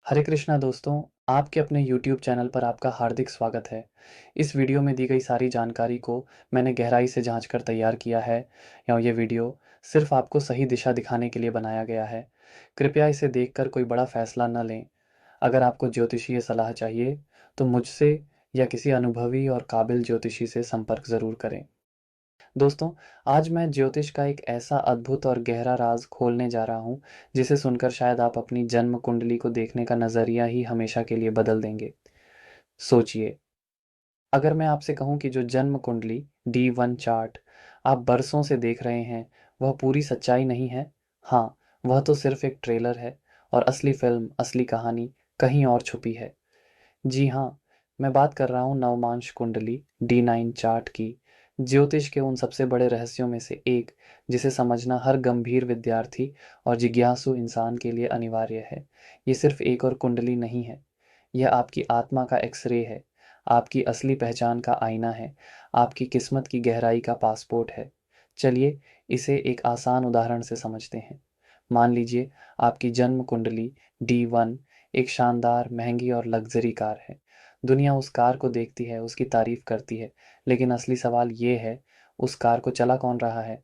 हरे कृष्णा दोस्तों, आपके अपने YouTube चैनल पर आपका हार्दिक स्वागत है। इस वीडियो में दी गई सारी जानकारी को मैंने गहराई से जांच कर तैयार किया है या ये वीडियो सिर्फ आपको सही दिशा दिखाने के लिए बनाया गया है। कृपया इसे देखकर कोई बड़ा फैसला न लें। अगर आपको ज्योतिषीय सलाह चाहिए तो मुझसे या किसी अनुभवी और काबिल ज्योतिषी से संपर्क ज़रूर करें। दोस्तों, आज मैं ज्योतिष का एक ऐसा अद्भुत और गहरा राज खोलने जा रहा हूँ जिसे सुनकर शायद आप अपनी जन्म कुंडली को देखने का नज़रिया ही हमेशा के लिए बदल देंगे। सोचिए, अगर मैं आपसे कहूँ कि जो जन्म कुंडली D1 चार्ट आप बरसों से देख रहे हैं, वह पूरी सच्चाई नहीं है। हाँ, वह तो सिर्फ एक ट्रेलर है और असली फिल्म, असली कहानी कहीं और छुपी है। जी हाँ, मैं बात कर रहा हूँ नवमांश कुंडली D9 चार्ट की, ज्योतिष के उन सबसे बड़े रहस्यों में से एक, जिसे समझना हर गंभीर विद्यार्थी और जिज्ञासु इंसान के लिए अनिवार्य है। ये सिर्फ एक और कुंडली नहीं है, यह आपकी आत्मा का एक्स-रे है, आपकी असली पहचान का आईना है, आपकी किस्मत की गहराई का पासपोर्ट है। चलिए, इसे एक आसान उदाहरण से समझते हैं। मान लीजिए, आपकी जन्म कुंडली D1 एक शानदार, महंगी और लग्ज़री कार है। दुनिया उस कार को देखती है, उसकी तारीफ़ करती है, लेकिन असली सवाल ये है, उस कार को चला कौन रहा है?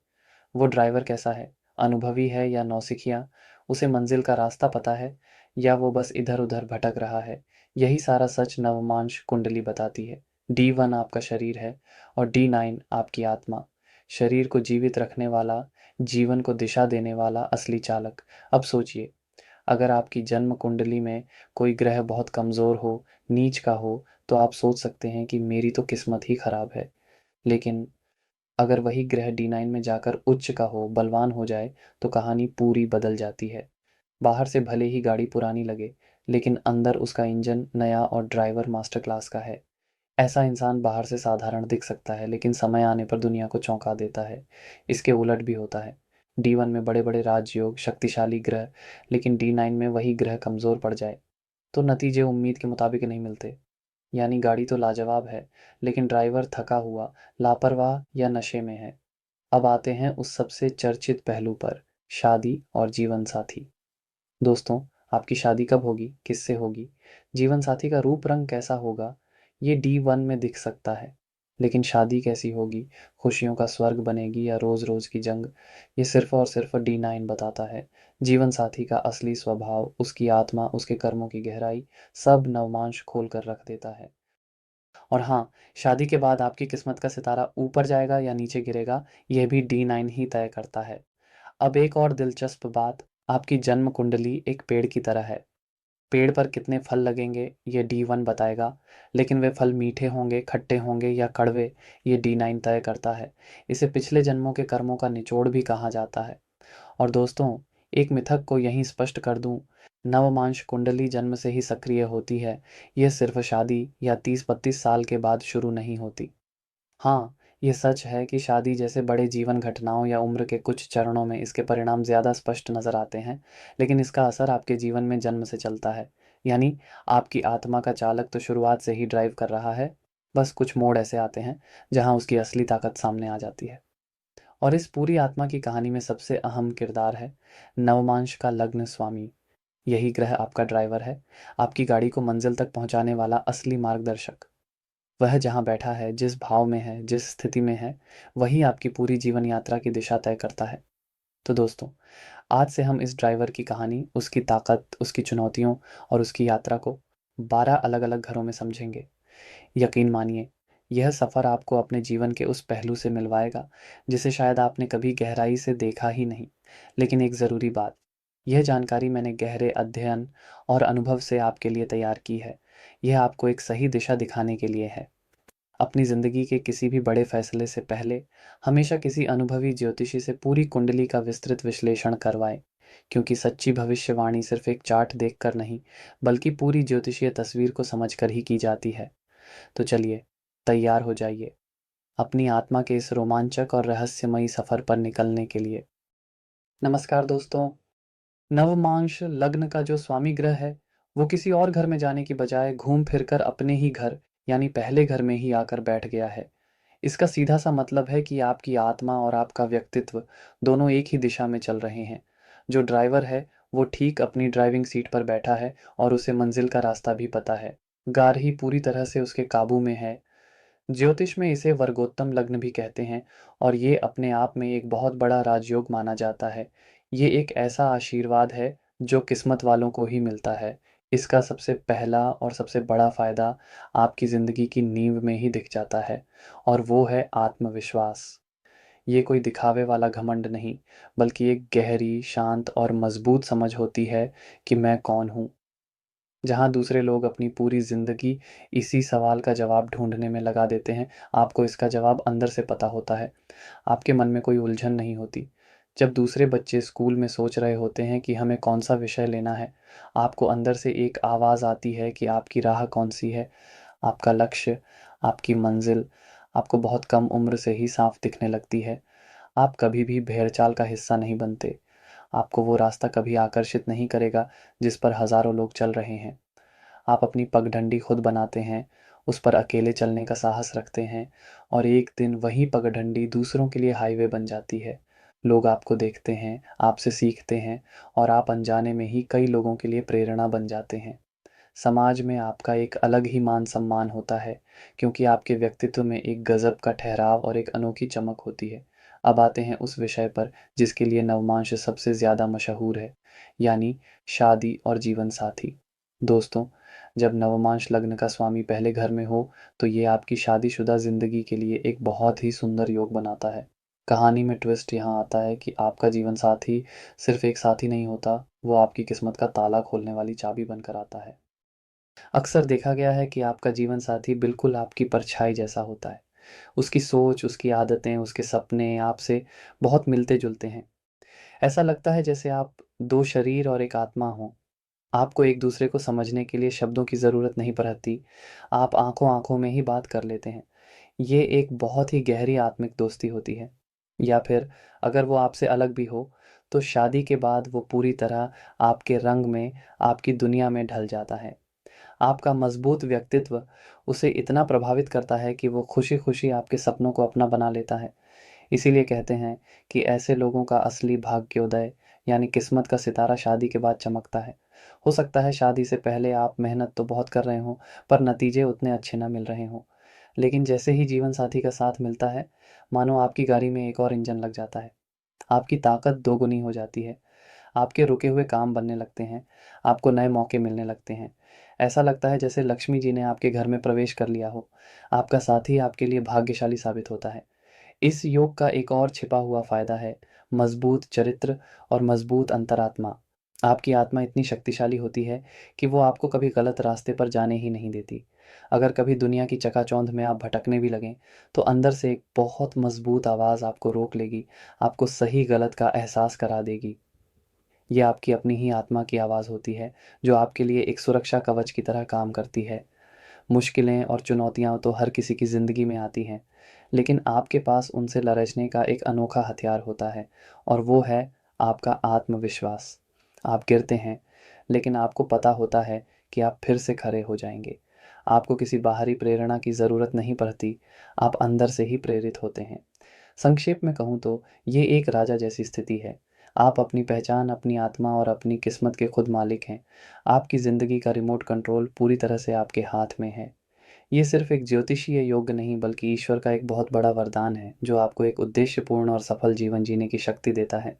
वो ड्राइवर कैसा है? अनुभवी है या नौसिखिया? उसे मंज़िल का रास्ता पता है या वो बस इधर-उधर भटक रहा है? यही सारा सच नवमांश कुंडली बताती है। D1 आपका शरीर है और D9 आपकी आत्मा। शरीर को जीवित रखने वाला, जीवन को दिशा देने वाला असली चालक। अब सोचिए, अगर आपकी जन्म कुंडली में कोई ग्रह बहुत कमज़ोर हो, नीच का हो, तो आप सोच सकते हैं कि मेरी तो किस्मत ही खराब है। लेकिन अगर वही ग्रह D9 में जाकर उच्च का हो, बलवान हो जाए, तो कहानी पूरी बदल जाती है। बाहर से भले ही गाड़ी पुरानी लगे, लेकिन अंदर उसका इंजन नया और ड्राइवर मास्टर क्लास का है। ऐसा इंसान बाहर से साधारण दिख सकता है, लेकिन समय आने पर दुनिया को चौंका देता है। इसके उलट भी होता है। D1 में बड़े-बड़े राजयोग, शक्तिशाली ग्रह, लेकिन D9 में वही ग्रह कमज़ोर पड़ जाए, तो नतीजे उम्मीद के मुताबिक नहीं मिलते। यानी गाड़ी तो लाजवाब है, लेकिन ड्राइवर थका हुआ, लापरवाह या नशे में है। अब आते हैं उस सबसे चर्चित पहलू पर, शादी और जीवन साथी। दोस्तों, आपकी शादी कब होगी? किससे होगी? जीवन साथी का रूप रंग कैसा होगा? ये D1 में दिख सकता है। लेकिन शादी कैसी होगी? खुशियों का स्वर्ग बनेगी या रोज़-रोज़ की जंग? ये सिर्फ़ और सिर्फ़ D9 बताता है। जीवन साथी का असली स्वभाव, उसकी आत्मा, उसके कर्मों की गहराई, सब नवमांश खोल कर रख देता है। और हाँ, शादी के बाद आपकी किस्मत का सितारा ऊपर जाएगा या नीचे गिरेगा, यह भी D9 ही तय करता है। अब एक और दिलचस्प बात, आपकी जन्म कुंडली एक पेड़ की तरह है। पेड़ पर कितने फल लगेंगे ये D1 बताएगा, लेकिन वे फल मीठे होंगे, खट्टे होंगे या कड़वे, ये D9 तय करता है। इसे पिछले जन्मों के कर्मों का निचोड़ भी कहा जाता है। और दोस्तों, एक मिथक को यहीं स्पष्ट कर दूं, नवमांश कुंडली जन्म से ही सक्रिय होती है। यह सिर्फ शादी या 30-32 साल के बाद शुरू नहीं होती। हाँ, ये सच है कि शादी जैसे बड़े जीवन घटनाओं या उम्र के कुछ चरणों में इसके परिणाम ज़्यादा स्पष्ट नज़र आते हैं, लेकिन इसका असर आपके जीवन में जन्म से चलता है। यानी आपकी आत्मा का चालक तो शुरुआत से ही ड्राइव कर रहा है, बस कुछ मोड़ ऐसे आते हैं जहाँ उसकी असली ताकत सामने आ जाती है। और इस पूरी आत्मा की कहानी में सबसे अहम किरदार है नवमांश का लग्न स्वामी। यही ग्रह आपका ड्राइवर है, आपकी गाड़ी को मंजिल तक पहुंचाने वाला असली मार्गदर्शक। वह जहाँ बैठा है, जिस भाव में है, जिस स्थिति में है, वही आपकी पूरी जीवन यात्रा की दिशा तय करता है। तो दोस्तों, आज से हम इस ड्राइवर की कहानी, उसकी ताकत, उसकी चुनौतियों और उसकी यात्रा को 12 अलग-अलग घरों में समझेंगे। यकीन मानिए, यह सफ़र आपको अपने जीवन के उस पहलू से मिलवाएगा, जिसे शायद आपने कभी गहराई से देखा ही नहीं। लेकिन एक ज़रूरी बात, यह जानकारी मैंने गहरे अध्ययन और अनुभव से आपके लिए तैयार की है। यह आपको एक सही दिशा दिखाने के लिए है। अपनी ज़िंदगी के किसी भी बड़े फैसले से पहले हमेशा किसी अनुभवी ज्योतिषी से पूरी कुंडली का विस्तृत विश्लेषण करवाएं, क्योंकि सच्ची भविष्यवाणी सिर्फ एक चार्ट देखकर नहीं, बल्कि पूरी ज्योतिषीय तस्वीर को समझकर ही की जाती है। तो चलिए, तैयार हो जाइए अपनी आत्मा के इस रोमांचक और रहस्यमयी सफ़र पर निकलने के लिए। नमस्कार दोस्तों। नवमांश लग्न का जो स्वामी ग्रह है, वो किसी और घर में जाने की बजाय घूम फिर कर अपने ही घर, यानी पहले घर में ही आकर बैठ गया है। इसका सीधा सा मतलब है कि आपकी आत्मा और आपका व्यक्तित्व दोनों एक ही दिशा में चल रहे हैं। जो ड्राइवर है, वो ठीक अपनी ड्राइविंग सीट पर बैठा है और उसे मंजिल का रास्ता भी पता है। गार ही पूरी तरह से उसके काबू में है। ज्योतिष में इसे वर्गोत्तम लग्न भी कहते हैं और ये अपने आप में एक बहुत बड़ा राजयोग माना जाता है। ये एक ऐसा आशीर्वाद है जो किस्मत वालों को ही मिलता है। इसका सबसे पहला और सबसे बड़ा फायदा आपकी ज़िंदगी की नींव में ही दिख जाता है और वो है आत्मविश्वास। ये कोई दिखावे वाला घमंड नहीं, बल्कि एक गहरी, शांत और मजबूत समझ होती है कि मैं कौन हूँ। जहाँ दूसरे लोग अपनी पूरी ज़िंदगी इसी सवाल का जवाब ढूँढने में लगा देते हैं, आपको इसका जवाब अंदर से पता होता है। आपके मन में कोई उलझन नहीं होती। जब दूसरे बच्चे स्कूल में सोच रहे होते हैं कि हमें कौन-सा विषय लेना है, आपको अंदर से एक आवाज़ आती है कि आपकी राह कौन-सी है, आपका लक्ष्य, आपकी मंज़िल, आपको बहुत कम उम्र से ही साफ दिखने लगती है। आप कभी भी भेड़चाल का हिस्सा नहीं बनते। आपको वो रास्ता कभी आकर्षित नहीं करेगा जिस पर हज़ारों लोग चल रहे हैं। आप अपनी पगडंडी खुद बनाते हैं, उस पर अकेले चलने का साहस रखते हैं और एक दिन वही पगडंडी दूसरों के लिए हाईवे बन जाती है। लोग आपको देखते हैं, आपसे सीखते हैं और आप अनजाने में ही कई लोगों के लिए प्रेरणा बन जाते हैं। समाज में आपका एक अलग ही मान-सम्मान होता है, क्योंकि आपके व्यक्तित्व में एक गज़ब का ठहराव और एक अनोखी चमक होती है। अब आते हैं उस विषय पर जिसके लिए नवमांश सबसे ज़्यादा मशहूर है, यानी शादी और जीवनसाथी। दोस्तों, जब नवमांश लग्न का स्वामी पहले घर में हो, तो ये आपकी शादीशुदा ज़िंदगी के लिए एक बहुत ही सुंदर योग बनाता है। कहानी में ट्विस्ट यहाँ आता है कि आपका जीवनसाथी सिर्फ़ एक साथी नहीं होता, वो आपकी किस्मत का ताला खोलने वाली चाबी बनकर आता है। अक्सर देखा गया है कि आपका जीवन साथी बिल्कुल आपकी परछाई जैसा होता है। उसकी सोच, उसकी आदतें, उसके सपने आपसे बहुत मिलते-जुलते हैं। ऐसा लगता है जैसे आप 2 शरीर और 1 आत्मा हों। आपको एक-दूसरे को समझने के लिए शब्दों की ज़रूरत नहीं पड़ती। आप आँखों-आँखों में ही बात कर लेते हैं। ये एक बहुत ही गहरी आत्मिक दोस्ती होती है। या फिर अगर वो आपसे अलग भी हो, तो शादी के बाद वो पूरी तरह आपके रंग में, आपकी दुनिया में ढल जाता है। आपका मजबूत व्यक्तित्व उसे इतना प्रभावित करता है कि वो खुशी-खुशी आपके सपनों को अपना बना लेता है। इसीलिए कहते हैं कि ऐसे लोगों का असली भाग्योदय यानी किस्मत का सितारा शादी के बाद चमकता है। हो सकता है शादी से पहले आप मेहनत तो बहुत कर रहे हों, पर नतीजे उतने अच्छे ना मिल रहे हों। लेकिन जैसे ही जीवन साथी का साथ मिलता है, मानो आपकी गाड़ी में एक और इंजन लग जाता है। आपकी ताकत दोगुनी हो जाती है। आपके रुके हुए काम बनने लगते हैं, आपको नए मौके मिलने लगते हैं। ऐसा लगता है जैसे लक्ष्मी जी ने आपके घर में प्रवेश कर लिया हो। आपका साथी आपके लिए भाग्यशाली साबित होता है। इस योग का एक और छिपा हुआ फ़ायदा है, मज़बूत चरित्र और मज़बूत अंतरात्मा। आपकी आत्मा इतनी शक्तिशाली होती है कि वो आपको कभी गलत रास्ते पर जाने ही नहीं देती। अगर कभी दुनिया की चकाचौंध में आप भटकने भी लगें, तो अंदर से एक बहुत मज़बूत आवाज़ आपको रोक लेगी, आपको सही-गलत का एहसास करा देगी। ये आपकी अपनी ही आत्मा की आवाज़ होती है, जो आपके लिए एक सुरक्षा कवच की तरह काम करती है। मुश्किलें और चुनौतियाँ तो हर किसी की ज़िंदगी में आती हैं, लेकिन आपके पास उनसे लड़ने का एक अनोखा हथियार होता है और वो है आपका आत्मविश्वास। आप गिरते हैं, लेकिन आपको पता होता है कि आप फिर से खड़े हो जाएँगे। आपको किसी बाहरी प्रेरणा की ज़रूरत नहीं पड़ती, आप अंदर से ही प्रेरित होते हैं। संक्षेप में कहूँ तो ये एक राजा जैसी स्थिति है। आप अपनी पहचान, अपनी आत्मा और अपनी किस्मत के खुद मालिक हैं। आपकी ज़िंदगी का रिमोट कंट्रोल पूरी तरह से आपके हाथ में है। ये सिर्फ़ एक ज्योतिषीय योग नहीं बल्कि ईश्वर का एक बहुत बड़ा वरदान है, जो आपको एक उद्देश्यपूर्ण और सफल जीवन जीने की शक्ति देता है।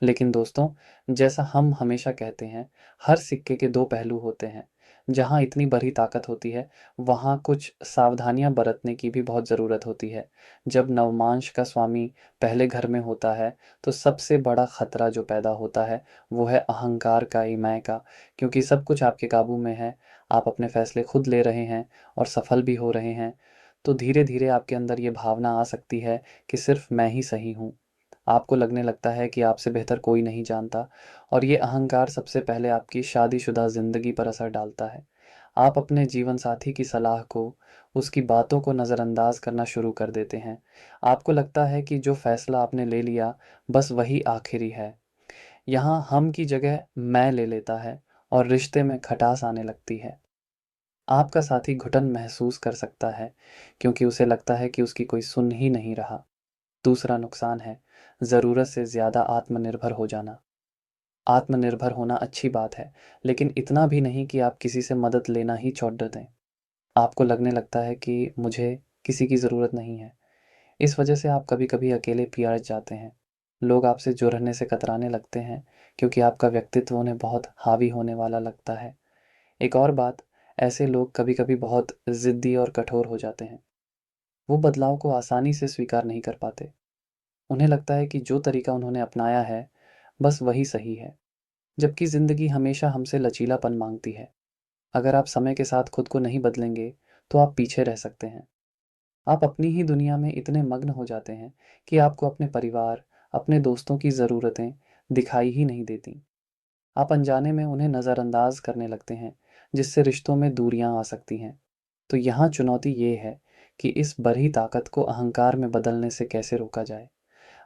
लेकिन दोस्तों, जैसा हम हमेशा कहते हैं, हर सिक्के के 2 पहलू होते हैं। जहाँ इतनी बड़ी ताकत होती है, वहाँ कुछ सावधानियाँ बरतने की भी बहुत ज़रूरत होती है। जब नवमांश का स्वामी पहले घर में होता है, तो सबसे बड़ा खतरा जो पैदा होता है, वो है अहंकार का, मैं का। क्योंकि सब कुछ आपके काबू में है, आप अपने फैसले खुद ले रहे हैं और सफल भी हो रहे हैं, तो धीरे-धीरे आपके अंदर ये भावना आ सकती है कि सिर्फ़ मैं ही सही हूँ। आपको लगने लगता है कि आपसे बेहतर कोई नहीं जानता और ये अहंकार सबसे पहले आपकी शादीशुदा ज़िंदगी पर असर डालता है। आप अपने जीवनसाथी की सलाह को, उसकी बातों को नज़रअंदाज करना शुरू कर देते हैं। आपको लगता है कि जो फ़ैसला आपने ले लिया, बस वही आखिरी है। यहाँ हम की जगह मैं ले लेता है और रिश्ते में खटास आने लगती है। आपका साथी घुटन महसूस कर सकता है, क्योंकि उसे लगता है कि उसकी कोई सुन ही नहीं रहा। दूसरा नुकसान है ज़रूरत से ज़्यादा आत्मनिर्भर हो जाना। आत्मनिर्भर होना अच्छी बात है, लेकिन इतना भी नहीं कि आप किसी से मदद लेना ही छोड़ दें। आपको लगने लगता है कि मुझे किसी की ज़रूरत नहीं है। इस वजह से आप कभी-कभी अकेले पियास जाते हैं। लोग आपसे जुड़ने से कतराने लगते हैं क्योंकि आपका व्यक्तित्व उन्हें बहुत हावी होने वाला लगता है। एक और बात, ऐसे लोग कभी-कभी बहुत ज़िद्दी और कठोर हो जाते हैं। वो बदलाव को आसानी से स्वीकार नहीं कर पाते। उन्हें लगता है कि जो तरीका उन्होंने अपनाया है, बस वही सही है, जबकि ज़िंदगी हमेशा हमसे लचीलापन मांगती है। अगर आप समय के साथ खुद को नहीं बदलेंगे, तो आप पीछे रह सकते हैं। आप अपनी ही दुनिया में इतने मग्न हो जाते हैं कि आपको अपने परिवार, अपने दोस्तों की ज़रूरतें दिखाई ही नहीं देती। आप अनजाने में उन्हें नज़रअंदाज करने लगते हैं, जिससे रिश्तों में दूरियां आ सकती हैं। तो यहाँ चुनौती ये है कि इस बड़ी ताकत को अहंकार में बदलने से कैसे रोका जाए।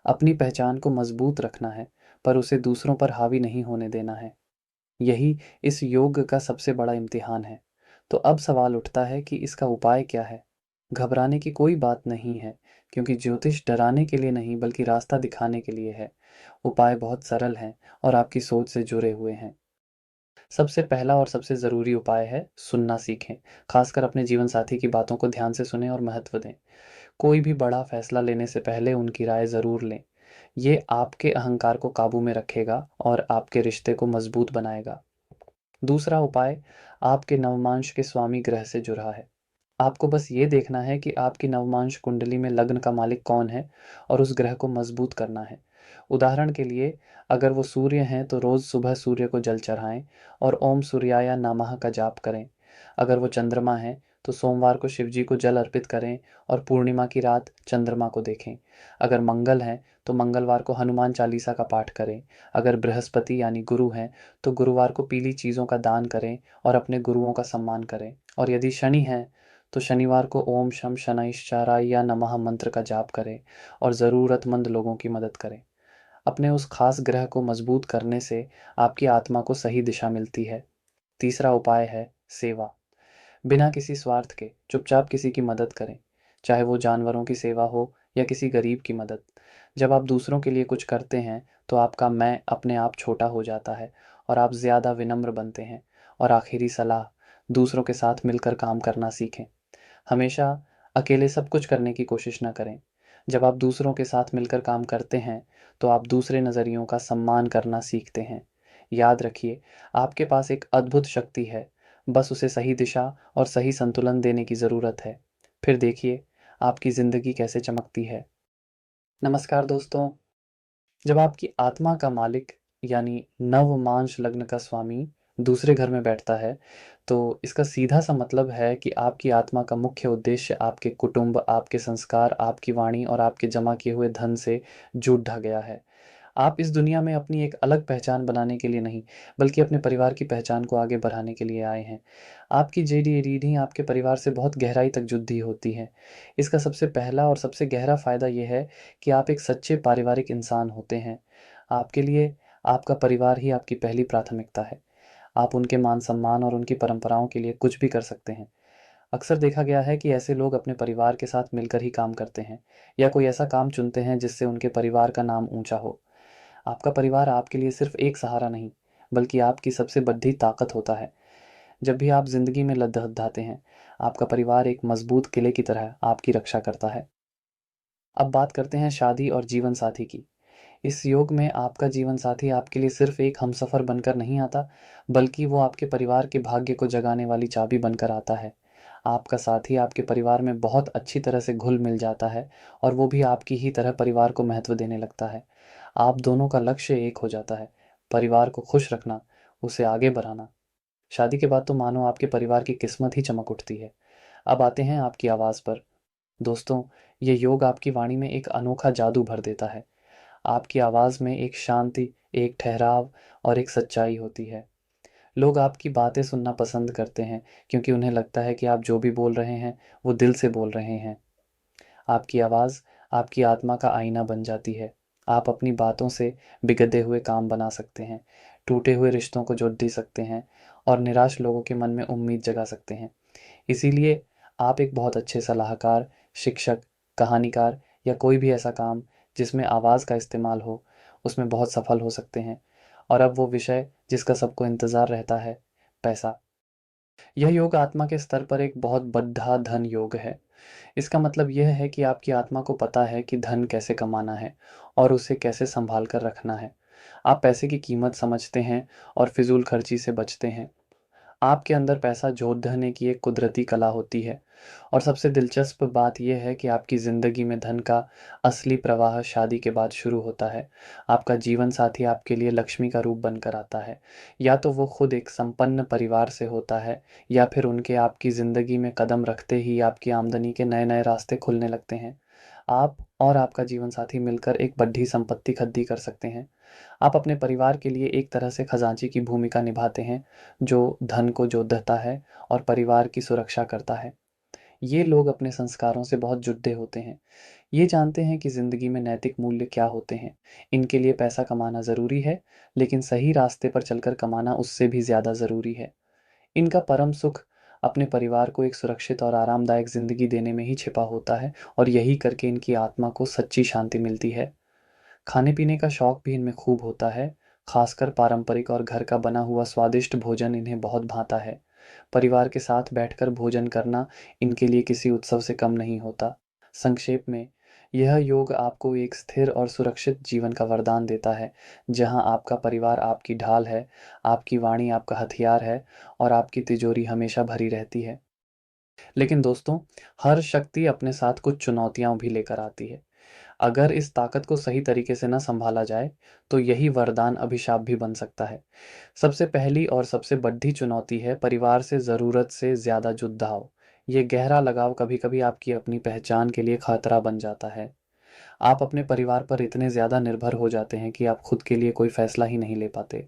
अपनी पहचान को मजबूत रखना है, पर उसे दूसरों पर हावी नहीं होने देना है। यही इस योग का सबसे बड़ा इम्तिहान है। तो अब सवाल उठता है कि इसका उपाय क्या है? घबराने की कोई बात नहीं है, क्योंकि ज्योतिष डराने के लिए नहीं बल्कि रास्ता दिखाने के लिए है। उपाय बहुत सरल हैं और आपकी सोच से जुड़े हुए हैं। सबसे पहला और सबसे ज़रूरी उपाय है सुनना सीखें। खासकर अपने जीवन साथी की बातों को ध्यान से सुनें और महत्व दें। कोई भी बड़ा फैसला लेने से पहले उनकी राय ज़रूर लें। ये आपके अहंकार को काबू में रखेगा और आपके रिश्ते को मजबूत बनाएगा। दूसरा उपाय आपके नवमांश के स्वामी ग्रह से जुड़ा है। आपको बस ये देखना है कि आपकी नवमांश कुंडली में लग्न का मालिक कौन है और उस ग्रह को मजबूत करना है। उदाहरण के लिए, अगर वो सूर्य हैं तो रोज़ सुबह सूर्य को जल चढ़ाएं और ओम सूर्याय नमः का जाप करें। अगर वो चंद्रमा हैं तो सोमवार को शिवजी को जल अर्पित करें और पूर्णिमा की रात चंद्रमा को देखें। अगर मंगल हैं तो मंगलवार को हनुमान चालीसा का पाठ करें। अगर बृहस्पति यानी गुरु हैं तो गुरुवार को पीली चीज़ों का दान करें और अपने गुरुओं का सम्मान करें। और यदि शनि हैं तो शनिवार को ओम शम शनैश्चराय नमः मंत्र का जाप करें और ज़रूरतमंद लोगों की मदद करें। अपने उस खास ग्रह को मजबूत करने से आपकी आत्मा को सही दिशा मिलती है। तीसरा उपाय है सेवा। बिना किसी स्वार्थ के चुपचाप किसी की मदद करें, चाहे वो जानवरों की सेवा हो या किसी गरीब की मदद। जब आप दूसरों के लिए कुछ करते हैं तो आपका मैं अपने आप छोटा हो जाता है और आप ज़्यादा विनम्र बनते हैं। और आखिरी सलाह, दूसरों के साथ मिलकर काम करना सीखें। हमेशा अकेले सब कुछ करने की कोशिश ना करें। जब आप दूसरों के साथ मिलकर काम करते हैं, तो आप दूसरे नज़रियों का सम्मान करना सीखते हैं। याद रखिए, आपके पास एक अद्भुत शक्ति है, बस उसे सही दिशा और सही संतुलन देने की ज़रूरत है। फिर देखिए, आपकी ज़िंदगी कैसे चमकती है। नमस्कार दोस्तों। जब आपकी आत्मा का मालिक यानी नवमांश लग्न का स्वामी दूसरे घर में बैठता है, तो इसका सीधा सा मतलब है कि आपकी आत्मा का मुख्य उद्देश्य आपके कुटुंब, आपके संस्कार, आपकी वाणी और आपके जमा किए हुए धन से जुड़ ढा गया है। आप इस दुनिया में अपनी एक अलग पहचान बनाने के लिए नहीं, बल्कि अपने परिवार की पहचान को आगे बढ़ाने के लिए आए हैं। आपकी रीडिंग आपके परिवार से बहुत गहराई तक जुड़ी होती है। इसका सबसे पहला और सबसे गहरा फ़ायदा ये है कि आप एक सच्चे पारिवारिक इंसान होते हैं। आपके लिए आपका परिवार ही आपकी पहली प्राथमिकता है। आप उनके मान-सम्मान और उनकी परंपराओं के लिए कुछ भी कर सकते हैं। अक्सर देखा गया है कि ऐसे लोग अपने परिवार के साथ मिलकर ही काम करते हैं या कोई ऐसा काम चुनते हैं जिससे उनके परिवार का नाम ऊँचा हो। आपका परिवार आपके लिए सिर्फ एक सहारा नहीं, बल्कि आपकी सबसे बड़ी ताकत होता है। जब भी आप ज़िंदगी में लद्दाते हैं, आपका परिवार एक मजबूत किले की तरह आपकी रक्षा करता है। अब बात करते हैं शादी और जीवन साथी की। इस योग में आपका जीवन साथी आपके लिए सिर्फ एक हमसफ़र बनकर नहीं आता, बल्कि वो आपके परिवार के भाग्य को जगाने वाली चाबी बनकर आता है। आपका साथी आपके परिवार में बहुत अच्छी तरह से घुल-मिल जाता है और वो भी आपकी ही तरह परिवार को महत्व देने लगता है। आप दोनों का लक्ष्य एक हो जाता है, परिवार को खुश रखना, उसे आगे बढ़ाना। शादी के बाद तो मानो आपके परिवार की किस्मत ही चमक उठती है। अब आते हैं आपकी आवाज़ पर। दोस्तों, ये योग आपकी वाणी में एक अनोखा जादू भर देता है। आपकी आवाज़ में एक शांति, एक ठहराव और एक सच्चाई होती है। लोग आपकी बातें सुनना पसंद करते हैं क्योंकि उन्हें लगता है कि आप जो भी बोल रहे हैं, वो दिल से बोल रहे हैं। आपकी आवाज़ आपकी आत्मा का आईना बन जाती है। आप अपनी बातों से बिगड़े हुए काम बना सकते हैं, टूटे हुए रिश्तों को जोड़ दे सकते हैं और निराश लोगों के मन में उम्मीद जगा सकते हैं। इसीलिए आप एक बहुत अच्छे सलाहकार, शिक्षक, कहानीकार या कोई भी ऐसा काम जिसमें आवाज़ का इस्तेमाल हो, उसमें बहुत सफल हो सकते हैं और अब वो विषय जिसका सबको इंतज़ार रहता है, पैसा। यह योग आत्मा के स्तर पर एक बहुत बड़ा धन योग है। इसका मतलब यह है कि आपकी आत्मा को पता है कि धन कैसे कमाना है और उसे कैसे संभाल कर रखना है। आप पैसे की कीमत समझते हैं और फिजूल खर्ची से बचते हैं। आपके अंदर पैसा जोतने की एक कुदरती कला होती है। और सबसे दिलचस्प बात यह है कि आपकी ज़िंदगी में धन का असली प्रवाह शादी के बाद शुरू होता है। आपका जीवन साथी आपके लिए लक्ष्मी का रूप बनकर आता है। या तो वो खुद एक संपन्न परिवार से होता है, या फिर उनके आपकी ज़िंदगी में कदम रखते ही आपकी आमदनी के नए नए रास्ते खुलने लगते हैं। आप और आपका जीवन साथी मिलकर एक बड़ी संपत्ति खरीदी कर सकते हैं। आप अपने परिवार के लिए एक तरह से खजांची की भूमिका निभाते हैं, जो धन को जोतता है और परिवार की सुरक्षा करता है। ये लोग अपने संस्कारों से बहुत जुड़े होते हैं। ये जानते हैं कि ज़िंदगी में नैतिक मूल्य क्या होते हैं। इनके लिए पैसा कमाना ज़रूरी है, लेकिन सही रास्ते पर चलकर कमाना उससे भी ज़्यादा ज़रूरी है। इनका परम सुख अपने परिवार को एक सुरक्षित और आरामदायक ज़िंदगी देने में ही छिपा होता है, और यही करके इनकी आत्मा को सच्ची शांति मिलती है। खाने-पीने का शौक भी इनमें खूब होता है। खासकर पारंपरिक और घर का बना हुआ स्वादिष्ट भोजन इन्हें बहुत भाता है। परिवार के साथ बैठकर भोजन करना इनके लिए किसी उत्सव से कम नहीं होता। संक्षेप में, यह योग आपको एक स्थिर और सुरक्षित जीवन का वरदान देता है, जहां आपका परिवार आपकी ढाल है, आपकी वाणी आपका हथियार है और आपकी तिजोरी हमेशा भरी रहती है। लेकिन दोस्तों, हर शक्ति अपने साथ कुछ चुनौतियां भी लेकर आती है। अगर इस ताकत को सही तरीके से ना संभाला जाए, तो यही वरदान अभिशाप भी बन सकता है। सबसे पहली और सबसे बड़ी चुनौती है परिवार से ज़रूरत से ज़्यादा जुड़ाव। ये गहरा लगाव कभी-कभी आपकी अपनी पहचान के लिए खतरा बन जाता है। आप अपने परिवार पर इतने ज़्यादा निर्भर हो जाते हैं कि आप खुद के लिए कोई फैसला ही नहीं ले पाते।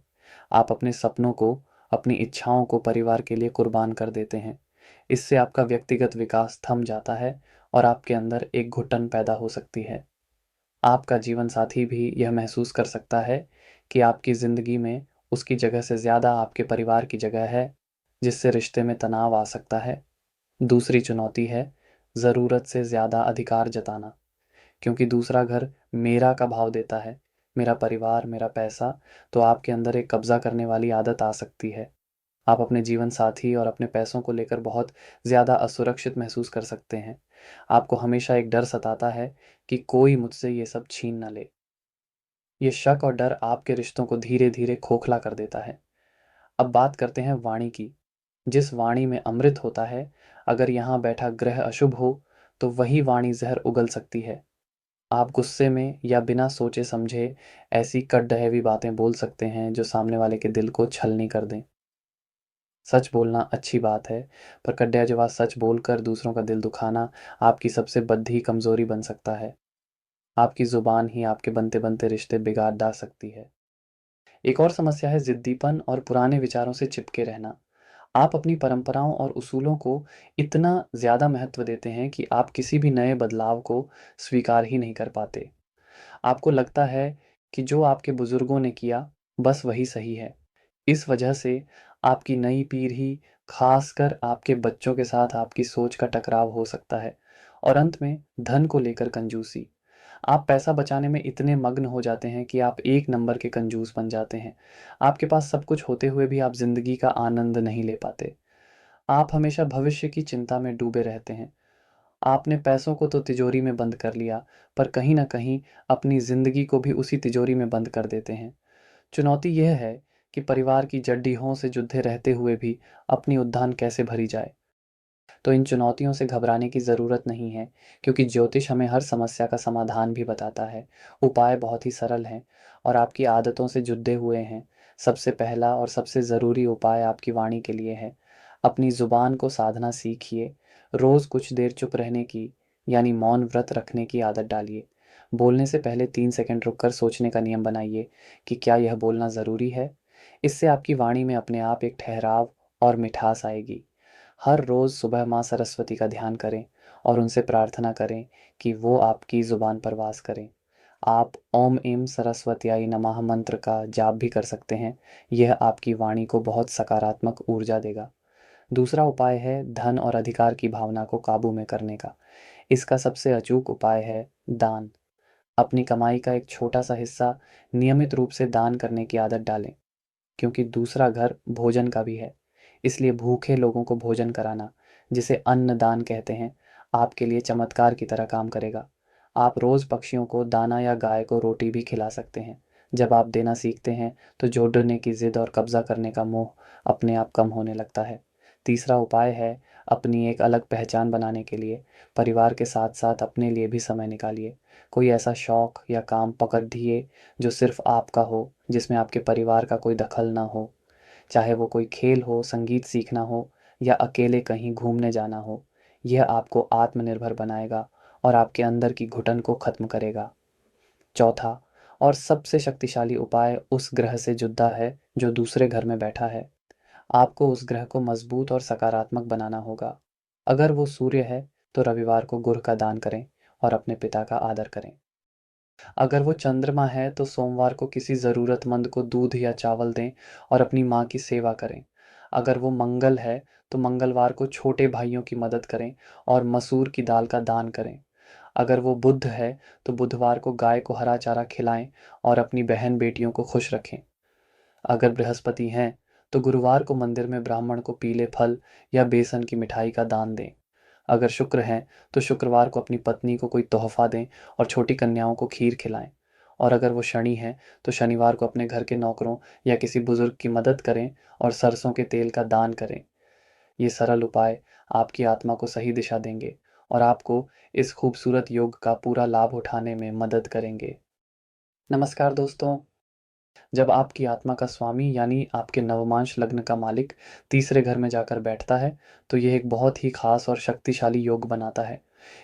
आप अपने सपनों को, अपनी इच्छाओं को परिवार के लिए कुर्बान कर देते हैं। इससे आपका व्यक्तिगत विकास थम जाता है और आपके अंदर एक घुटन पैदा हो सकती है। आपका जीवन साथी भी यह महसूस कर सकता है कि आपकी ज़िंदगी में उसकी जगह से ज़्यादा आपके परिवार की जगह है, जिससे रिश्ते में तनाव आ सकता है। दूसरी चुनौती है ज़रूरत से ज़्यादा अधिकार जताना, क्योंकि दूसरा घर मेरा का भाव देता है, मेरा परिवार, मेरा पैसा, तो आपके अंदर एक कब्ज़ा करने वाली आदत आ सकती है। आप अपने जीवन साथी और अपने पैसों को लेकर बहुत ज़्यादा असुरक्षित महसूस कर सकते हैं। आपको हमेशा एक डर सताता है कि कोई मुझसे ये सब छीन ना ले। ये शक और डर आपके रिश्तों को धीरे-धीरे खोखला कर देता है। अब बात करते हैं वाणी की। जिस वाणी में अमृत होता है, अगर यहाँ बैठा ग्रह अशुभ हो, तो वही वाणी ज़हर उगल सकती है। आप गुस्से में या बिना सोचे समझे ऐसी कट-डहेवी बातें बोल सकते हैं जो सामने वाले के दिल को छलनी कर दें। सच बोलना अच्छी बात है, पर कड्या जवाब सच बोलकर दूसरों का दिल दुखाना आपकी सबसे बड़ी कमज़ोरी बन सकता है। आपकी ज़ुबान ही आपके बनते-बनते रिश्ते बिगाड़ डाल सकती है। एक और समस्या है ज़िद्दीपन और पुराने विचारों से चिपके रहना। आप अपनी परंपराओं और उसूलों को इतना ज़्यादा महत्व देते हैं कि आप किसी भी नए बदलाव को स्वीकार ही नहीं कर पाते। आपको लगता है कि जो आपके बुजुर्गों ने किया, बस वही सही है। इस वजह से आपकी नई पीढ़ी, खासकर आपके बच्चों के साथ आपकी सोच का टकराव हो सकता है। और अंत में धन को लेकर कंजूसी। आप पैसा बचाने में इतने मग्न हो जाते हैं कि आप एक नंबर के कंजूस बन जाते हैं। आपके पास सब कुछ होते हुए भी आप ज़िंदगी का आनंद नहीं ले पाते। आप हमेशा भविष्य की चिंता में डूबे रहते हैं। आपने पैसों को तो तिजोरी में बंद कर लिया, पर कहीं न कहीं अपनी ज़िंदगी को भी उसी तिजोरी में बंद कर देते हैं। चुनौती यह है कि परिवार की जड्डीयों से जुद्धे रहते हुए भी अपनी उद्यान कैसे भरी जाए। तो इन चुनौतियों से घबराने की ज़रूरत नहीं है, क्योंकि ज्योतिष हमें हर समस्या का समाधान भी बताता है। उपाय बहुत ही सरल हैं और आपकी आदतों से जुड़े हुए हैं। सबसे पहला और सबसे ज़रूरी उपाय आपकी वाणी के लिए है। अपनी ज़ुबान को साधना सीखिए। रोज़ कुछ देर चुप रहने की, यानी मौन व्रत रखने की आदत डालिए। बोलने से पहले 3 सेकंड रुककर सोचने का नियम बनाइए कि क्या यह बोलना ज़रूरी है। इससे आपकी वाणी में अपने आप एक ठहराव और मिठास आएगी। हर रोज़ सुबह माँ सरस्वती का ध्यान करें और उनसे प्रार्थना करें कि वो आपकी ज़ुबान पर वास करें। आप ओम ऐं सरस्वत्याय नमः मंत्र का जाप भी कर सकते हैं। यह आपकी वाणी को बहुत सकारात्मक ऊर्जा देगा। दूसरा उपाय है धन और अधिकार की भावना को काबू में करने का। इसका सबसे अचूक उपाय है दान। अपनी कमाई का एक छोटा-सा हिस्सा नियमित रूप से दान करने की आदत डालें, क्योंकि दूसरा घर भोजन का भी है। इसलिए भूखे लोगों को भोजन कराना, जिसे अन्नदान कहते हैं, आपके लिए चमत्कार की तरह काम करेगा। आप रोज़ पक्षियों को दाना या गाय को रोटी भी खिला सकते हैं। जब आप देना सीखते हैं, तो जोड़ने की ज़िद और कब्ज़ा करने का मोह अपने आप कम होने लगता है। तीसरा उपाय है, अपनी एक अलग पहचान बनाने के लिए परिवार के साथ-साथ अपने लिए भी समय निकालिए। कोई ऐसा शौक या काम पकड़िए जो सिर्फ़ आपका हो, जिसमें आपके परिवार का कोई दखल ना हो। चाहे वो कोई खेल हो, संगीत सीखना हो या अकेले कहीं घूमने जाना हो, यह आपको आत्मनिर्भर बनाएगा और आपके अंदर की घुटन को खत्म करेगा। चौथा और सबसे शक्तिशाली उपाय उस ग्रह से जुड़ा है जो दूसरे घर में बैठा है। आपको उस ग्रह को मजबूत और सकारात्मक बनाना होगा। अगर वो सूर्य है, तो रविवार को गुड़ का दान करें और अपने पिता का आदर करें। अगर वो चंद्रमा है, तो सोमवार को किसी ज़रूरतमंद को दूध या चावल दें और अपनी माँ की सेवा करें। अगर वो मंगल है, तो मंगलवार को छोटे भाइयों की मदद करें और मसूर की दाल का दान करें। अगर वो बुध है, तो बुधवार को गाय को हरा चारा खिलाएं और अपनी बहन बेटियों को खुश रखें। अगर बृहस्पति हैं, तो गुरुवार को मंदिर में ब्राह्मण को पीले फल या बेसन की मिठाई का दान दें। अगर शुक्र हैं, तो शुक्रवार को अपनी पत्नी को कोई तोहफा दें और छोटी कन्याओं को खीर खिलाएं। और अगर वो शनि हैं, तो शनिवार को अपने घर के नौकरों या किसी बुजुर्ग की मदद करें और सरसों के तेल का दान करें। ये सरल उपाय आपकी आत्मा को सही दिशा देंगे और आपको इस खूबसूरत योग का पूरा लाभ उठाने में मदद करेंगे। नमस्कार दोस्तों। जब आपकी आत्मा का स्वामी यानी आपके नवमांश लग्न का मालिक तीसरे घर में जाकर बैठता है, तो यह एक बहुत ही खास और शक्तिशाली योग बनाता है।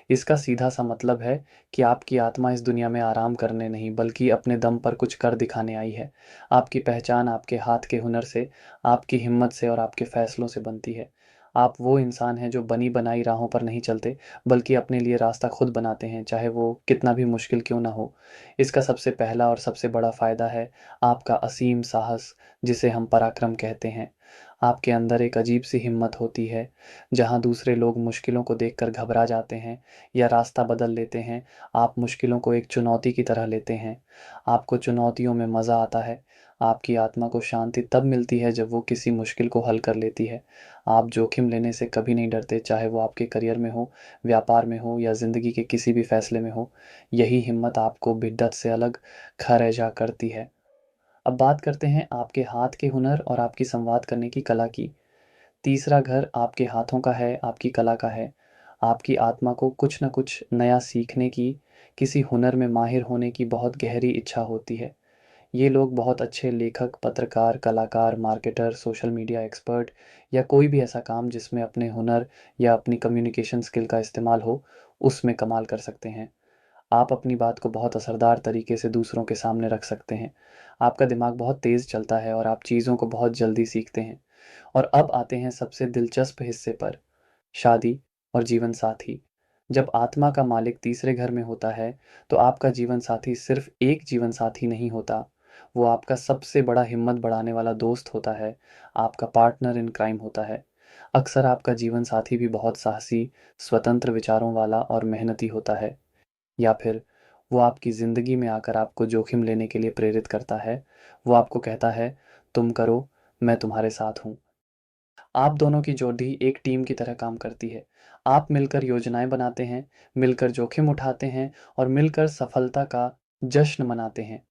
इसका सीधा सा मतलब है कि आपकी आत्मा इस दुनिया में आराम करने नहीं, बल्कि अपने दम पर कुछ कर दिखाने आई है। आपकी पहचान आपके हाथ के हुनर से, आपकी हिम्मत से और आपके फैसलों से बनती है। आप वो इंसान हैं जो बनी बनाई राहों पर नहीं चलते, बल्कि अपने लिए रास्ता खुद बनाते हैं, चाहे वो कितना भी मुश्किल क्यों ना हो। इसका सबसे पहला और सबसे बड़ा फ़ायदा है आपका असीम साहस, जिसे हम पराक्रम कहते हैं। आपके अंदर एक अजीब सी हिम्मत होती है। जहाँ दूसरे लोग मुश्किलों को देखकर घबरा जाते हैं या रास्ता बदल लेते हैं, आप मुश्किलों को एक चुनौती की तरह लेते हैं। आपको चुनौतियों में मज़ा आता है। आपकी आत्मा को शांति तब मिलती है जब वो किसी मुश्किल को हल कर लेती है। आप जोखिम लेने से कभी नहीं डरते, चाहे वो आपके करियर में हो, व्यापार में हो या ज़िंदगी के किसी भी फैसले में हो। यही हिम्मत आपको भिड़ंत से अलग खरेजा करती है। अब बात करते हैं आपके हाथ के हुनर और आपकी संवाद करने की कला की। तीसरा घर आपके हाथों का है, आपकी कला का है। आपकी आत्मा को कुछ न कुछ नया सीखने की, किसी हुनर में माहिर होने की बहुत गहरी इच्छा होती है। ये लोग बहुत अच्छे लेखक, पत्रकार, कलाकार, मार्केटर, सोशल मीडिया एक्सपर्ट या कोई भी ऐसा काम जिसमें अपने हुनर या अपनी कम्युनिकेशन स्किल का इस्तेमाल हो, उसमें कमाल कर सकते हैं। आप अपनी बात को बहुत असरदार तरीके से दूसरों के सामने रख सकते हैं। आपका दिमाग बहुत तेज़ चलता है और आप चीज़ों को बहुत जल्दी सीखते हैं। और अब आते हैं सबसे दिलचस्प हिस्से पर, शादी और जीवन साथी। जब आत्मा का मालिक तीसरे घर में होता है, तो आपका जीवन साथी सिर्फ एक जीवन साथी नहीं होता, वो आपका सबसे बड़ा हिम्मत बढ़ाने वाला दोस्त होता है, आपका पार्टनर इन क्राइम होता है। अक्सर आपका जीवन साथी भी बहुत साहसी, स्वतंत्र विचारों वाला और मेहनती होता है। या फिर वो आपकी ज़िंदगी में आकर आपको जोखिम लेने के लिए प्रेरित करता है। वो आपको कहता है, तुम करो, मैं तुम्हारे साथ हूँ। आप दोनों की जोड़ी एक टीम की तरह काम करती है। आप मिलकर योजनाएँ बनाते हैं, मिलकर जोखिम उठाते हैं और मिलकर सफलता का जश्न मनाते हैं।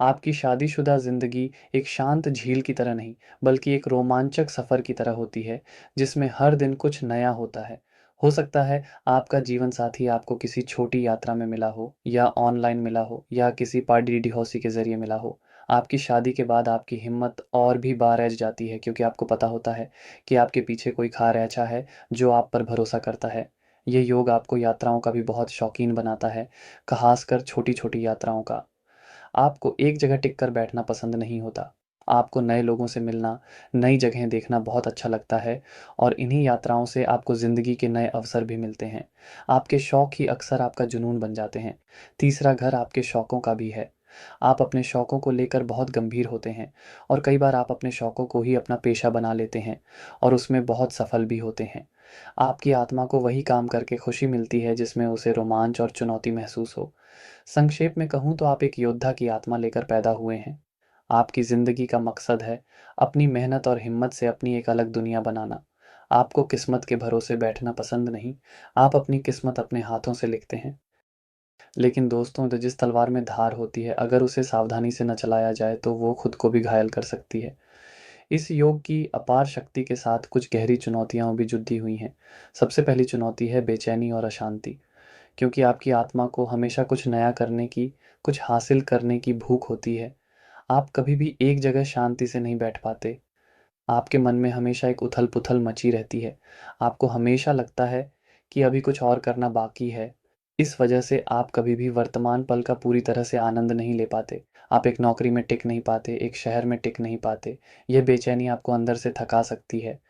आपकी शादीशुदा ज़िंदगी एक शांत झील की तरह नहीं, बल्कि एक रोमांचक सफ़र की तरह होती है, जिसमें हर दिन कुछ नया होता है। हो सकता है आपका जीवन साथी आपको किसी छोटी यात्रा में मिला हो या ऑनलाइन मिला हो या किसी पार्टी-ढिढोसी के ज़रिए मिला हो। आपकी शादी के बाद आपकी हिम्मत और भी बारैज जाती है, क्योंकि आपको पता होता है कि आपके पीछे कोई खार ऐसा है जो आप पर भरोसा करता है। ये योग आपको यात्राओं का भी बहुत शौकीन बनाता है, ख़ासकर छोटी-छोटी यात्राओं का। आपको एक जगह टिक कर बैठना पसंद नहीं होता। आपको नए लोगों से मिलना, नई जगहें देखना बहुत अच्छा लगता है और इन्हीं यात्राओं से आपको ज़िंदगी के नए अवसर भी मिलते हैं। आपके शौक ही अक्सर आपका जुनून बन जाते हैं। तीसरा घर आपके शौकों का भी है। आप अपने शौकों को लेकर बहुत गंभीर होते हैं और कई बार आप अपने शौकों को ही अपना पेशा बना लेते हैं और उसमें बहुत सफल भी होते हैं। आपकी आत्मा को वही काम करके खुशी मिलती है जिसमें उसे रोमांच और चुनौती महसूस हो। संक्षेप में कहूँ तो आप एक योद्धा की आत्मा लेकर पैदा हुए हैं। आपकी ज़िंदगी का मकसद है अपनी मेहनत और हिम्मत से अपनी एक अलग दुनिया बनाना। आपको किस्मत के भरोसे बैठना पसंद नहीं, आप अपनी किस्मत अपने हाथों से लिखते हैं। लेकिन दोस्तों, तो जिस तलवार में धार होती है, अगर उसे सावधानी से न चलाया जाए तो वो खुद को भी घायल कर सकती है। इस योग की अपार शक्ति के साथ कुछ गहरी चुनौतियाँ भी जुड़ी हुई हैं। सबसे पहली चुनौती है बेचैनी और अशांति, क्योंकि आपकी आत्मा को हमेशा कुछ नया करने की, कुछ हासिल करने की भूख होती है। आप कभी भी एक जगह शांति से नहीं बैठ पाते। आपके मन में हमेशा एक उथल-पुथल मची रहती है। आपको हमेशा लगता है कि अभी कुछ और करना बाकी है। इस वजह से आप कभी भी वर्तमान पल का पूरी तरह से आनंद नहीं ले पाते। आप एक नौकरी में टिक नहीं पाते, एक शहर में टिक नहीं पाते। यह बेचैनी आपको अंदर से थका सकती है।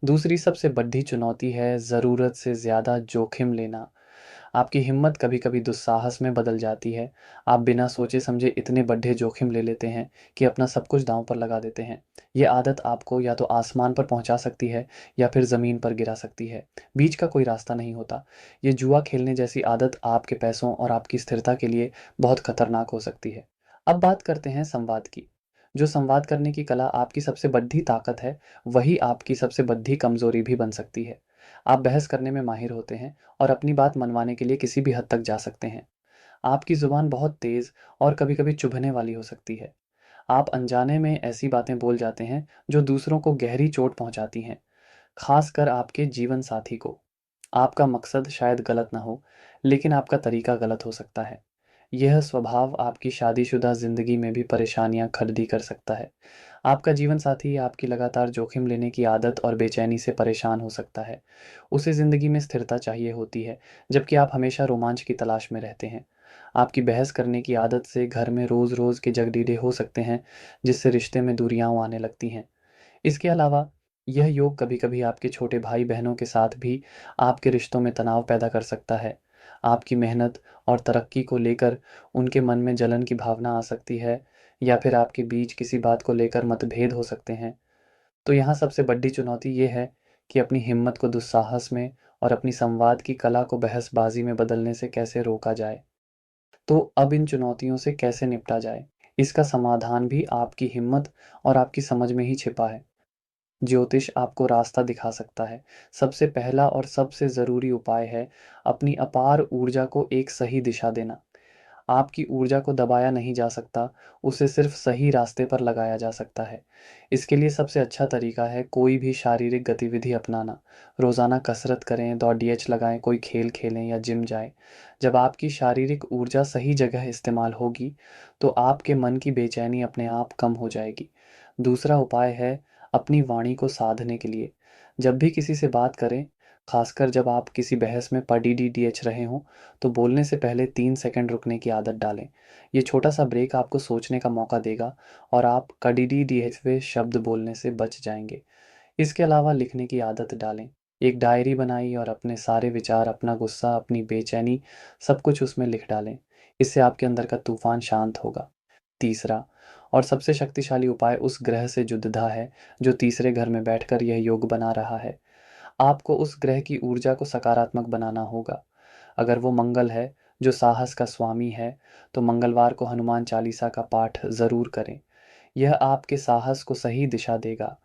दूसरी सबसे बड़ी चुनौती है ज़रूरत से ज़्यादा जोखिम लेना। आपकी हिम्मत कभी-कभी दुस्साहस में बदल जाती है। आप बिना सोचे-समझे इतने बड़े जोखिम ले लेते हैं कि अपना सब कुछ दाँव पर लगा देते हैं। ये आदत आपको या तो आसमान पर पहुँचा सकती है या फिर ज़मीन पर गिरा सकती है। बीच का कोई रास्ता नहीं होता। ये जुआ खेलने जैसी आदत आपके पैसों और आपकी स्थिरता के लिए बहुत खतरनाक हो सकती है। अब बात करते हैं संवाद की। जो संवाद करने की कला आपकी सबसे बड़ी ताकत है, वही आपकी सबसे बड़ी कमज़ोरी भी बन सकती है। आप बहस करने में माहिर होते हैं और अपनी बात मनवाने के लिए किसी भी हद तक जा सकते हैं। आपकी ज़ुबान बहुत तेज़ और कभी-कभी चुभने वाली हो सकती है। आप अनजाने में ऐसी बातें बोल जाते हैं जो दूसरों को गहरी चोट पहुँचाती हैं, ख़ासकर आपके जीवन साथी को। आपका मकसद शायद गलत ना हो, लेकिन आपका तरीका गलत हो सकता है। यह स्वभाव आपकी शादीशुदा ज़िंदगी में भी परेशानियाँ खड़ी कर सकता है। आपका जीवनसाथी आपकी लगातार जोखिम लेने की आदत और बेचैनी से परेशान हो सकता है। उसे ज़िंदगी में स्थिरता चाहिए होती है, जबकि आप हमेशा रोमांच की तलाश में रहते हैं। आपकी बहस करने की आदत से घर में रोज़-रोज़ के झगड़ीले हो सकते हैं, जिससे रिश्ते में दूरियाँ आने लगती हैं। इसके अलावा यह योग कभी-कभी आपके छोटे भाई-बहनों के साथ भी आपके रिश्तों में तनाव पैदा कर सकता है। आपकी मेहनत और तरक्की को लेकर उनके मन में जलन की भावना आ सकती है या फिर आपके बीच किसी बात को लेकर मतभेद हो सकते हैं। तो यहाँ सबसे बड़ी चुनौती ये है कि अपनी हिम्मत को दुस्साहस में और अपनी संवाद की कला को बहसबाजी में बदलने से कैसे रोका जाए। तो अब इन चुनौतियों से कैसे निपटा जाए? इसका समाधान भी आपकी हिम्मत और आपकी समझ में ही छिपा है। ज्योतिष आपको रास्ता दिखा सकता है। सबसे पहला और सबसे ज़रूरी उपाय है अपनी अपार ऊर्जा को एक सही दिशा देना। आपकी ऊर्जा को दबाया नहीं जा सकता, उसे सिर्फ़ सही रास्ते पर लगाया जा सकता है। इसके लिए सबसे अच्छा तरीका है कोई भी शारीरिक गतिविधि अपनाना। रोज़ाना कसरत करें, दौड़-डीएच लगाएँ, कोई खेल खेलें या जिम जाएँ। जब आपकी शारीरिक ऊर्जा सही जगह इस्तेमाल होगी, तो आपके मन की बेचैनी अपने आप कम हो जाएगी। दूसरा उपाय है अपनी वाणी को साधने के लिए। जब भी किसी से बात करें, खासकर जब आप किसी बहस में पढ़-डी-डी-एच रहे हों, तो बोलने से पहले 3 सेकंड रुकने की आदत डालें। ये छोटा-सा ब्रेक आपको सोचने का मौका देगा और आप कड़ीडी-डीएचवे शब्द बोलने से बच जाएँगे। इसके अलावा लिखने की आदत डालें। एक डायरी बनाइए और अपने सारे विचार, अपना गुस्सा, अपनी बेचैनी, सब कुछ उसमें लिख डालें। इससे आपके अंदर का तूफ़ान शांत होगा। तीसरा और सबसे शक्तिशाली उपाय उस ग्रह से जुड़ना है, जो तीसरे घर में बैठकर यह योग बना रहा है। आपको उस ग्रह की ऊर्जा को सकारात्मक बनाना होगा। अगर वो मंगल है, जो साहस का स्वामी है, तो मंगलवार को हनुमान चालीसा का पाठ ज़रूर करें। यह आपके साहस को सही दिशा देगा।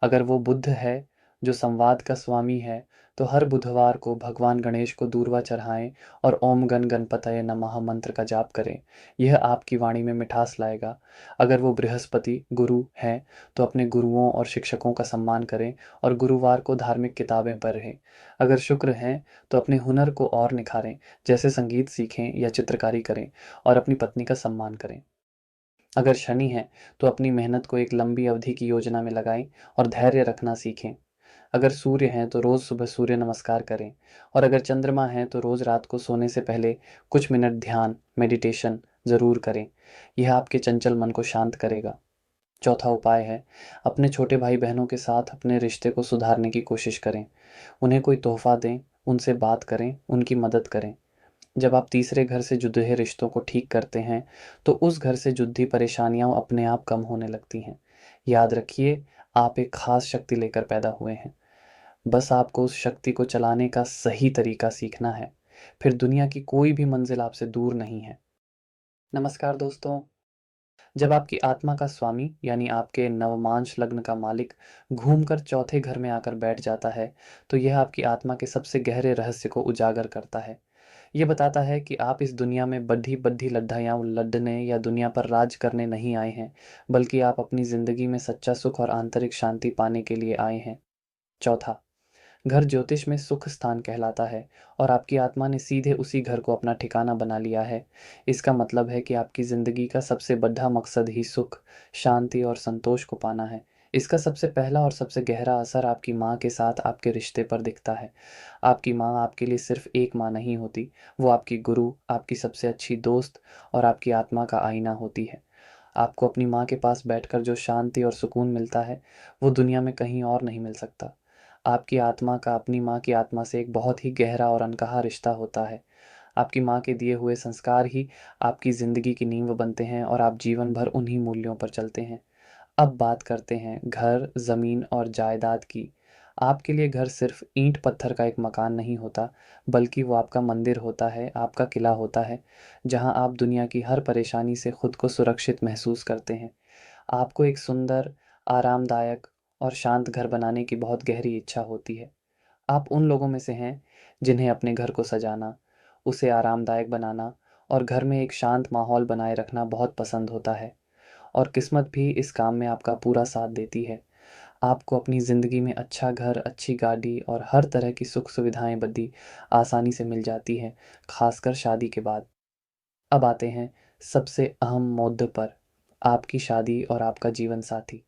अगर वो बुध है, जो संवाद का स्वामी है, तो हर बुधवार को भगवान गणेश को दूर्वा चढ़ाएँ और ओम गण गणपतये नमः मंत्र का जाप करें। यह आपकी वाणी में मिठास लाएगा। अगर वो बृहस्पति गुरु हैं, तो अपने गुरुओं और शिक्षकों का सम्मान करें और गुरुवार को धार्मिक किताबें पढ़ें। अगर शुक्र हैं, तो अपने हुनर को और निखारें, जैसे संगीत सीखें या चित्रकारी करें और अपनी पत्नी का सम्मान करें। अगर शनि है, तो अपनी मेहनत को एक लंबी अवधि की योजना में लगाएँ और धैर्य रखना सीखें। अगर सूर्य हैं, तो रोज़ सुबह सूर्य नमस्कार करें और अगर चंद्रमा हैं, तो रोज़ रात को सोने से पहले कुछ मिनट ध्यान, मेडिटेशन ज़रूर करें। यह आपके चंचल मन को शांत करेगा। चौथा उपाय है, अपने छोटे भाई-बहनों के साथ अपने रिश्ते को सुधारने की कोशिश करें। उन्हें कोई तोहफ़ा दें, उनसे बात करें, उनकी मदद करें। जब आप तीसरे घर से जुड़े हुए रिश्तों को ठीक करते हैं, तो उस घर से जुड़ी परेशानियाँ अपने आप कम होने लगती हैं। याद रखिए, आप एक ख़ास शक्ति लेकर पैदा हुए हैं। बस आपको उस शक्ति को चलाने का सही तरीका सीखना है। फिर दुनिया की कोई भी मंज़िल आपसे दूर नहीं है। नमस्कार दोस्तों। जब आपकी आत्मा का स्वामी यानी आपके नवमांश लग्न का मालिक घूमकर चौथे घर में आकर बैठ जाता है, तो यह आपकी आत्मा के सबसे गहरे रहस्य को उजागर करता है। ये बताता है कि आप इस दुनिया में बड्ढी-बड्ढी लड़ाइयाँ लड़ने या दुनिया पर राज करने नहीं आए हैं, बल्कि आप अपनी ज़िंदगी में सच्चा सुख और आंतरिक शांति पाने के लिए आए हैं। चौथा, घर ज्योतिष में सुख स्थान कहलाता है और आपकी आत्मा ने सीधे उसी घर को अपना ठिकाना बना लिया है। इसका मतलब है कि आपकी ज़िंदगी का सबसे बड़ा मकसद ही सुख, शांति और संतोष को पाना है। इसका सबसे पहला और सबसे गहरा असर आपकी माँ के साथ आपके रिश्ते पर दिखता है। आपकी माँ आपके लिए सिर्फ एक माँ नहीं होती, वो आपकी गुरु, आपकी सबसे अच्छी दोस्त और आपकी आत्मा का आईना होती है। आपको अपनी माँ के पास बैठकर जो शांति और सुकून मिलता है, वो दुनिया में कहीं और नहीं मिल सकता। आपकी आत्मा का अपनी माँ की आत्मा से एक बहुत ही गहरा और अनकहा रिश्ता होता है। आपकी माँ के दिए हुए संस्कार ही आपकी ज़िंदगी की नींव बनते हैं और आप जीवन भर उन्हीं मूल्यों पर चलते हैं। अब बात करते हैं घर, ज़मीन और जायदाद की। आपके लिए घर सिर्फ ईंट पत्थर का एक मकान नहीं होता, बल्कि वो आपका मंदिर होता है, आपका किला होता है, जहाँ आप दुनिया की हर परेशानी से खुद को सुरक्षित महसूस करते हैं। आपको एक सुंदर, आरामदायक और शांत घर बनाने की बहुत गहरी इच्छा होती है। आप उन लोगों में से हैं जिन्हें अपने घर को सजाना, उसे आरामदायक बनाना और घर में एक शांत माहौल बनाए रखना बहुत पसंद होता है। और किस्मत भी इस काम में आपका पूरा साथ देती है। आपको अपनी ज़िंदगी में अच्छा घर, अच्छी गाड़ी और हर तरह की सुख सुविधाएं बड़ी आसानी से मिल जाती हैं, खासकर शादी के बाद। अब आते हैं सबसे अहम मुद्दे पर, आपकी शादी और आपका जीवन साथी।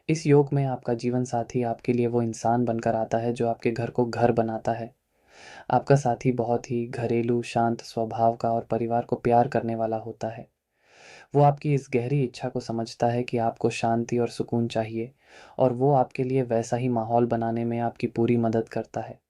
इस योग में आपका जीवन साथी आपके लिए वो इंसान बनकर आता है जो आपके घर को घर बनाता है। आपका साथी बहुत ही घरेलू, शांत स्वभाव का और परिवार को प्यार करने वाला होता है। वो आपकी इस गहरी इच्छा को समझता है कि आपको शांति और सुकून चाहिए और वो आपके लिए वैसा ही माहौल बनाने में आपकी पूरी मदद करता है।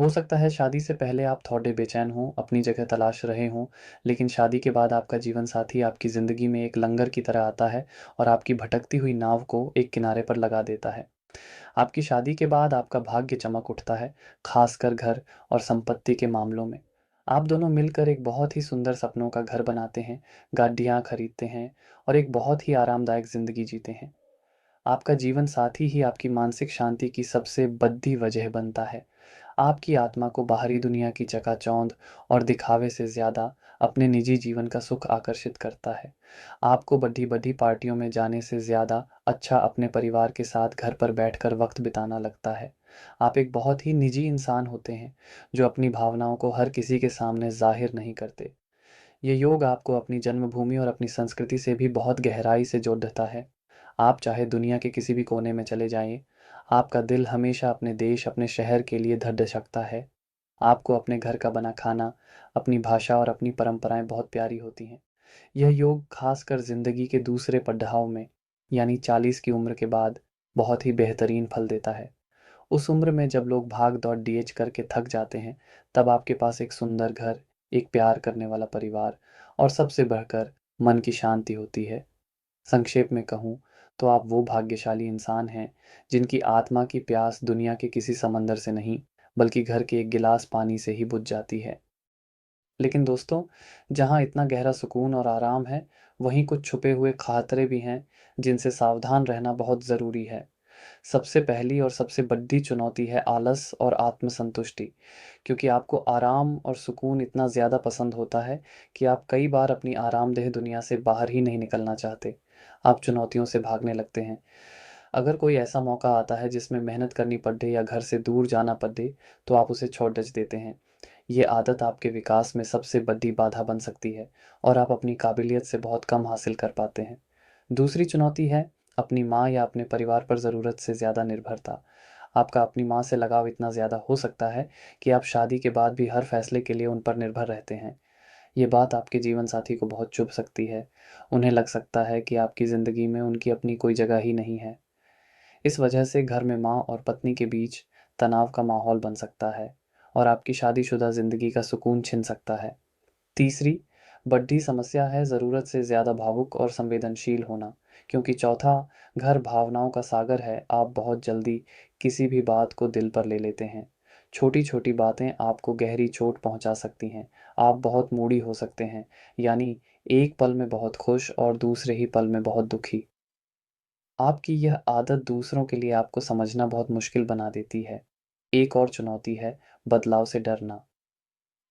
हो सकता है शादी से पहले आप थोड़े बेचैन हों, अपनी जगह तलाश रहे हों, लेकिन शादी के बाद आपका जीवन साथी आपकी ज़िंदगी में एक लंगर की तरह आता है और आपकी भटकती हुई नाव को एक किनारे पर लगा देता है। आपकी शादी के बाद आपका भाग्य चमक उठता है, खासकर घर और संपत्ति के मामलों में। आप दोनों मिलकर एक बहुत ही सुंदर सपनों का घर बनाते हैं, गाड़ियाँ खरीदते हैं और एक बहुत ही आरामदायक ज़िंदगी जीते हैं। आपका जीवन साथी ही आपकी मानसिक शांति की सबसे बड़ी वजह बनता है। आपकी आत्मा को बाहरी दुनिया की चकाचौंध और दिखावे से ज़्यादा अपने निजी जीवन का सुख आकर्षित करता है। आपको बड़ी-बड़ी पार्टियों में जाने से ज़्यादा अच्छा अपने परिवार के साथ घर पर बैठकर वक़्त बिताना लगता है। आप एक बहुत ही निजी इंसान होते हैं, जो अपनी भावनाओं को हर किसी के सामने ज़ाहिर नहीं करते। ये योग आपको अपनी जन्मभूमि और अपनी संस्कृति से भी बहुत गहराई से जोड़ता है। आप चाहे दुनिया के किसी भी कोने में चले जाएँ, आपका दिल हमेशा अपने देश, अपने शहर के लिए धड़धड़कता है। आपको अपने घर का बना खाना, अपनी भाषा और अपनी परंपराएँ बहुत प्यारी होती हैं। यह योग खासकर ज़िंदगी के दूसरे पड़ाव में, यानी 40 की उम्र के बाद, बहुत ही बेहतरीन फल देता है। उस उम्र में जब लोग भाग-दौड़ डीएच करके थक जाते हैं, तब आपके पास एक सुंदर घर, एक प्यार करने वाला परिवार और सबसे बढ़कर मन की शांति होती है। संक्षेप में कहूँ तो आप वो भाग्यशाली इंसान हैं, जिनकी आत्मा की प्यास दुनिया के किसी समंदर से नहीं, बल्कि घर के एक गिलास पानी से ही बुझ जाती है। लेकिन दोस्तों, जहाँ इतना गहरा सुकून और आराम है, वहीं कुछ छुपे हुए खतरे भी हैं, जिनसे सावधान रहना बहुत ज़रूरी है। सबसे पहली और सबसे बड़ी चुनौती है आलस और आत्मसंतुष्टि, क्योंकि आपको आराम और सुकून इतना ज़्यादा पसंद होता है कि आप कई बार अपनी आरामदेह दुनिया से बाहर ही नहीं निकलना चाहते। आप चुनौतियों से भागने लगते हैं। अगर कोई ऐसा मौका आता है जिसमें मेहनत करनी पड़े या घर से दूर जाना पड़े, तो आप उसे छोड़ देते हैं। ये आदत आपके विकास में सबसे बड़ी बाधा बन सकती है और आप अपनी काबिलियत से बहुत कम हासिल कर पाते हैं। दूसरी चुनौती है अपनी माँ या अपने परिवार पर ज़रूरत से ज़्यादा निर्भरता। आपका अपनी माँ से लगाव इतना ज़्यादा हो सकता है कि आप शादी के बाद भी हर फैसले के लिए उन पर निर्भर रहते हैं। ये बात आपके जीवन साथी को बहुत चुभ सकती है। उन्हें लग सकता है कि आपकी ज़िंदगी में उनकी अपनी कोई जगह ही नहीं है। इस वजह से घर में माँ और पत्नी के बीच तनाव का माहौल बन सकता है और आपकी शादीशुदा ज़िंदगी का सुकून छिन सकता है। तीसरी बड्डी समस्या है ज़रूरत से ज़्यादा भावुक और संवेदनशील होना, क्योंकि चौथा घर भावनाओं का सागर है। आप बहुत जल्दी किसी भी बात को दिल पर ले लेते हैं। छोटी-छोटी बातें आपको गहरी चोट पहुँचा सकती हैं। आप बहुत मूडी हो सकते हैं, यानी एक पल में बहुत खुश और दूसरे ही पल में बहुत दुखी। आपकी यह आदत दूसरों के लिए आपको समझना बहुत मुश्किल बना देती है। एक और चुनौती है बदलाव से डरना।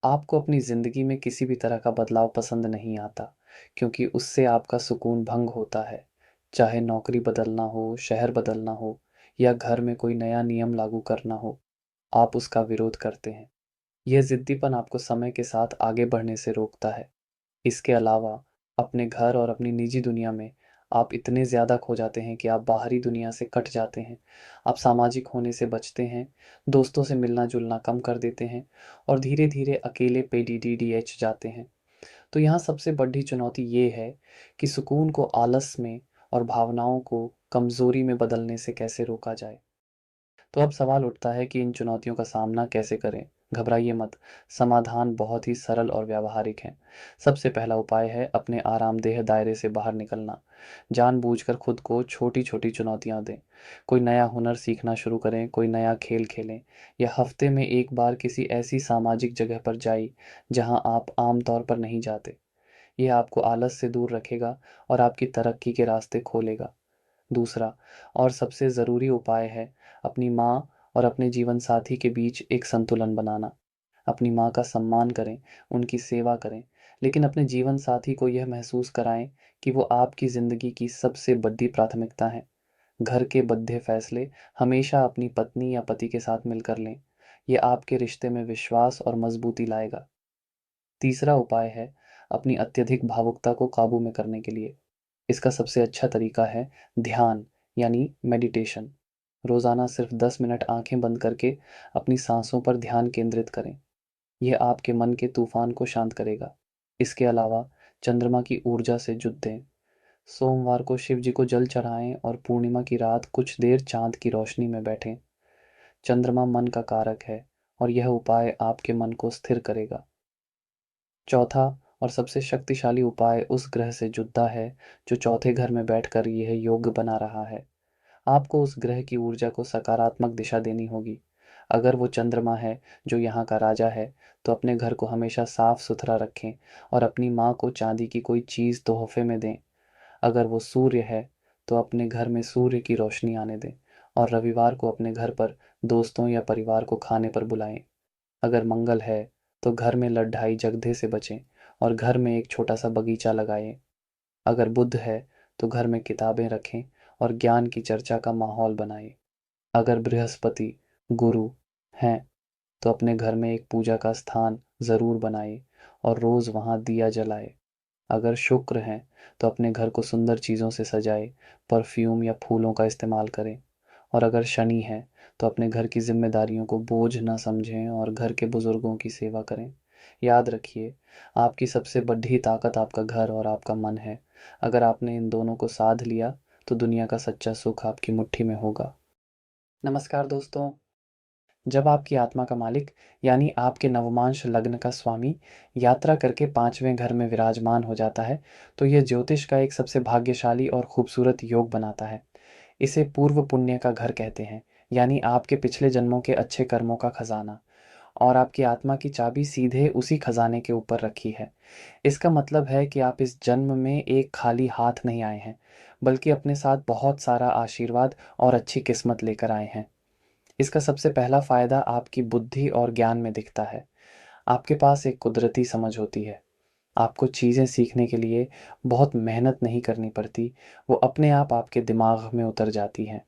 आपको अपनी ज़िंदगी में किसी भी तरह का बदलाव पसंद नहीं आता, क्योंकि उससे आपका सुकून भंग होता है। चाहे नौकरी बदलना हो, शहर बदलना हो या घर में कोई नया नियम लागू करना हो, आप उसका विरोध करते हैं। यह ज़िद्दीपन आपको समय के साथ आगे बढ़ने से रोकता है। इसके अलावा अपने घर और अपनी निजी दुनिया में आप इतने ज़्यादा खो जाते हैं कि आप बाहरी दुनिया से कट जाते हैं। आप सामाजिक होने से बचते हैं, दोस्तों से मिलना-जुलना कम कर देते हैं और धीरे-धीरे अकेले पे डीडीडीएच जाते हैं। तो यहाँ सबसे बड़ी चुनौती ये है कि सुकून को आलस में और भावनाओं को कमज़ोरी में बदलने से कैसे रोका जाए। तो अब सवाल उठता है कि इन चुनौतियों का सामना कैसे करें? घबराइए मत, समाधान बहुत ही सरल और व्यावहारिक हैं। सबसे पहला उपाय है अपने आरामदेह दायरे से बाहर निकलना। जानबूझकर खुद को छोटी-छोटी चुनौतियाँ दें। कोई नया हुनर सीखना शुरू करें, कोई नया खेल खेलें या हफ्ते में एक बार किसी ऐसी सामाजिक जगह पर जाइए जहाँ आप आम तौर पर नहीं जाते। ये आपको आलस से दूर रखेगा और आपकी तरक्की के रास्ते खोलेगा। दूसरा और सबसे ज़रूरी उपाय है अपनी माँ और अपने जीवन साथी के बीच एक संतुलन बनाना। अपनी माँ का सम्मान करें, उनकी सेवा करें, लेकिन अपने जीवन साथी को यह महसूस कराएँ कि वो आपकी ज़िंदगी की सबसे बड़ी प्राथमिकता है। घर के बड़े फैसले हमेशा अपनी पत्नी या पति के साथ मिलकर लें। ये आपके रिश्ते में विश्वास और मज़बूती लाएगा। तीसरा उपाय है अपनी अत्यधिक भावुकता को काबू में करने के लिए। इसका सबसे अच्छा तरीका है ध्यान यानी मेडिटेशन। रोज़ाना सिर्फ 10 मिनट आंखें बंद करके अपनी सांसों पर ध्यान केंद्रित करें। यह आपके मन के तूफान को शांत करेगा। इसके अलावा चंद्रमा की ऊर्जा से जुड़ दें। सोमवार को शिव जी को जल चढ़ाएं और पूर्णिमा की रात कुछ देर चांद की रोशनी में बैठें। चंद्रमा मन का कारक है और यह उपाय आपके मन को स्थिर करेगा। चौथा और सबसे शक्तिशाली उपाय उस ग्रह से जुड़ता है जो चौथे घर में बैठकर यह योग बना रहा है। आपको उस ग्रह की ऊर्जा को सकारात्मक दिशा देनी होगी। अगर वो चंद्रमा है जो यहाँ का राजा है, तो अपने घर को हमेशा साफ सुथरा रखें और अपनी माँ को चांदी की कोई चीज़ तोहफे में दें। अगर वो सूर्य है, तो अपने घर में सूर्य की रोशनी आने दें और रविवार को अपने घर पर दोस्तों या परिवार को खाने पर बुलाएं। अगर मंगल है, तो घर में लड्ढाई झगड़े से बचें और घर में एक छोटा सा बगीचा लगाएं। अगर बुध है, तो घर में किताबें रखें और ज्ञान की चर्चा का माहौल बनाएं। अगर बृहस्पति, गुरु हैं, तो अपने घर में एक पूजा का स्थान ज़रूर बनाएं और रोज़ वहाँ दिया जलाएं। अगर शुक्र हैं, तो अपने घर को सुंदर चीज़ों से सजाएं, परफ्यूम या फूलों का इस्तेमाल करें। और अगर शनि है, तो अपने घर की जिम्मेदारियों को बोझ ना समझें और घर के बुजुर्गों की सेवा करें। याद रखिए, आपकी सबसे बड़ी ताकत आपका घर और आपका मन है। अगर आपने इन दोनों को साध लिया, तो दुनिया का सच्चा सुख आपकी मुट्ठी में होगा। नमस्कार दोस्तों। जब आपकी आत्मा का मालिक यानी आपके नवमांश लग्न का स्वामी यात्रा करके पांचवें घर में विराजमान हो जाता है, तो यह ज्योतिष का एक सबसे भाग्यशाली और खूबसूरत योग बनाता है। इसे पूर्व पुण्य का घर कहते हैं, यानी आपके पिछले जन्मों के अच्छे कर्मों का खजाना। और आपकी आत्मा की चाबी सीधे उसी खजाने के ऊपर रखी है। इसका मतलब है कि आप इस जन्म में एक खाली हाथ नहीं आए हैं, बल्कि अपने साथ बहुत सारा आशीर्वाद और अच्छी किस्मत लेकर आए हैं। इसका सबसे पहला फायदा आपकी बुद्धि और ज्ञान में दिखता है। आपके पास एक कुदरती समझ होती है। आपको चीज़ें सीखने के लिए बहुत मेहनत नहीं करनी पड़ती, वो अपने आप आपके दिमाग में उतर जाती हैं।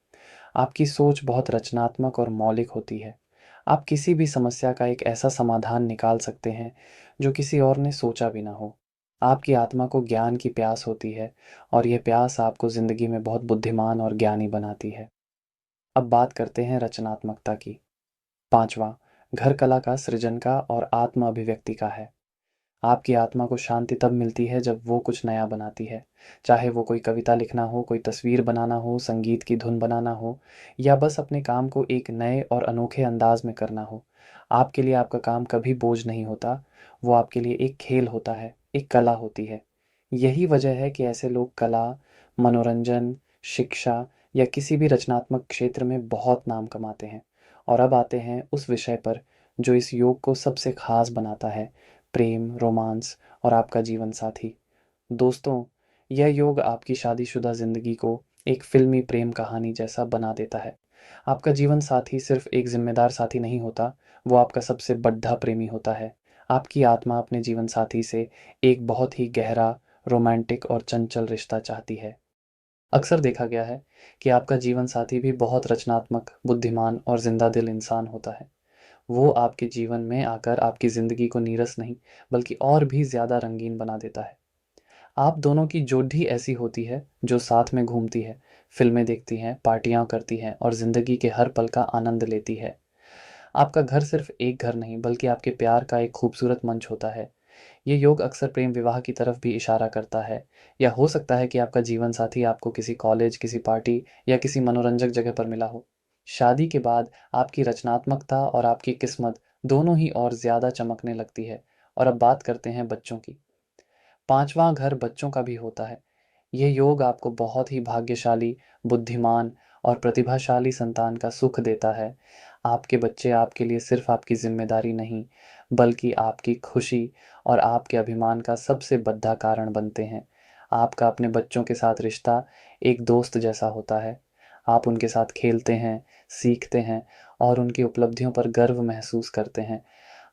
आपकी सोच बहुत रचनात्मक और मौलिक होती है। आप किसी भी समस्या का एक ऐसा समाधान निकाल सकते हैं जो किसी और ने सोचा भी ना हो। आपकी आत्मा को ज्ञान की प्यास होती है और यह प्यास आपको ज़िंदगी में बहुत बुद्धिमान और ज्ञानी बनाती है। अब बात करते हैं रचनात्मकता की। पांचवा घर कला का, सृजन का और आत्म अभिव्यक्ति का है। आपकी आत्मा को शांति तब मिलती है जब वो कुछ नया बनाती है। चाहे वो कोई कविता लिखना हो, कोई तस्वीर बनाना हो, संगीत की धुन बनाना हो या बस अपने काम को एक नए और अनोखे अंदाज में करना हो। आपके लिए आपका काम कभी बोझ नहीं होता, वो आपके लिए एक खेल होता है, एक कला होती है। यही वजह है कि ऐसे लोग कला, मनोरंजन, शिक्षा या किसी भी रचनात्मक क्षेत्र में बहुत नाम कमाते हैं। और अब आते हैं उस विषय पर जो इस योग को सबसे खास बनाता है, प्रेम, रोमांस और आपका जीवन साथी। दोस्तों, यह योग आपकी शादीशुदा ज़िंदगी को एक फ़िल्मी प्रेम कहानी जैसा बना देता है। आपका जीवन साथी सिर्फ़ एक ज़िम्मेदार साथी नहीं होता, वो आपका सबसे बड्ढा प्रेमी होता है। आपकी आत्मा अपने जीवन साथी से एक बहुत ही गहरा, रोमांटिक और चंचल रिश्ता चाहती है। अक्सर देखा गया है कि आपका जीवन साथी भी बहुत रचनात्मक, बुद्धिमान और ज़िंदा दिल इंसान होता है। वो आपके जीवन में आकर आपकी ज़िंदगी को नीरस नहीं, बल्कि और भी ज़्यादा रंगीन बना देता है। आप दोनों की जोड़ी ऐसी होती है, जो साथ में घूमती है, फ़िल्में देखती हैं, पार्टियाँ करती हैं और ज़िंदगी के हर पल का आनंद लेती है। आपका घर सिर्फ़ एक घर नहीं, बल्कि आपके प्यार का एक खूबसूरत मंच होता है। ये योग अक्सर प्रेम विवाह की तरफ भी इशारा करता है, या हो सकता है कि आपका जीवन साथी आपको किसी कॉलेज, किसी पार्टी या किसी मनोरंजक जगह पर मिला हो। शादी के बाद आपकी रचनात्मकता और आपकी किस्मत दोनों ही और ज़्यादा चमकने लगती है। और अब बात करते हैं बच्चों की। पांचवां घर बच्चों का भी होता है। ये योग आपको बहुत ही भाग्यशाली, बुद्धिमान और प्रतिभाशाली संतान का सुख देता है। आपके बच्चे आपके लिए सिर्फ आपकी जिम्मेदारी नहीं, बल्कि आपकी खुशी और आपके अभिमान का सबसे बड़ा कारण बनते हैं। आपका अपने बच्चों के साथ रिश्ता एक दोस्त जैसा होता है। आप उनके साथ खेलते हैं, सीखते हैं और उनकी उपलब्धियों पर गर्व महसूस करते हैं।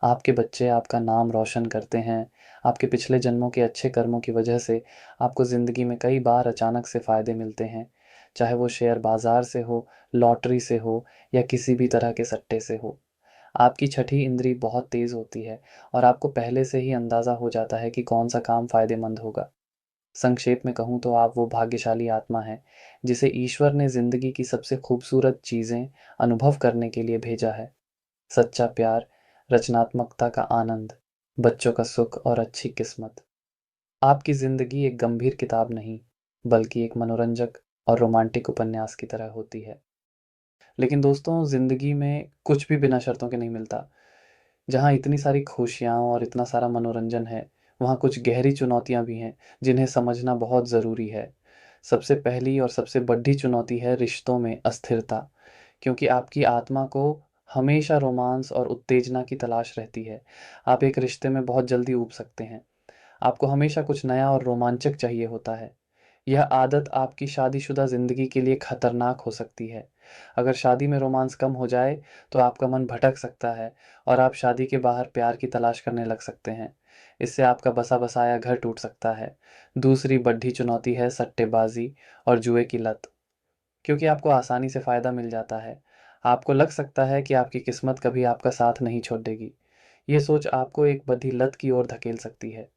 आपके बच्चे आपका नाम रोशन करते हैं। आपके पिछले जन्मों के अच्छे कर्मों की वजह से आपको ज़िंदगी में कई बार अचानक से फ़ायदे मिलते हैं। चाहे वो शेयर बाज़ार से हो, लॉटरी से हो या किसी भी तरह के सट्टे से हो। आपकी छठी इंद्री बहुत तेज़ होती है और आपको पहले से ही अंदाज़ा हो जाता है कि कौन-सा काम फ़ायदेमंद होगा। संक्षेप में कहूँ तो आप वो भाग्यशाली आत्मा हैं, जिसे ईश्वर ने ज़िंदगी की सबसे खूबसूरत चीज़ें अनुभव करने के लिए भेजा है। सच्चा प्यार, रचनात्मकता का आनंद, बच्चों का सुख और अच्छी किस्मत। आपकी ज़िंदगी एक गंभीर किताब नहीं, बल्कि एक मनोरंजक और रोमांटिक उपन्यास की तरह होती है। लेकिन दोस्तों, ज़िंदगी में कुछ भी बिना शर्तों के नहीं मिलता। जहाँ इतनी सारी खुशियाँ और इतना सारा मनोरंजन है, वहाँ कुछ गहरी चुनौतियाँ भी हैं, जिन्हें समझना बहुत ज़रूरी है। सबसे पहली और सबसे बड़ी चुनौती है रिश्तों में अस्थिरता, क्योंकि आपकी आत्मा को हमेशा रोमांस और उत्तेजना की तलाश रहती है। आप एक रिश्ते में बहुत जल्दी ऊब सकते हैं। आपको हमेशा कुछ नया और रोमांचक चाहिए होता है। यह आदत आपकी शादीशुदा ज़िंदगी के लिए खतरनाक हो सकती है। अगर शादी में रोमांस कम हो जाए, तो आपका मन भटक सकता है और आप शादी के बाहर प्यार की तलाश करने लग सकते हैं। इससे आपका बसा-बसाया घर टूट सकता है। दूसरी बड़ी चुनौती है सट्टेबाज़ी और जुए की लत, क्योंकि आपको आसानी से फ़ायदा मिल जाता है। आपको लग सकता है कि आपकी किस्मत कभी आपका साथ नहीं छोड़ेगी। ये सोच आपको एक बड़ी लत की ओर धकेल सकती है।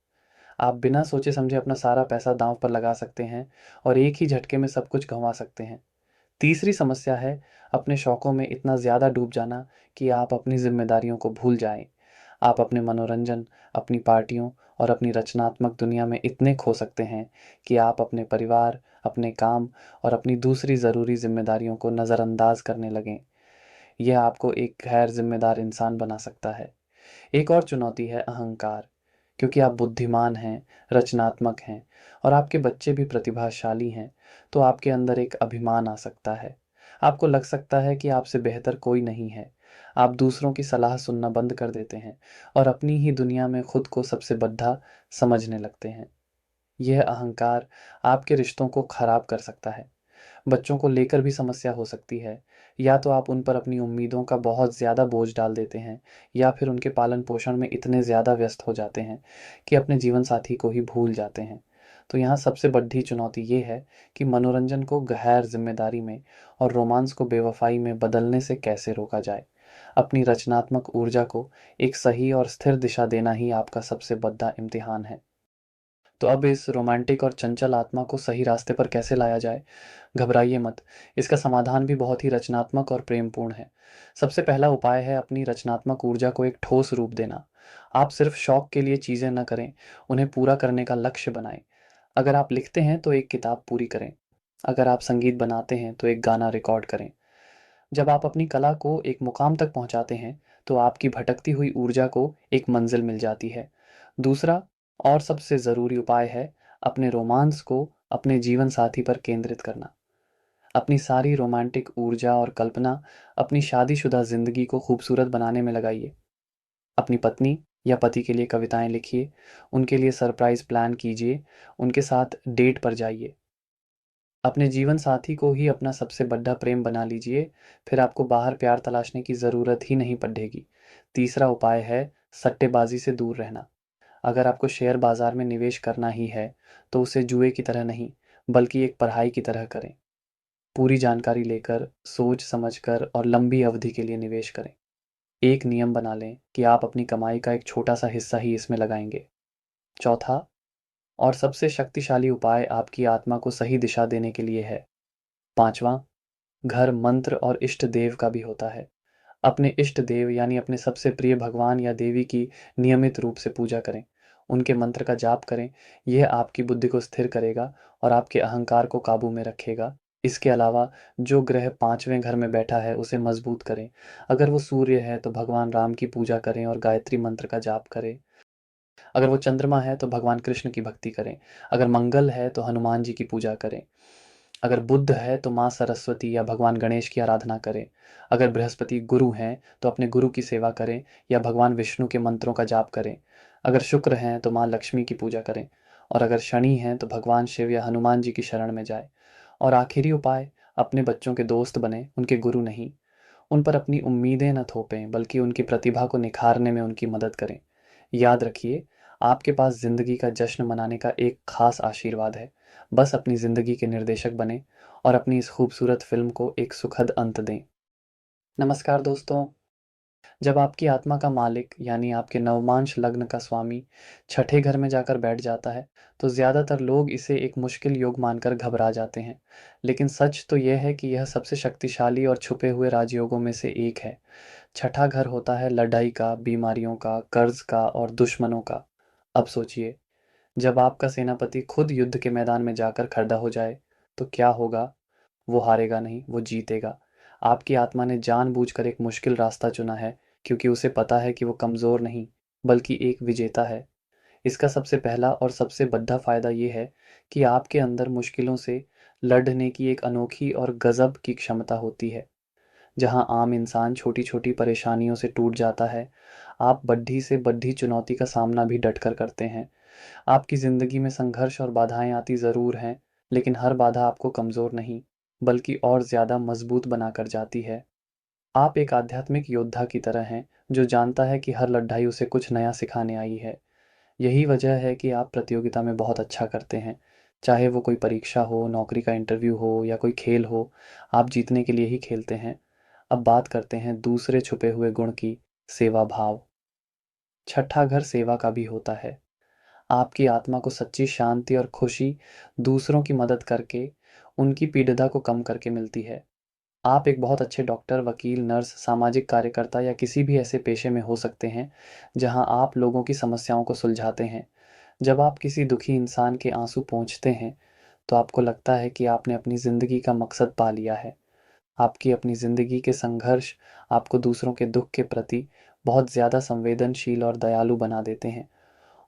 आप बिना सोचे समझे अपना सारा पैसा दांव पर लगा सकते हैं और एक ही झटके में सब कुछ गंवा सकते हैं। तीसरी समस्या है अपने शौकों में इतना ज़्यादा डूब जाना कि आप अपनी जिम्मेदारियों को भूल जाएं। आप अपने मनोरंजन, अपनी पार्टियों और अपनी रचनात्मक दुनिया में इतने खो सकते हैं कि आप अपने परिवार, अपने काम और अपनी दूसरी ज़रूरी जिम्मेदारियों को नज़रअंदाज करने लगें। यह आपको एक गैर जिम्मेदार इंसान बना सकता है। एक और चुनौती है अहंकार, क्योंकि आप बुद्धिमान हैं, रचनात्मक हैं और आपके बच्चे भी प्रतिभाशाली हैं, तो आपके अंदर एक अभिमान आ सकता है। आपको लग सकता है कि आपसे बेहतर कोई नहीं है। आप दूसरों की सलाह सुनना बंद कर देते हैं और अपनी ही दुनिया में खुद को सबसे बड़ा समझने लगते हैं। यह अहंकार आपके रिश्तों को खराब कर सकता है। बच्चों को लेकर भी समस्या हो सकती है। या तो आप उन पर अपनी उम्मीदों का बहुत ज़्यादा बोझ डाल देते हैं, या फिर उनके पालन-पोषण में इतने ज़्यादा व्यस्त हो जाते हैं कि अपने जीवन साथी को ही भूल जाते हैं। तो यहाँ सबसे बड़ी चुनौती ये है कि मनोरंजन को गैर ज़िम्मेदारी में और रोमांस को बेवफ़ाई में बदलने से कैसे रोका जाए। अपनी रचनात्मक ऊर्जा को एक सही और स्थिर दिशा देना ही आपका सबसे बड़ा इम्तिहान है। तो अब इस रोमांटिक और चंचल आत्मा को सही रास्ते पर कैसे लाया जाए? घबराइए मत, इसका समाधान भी बहुत ही रचनात्मक और प्रेमपूर्ण है। सबसे पहला उपाय है अपनी रचनात्मक ऊर्जा को एक ठोस रूप देना। आप सिर्फ शौक के लिए चीज़ें न करें, उन्हें पूरा करने का लक्ष्य बनाएँ। अगर आप लिखते हैं तो एक किताब पूरी करें। अगर आप संगीत बनाते हैं तो एक गाना रिकॉर्ड करें। जब आप अपनी कला को एक मुकाम तक पहुंचाते हैं, तो आपकी भटकती हुई ऊर्जा को एक मंजिल मिल जाती है। दूसरा और सबसे ज़रूरी उपाय है अपने रोमांस को अपने जीवन साथी पर केंद्रित करना। अपनी सारी रोमांटिक ऊर्जा और कल्पना अपनी शादीशुदा ज़िंदगी को खूबसूरत बनाने में लगाइए। अपनी पत्नी या पति के लिए कविताएं लिखिए, उनके लिए सरप्राइज़ प्लान कीजिए, उनके साथ डेट पर जाइए। अपने जीवन साथी को ही अपना सबसे बड़ा प्रेम बना लीजिए, फिर आपको बाहर प्यार तलाशने की ज़रूरत ही नहीं पड़ेगी। तीसरा उपाय है सट्टेबाजी से दूर रहना। अगर आपको शेयर बाज़ार में निवेश करना ही है, तो उसे जुए की तरह नहीं, बल्कि एक पढ़ाई की तरह करें। पूरी जानकारी लेकर, सोच समझकर और लंबी अवधि के लिए निवेश करें। एक नियम बना लें कि आप अपनी कमाई का एक छोटा-सा हिस्सा ही इसमें लगाएँगे। चौथा और सबसे शक्तिशाली उपाय आपकी आत्मा को सही दिशा देने के लिए है। पाँचवाँ, घर मंत्र और इष्ट देव का भी होता है। अपने इष्ट देव यानी अपने सबसे प्रिय भगवान या देवी की नियमित रूप से पूजा करें। उनके मंत्र का जाप करें। यह आपकी बुद्धि को स्थिर करेगा और आपके अहंकार को काबू में रखेगा। इसके अलावा जो ग्रह 5वें घर में बैठा है उसे मजबूत करें। अगर वो सूर्य है तो भगवान राम की पूजा करें और गायत्री मंत्र का जाप करें। अगर वो चंद्रमा है तो भगवान कृष्ण की भक्ति करें। अगर मंगल है तो हनुमान जी की पूजा करें। अगर बुध है तो माँ सरस्वती या भगवान गणेश की आराधना करें। अगर बृहस्पति गुरु हैं तो अपने गुरु की सेवा करें या भगवान विष्णु के मंत्रों का जाप करें। अगर शुक्र हैं तो माँ लक्ष्मी की पूजा करें। और अगर शनि हैं तो भगवान शिव या हनुमान जी की शरण में जाए। और आखिरी उपाय, अपने बच्चों के दोस्त बने, उनके गुरु नहीं। उन पर अपनी उम्मीदें न थोपें, बल्कि उनकी प्रतिभा को निखारने में उनकी मदद करें। याद रखिए, आपके पास ज़िंदगी का जश्न मनाने का एक खास आशीर्वाद है। बस अपनी ज़िंदगी के निर्देशक बनें और अपनी इस खूबसूरत फ़िल्म को एक सुखद अंत दें। नमस्कार दोस्तों। जब आपकी आत्मा का मालिक यानी आपके नवमांश लग्न का स्वामी छठे घर में जाकर बैठ जाता है, तो ज़्यादातर लोग इसे एक मुश्किल योग मानकर घबरा जाते हैं। लेकिन सच तो यह है कि यह सबसे शक्तिशाली और छुपे हुए राजयोगों में से एक है। छठा घर होता है लड़ाई का, बीमारियों का, कर्ज का और दुश्मनों का। अब सोचिए, जब आपका सेनापति खुद युद्ध के मैदान में जाकर खड़ा हो जाए, तो क्या होगा? वो हारेगा नहीं, वो जीतेगा। आपकी आत्मा ने जानबूझकर एक मुश्किल रास्ता चुना है, क्योंकि उसे पता है कि वो कमज़ोर नहीं, बल्कि एक विजेता है। इसका सबसे पहला और सबसे बड़ा फ़ायदा ये है कि आपके अंदर मुश्किलों से लड़ने की एक अनोखी और गज़ब की क्षमता होती है। जहाँ आम इंसान छोटी-छोटी परेशानियों से टूट जाता है, आप बड्ढी से बड्ढी चुनौती का सामना भी डटकर करते हैं। आपकी ज़िंदगी में संघर्ष और बाधाएँ आती ज़रूर हैं, लेकिन हर बाधा आपको कमज़ोर नहीं, बल्कि और ज़्यादा मज़बूत बनाकर जाती है। आप एक आध्यात्मिक योद्धा की तरह हैं, जो जानता है कि हर लड़ाई उसे कुछ नया सिखाने आई है। यही वजह है कि आप प्रतियोगिता में बहुत अच्छा करते हैं। चाहे वो कोई परीक्षा हो, नौकरी का इंटरव्यू हो या कोई खेल हो, आप जीतने के लिए ही खेलते हैं। अब बात करते हैं दूसरे छुपे हुए गुण की, सेवा भाव। छठा घर सेवा का भी होता है। आपकी आत्मा को सच्ची शांति और खुशी दूसरों की मदद करके, उनकी पीड़िता को कम करके मिलती है। आप एक बहुत अच्छे डॉक्टर, वकील, नर्स, सामाजिक कार्यकर्ता या किसी भी ऐसे पेशे में हो सकते हैं, जहां आप लोगों की समस्याओं को सुलझाते हैं। जब आप किसी दुखी इंसान के आंसू पोंछते हैं, तो आपको लगता है कि आपने अपनी ज़िंदगी का मकसद पा लिया है। आपकी अपनी ज़िंदगी के संघर्ष आपको दूसरों के दुख के प्रति बहुत ज़्यादा संवेदनशील और दयालु बना देते हैं।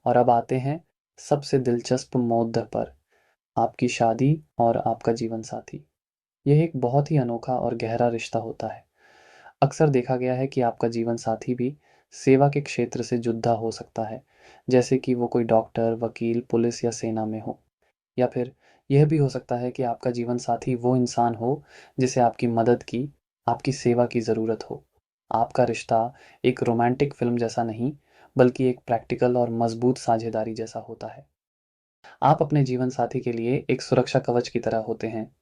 और अब आते हैं सबसे दिलचस्प मुद्दे पर, आपकी शादी और आपका जीवन साथी। यह एक बहुत ही अनोखा और गहरा रिश्ता होता है। अक्सर देखा गया है कि आपका जीवन साथी भी सेवा के क्षेत्र से जुड़ा हो सकता है, जैसे कि वो कोई डॉक्टर, वकील, पुलिस या सेना में हो। या फिर यह भी हो सकता है कि आपका जीवन साथी वो इंसान हो जिसे आपकी मदद की, आपकी सेवा की ज़रूरत हो। आपका रिश्ता एक रोमांटिक फ़िल्म जैसा नहीं, बल्कि एक प्रैक्टिकल और मज़बूत साझेदारी जैसा होता है। आप अपने जीवन साथी के लिए एक सुरक्षा कवच की तरह होते हैं।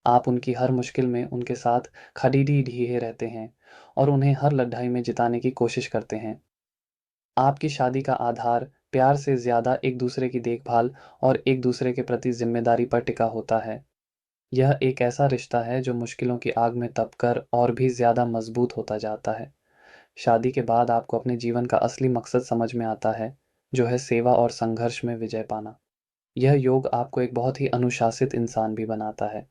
आप उनकी हर मुश्किल में उनके साथ खड़ीडी रहते हैं और उन्हें हर लड़ाई में जिताने की कोशिश करते हैं। आपकी शादी का आधार प्यार से ज़्यादा एक दूसरे की देखभाल और एक दूसरे के प्रति ज़िम्मेदारी पर टिका होता है। यह एक ऐसा रिश्ता है जो मुश्किलों की आग में तपकर और भी ज़्यादा मज़बूत होता जाता है। शादी के बाद आपको अपने जीवन का असली मकसद समझ में आता है, जो है सेवा और संघर्ष में विजय पाना। यह योग आपको एक बहुत ही अनुशासित इंसान भी बनाता है।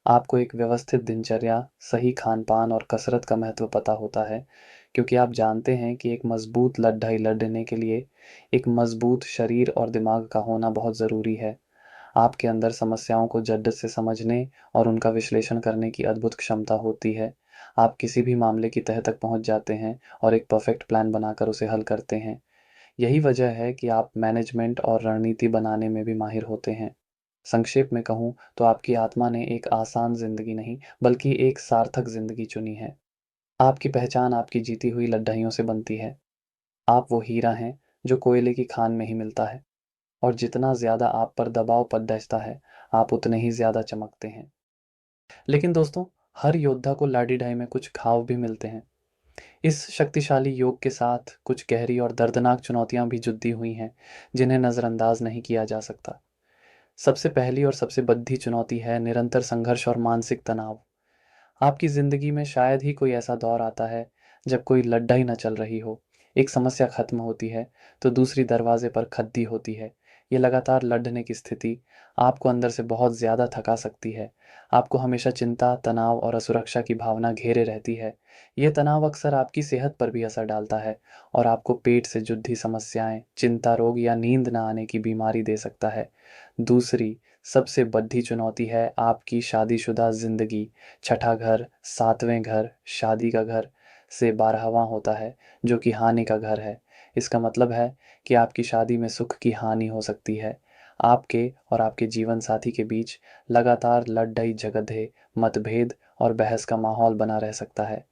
आपको एक व्यवस्थित दिनचर्या, सही खान-पान और कसरत का महत्व पता होता है, क्योंकि आप जानते हैं कि एक मजबूत लड़ाई लड़ने के लिए एक मजबूत शरीर और दिमाग का होना बहुत ज़रूरी है। आपके अंदर समस्याओं को जड़ से समझने और उनका विश्लेषण करने की अद्भुत क्षमता होती है। आप किसी भी मामले की तह तक पहुँच जाते हैं और एक परफेक्ट प्लान बनाकर उसे हल करते हैं। यही वजह है कि आप मैनेजमेंट और रणनीति बनाने में भी माहिर होते हैं। संक्षेप में कहूँ तो आपकी आत्मा ने एक आसान ज़िंदगी नहीं, बल्कि एक सार्थक ज़िंदगी चुनी है। आपकी पहचान आपकी जीती हुई लड़ाइयों से बनती है। आप वो हीरा हैं जो कोयले की खान में ही मिलता है, और जितना ज़्यादा आप पर दबाव पड़ता है, आप उतने ही ज़्यादा चमकते हैं। लेकिन दोस्तों, हर योद्धा को लाठी-ढाई में कुछ घाव भी मिलते हैं। इस शक्तिशाली योग के साथ कुछ गहरी और दर्दनाक चुनौतियाँ भी जुड़ी हुई हैं, जिन्हें नज़रअंदाज नहीं किया जा सकता। सबसे पहली और सबसे बड़ी चुनौती है निरंतर संघर्ष और मानसिक तनाव। आपकी ज़िंदगी में शायद ही कोई ऐसा दौर आता है जब कोई लड़ाई ना चल रही हो। एक समस्या खत्म होती है तो दूसरी दरवाजे पर खड़ी होती है। ये लगातार लड़ने की स्थिति आपको अंदर से बहुत ज़्यादा थका सकती है। आपको हमेशा चिंता, तनाव और असुरक्षा की भावना घेरे रहती है। ये तनाव अक्सर आपकी सेहत पर भी असर डालता है और आपको पेट से जुड़ी समस्याएं, चिंता रोग या नींद ना आने की बीमारी दे सकता है। दूसरी सबसे बड़ी चुनौती है आपकी शादीशुदा ज़िंदगी। छठा घर, सातवें घर, शादी का घर से 12वां होता है, जो कि हानि का घर है। इसका मतलब है कि आपकी शादी में सुख की हानि हो सकती है। आपके और आपके जीवन साथी के बीच लगातार लड़ाई झगड़े, मतभेद और बहस का माहौल बना रह सकता है।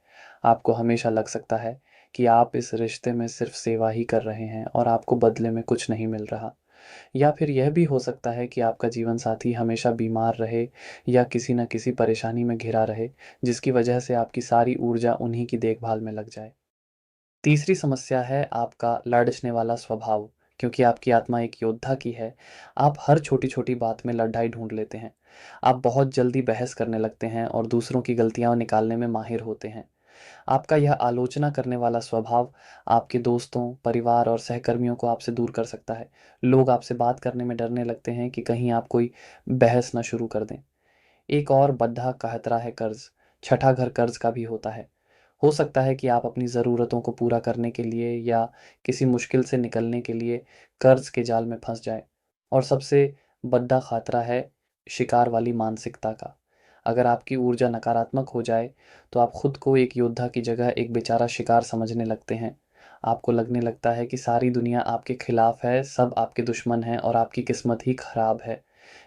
आपको हमेशा लग सकता है कि आप इस रिश्ते में सिर्फ सेवा ही कर रहे हैं और आपको बदले में कुछ नहीं मिल रहा। या फिर यह भी हो सकता है कि आपका जीवन साथी हमेशा बीमार रहे या किसी न किसी परेशानी में घिरा रहे, जिसकी वजह से आपकी सारी ऊर्जा उन्हीं की देखभाल में लग जाए। तीसरी समस्या है आपका लड़ने वाला स्वभाव। क्योंकि आपकी आत्मा एक योद्धा की है, आप हर छोटी-छोटी बात में लड़ाई ढूँढ लेते हैं। आप बहुत जल्दी बहस करने लगते हैं और दूसरों की गलतियाँ निकालने में माहिर होते हैं। आपका यह आलोचना करने वाला स्वभाव आपके दोस्तों, परिवार और सहकर्मियों को आपसे दूर कर सकता है। लोग आपसे बात करने में डरने लगते हैं कि कहीं आप कोई बहस ना शुरू कर दें। एक और बद्धा खतरा है कर्ज। छठा घर कर्ज का भी होता है। हो सकता है कि आप अपनी ज़रूरतों को पूरा करने के लिए या किसी मुश्किल से निकलने के लिए कर्ज के जाल में फंस जाए। और सबसे बड़ा खतरा है शिकार वाली मानसिकता का। अगर आपकी ऊर्जा नकारात्मक हो जाए तो आप खुद को एक योद्धा की जगह एक बेचारा शिकार समझने लगते हैं। आपको लगने लगता है कि सारी दुनिया आपके खिलाफ है, सब आपके दुश्मन हैं और आपकी किस्मत ही खराब है।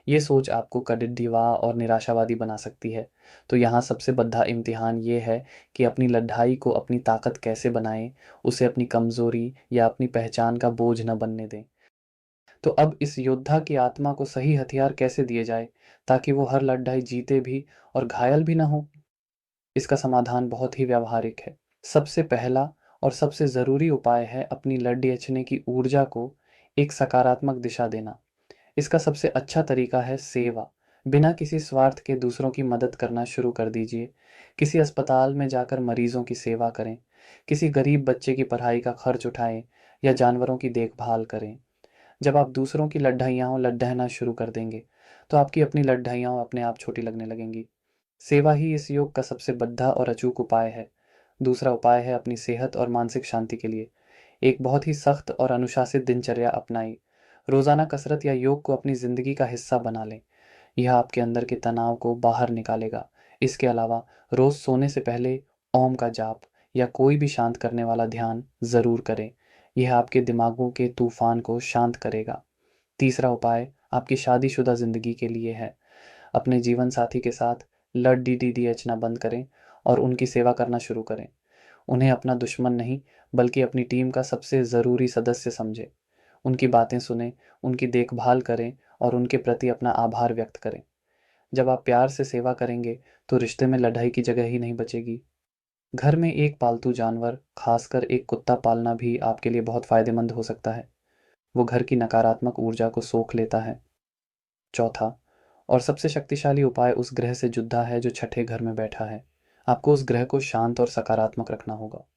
ये सोच आपको कड़िड्डीवा और निराशावादी बना सकती है। तो यहाँ सबसे बड़ा इम्तिहान ये है कि अपनी लड़ाई को अपनी ताकत कैसे बनाएं, उसे अपनी कमज़ोरी या अपनी पहचान का बोझ न बनने दें। तो अब इस योद्धा की आत्मा को सही हथियार कैसे दिए जाए ताकि वो हर लड़ाई जीते भी और घायल भी ना हो? इसका समाधान बहुत ही व्यावहारिक है। सबसे पहला और सबसे ज़रूरी उपाय है अपनी लड़ने की ऊर्जा को एक सकारात्मक दिशा देना। इसका सबसे अच्छा तरीका है सेवा। बिना किसी स्वार्थ के दूसरों की मदद करना शुरू कर दीजिए। किसी अस्पताल में जाकर मरीजों की सेवा करें, किसी गरीब बच्चे की पढ़ाई का खर्च उठाएं या जानवरों की देखभाल करें। जब आप दूसरों की लड्ढाना शुरू कर देंगे, तो आपकी अपनी लड्ढाइयाँ अपने आप छोटी लगने लगेंगी। सेवा ही इस योग का सबसे बड़ा और अचूक उपाय है। दूसरा उपाय है अपनी सेहत और मानसिक शांति के लिए एक बहुत ही सख्त और अनुशासित दिनचर्या अपनाएं। रोज़ाना कसरत या योग को अपनी ज़िंदगी का हिस्सा बना लें। यह आपके अंदर के तनाव को बाहर निकालेगा। इसके अलावा रोज़ सोने से पहले ओम का जाप या कोई भी शांत करने वाला ध्यान ज़रूर करें। यह आपके दिमागों के तूफान को शांत करेगा। तीसरा उपाय आपकी शादीशुदा ज़िंदगी के लिए है। अपने जीवन साथी के साथ लड़-डी-डी-डी-एच ना बंद करें और उनकी सेवा करना शुरू करें। उन्हें अपना दुश्मन नहीं, बल्कि अपनी टीम का सबसे ज़रूरी सदस्य समझें। उनकी बातें सुनें, उनकी देखभाल करें और उनके प्रति अपना आभार व्यक्त करें। जब आप प्यार से सेवा करेंगे, तो रिश्ते में लड़ाई की जगह ही नहीं बचेगी। घर में एक पालतू जानवर, खासकर एक कुत्ता पालना भी आपके लिए बहुत फ़ायदेमंद हो सकता है। वो घर की नकारात्मक ऊर्जा को सोख लेता है। चौथा और सबसे शक्तिशाली उपाय उस ग्रह से जुड़ा है जो छठे घर में बैठा है। आपको उस ग्रह को शांत और सकारात्मक रखना होगा।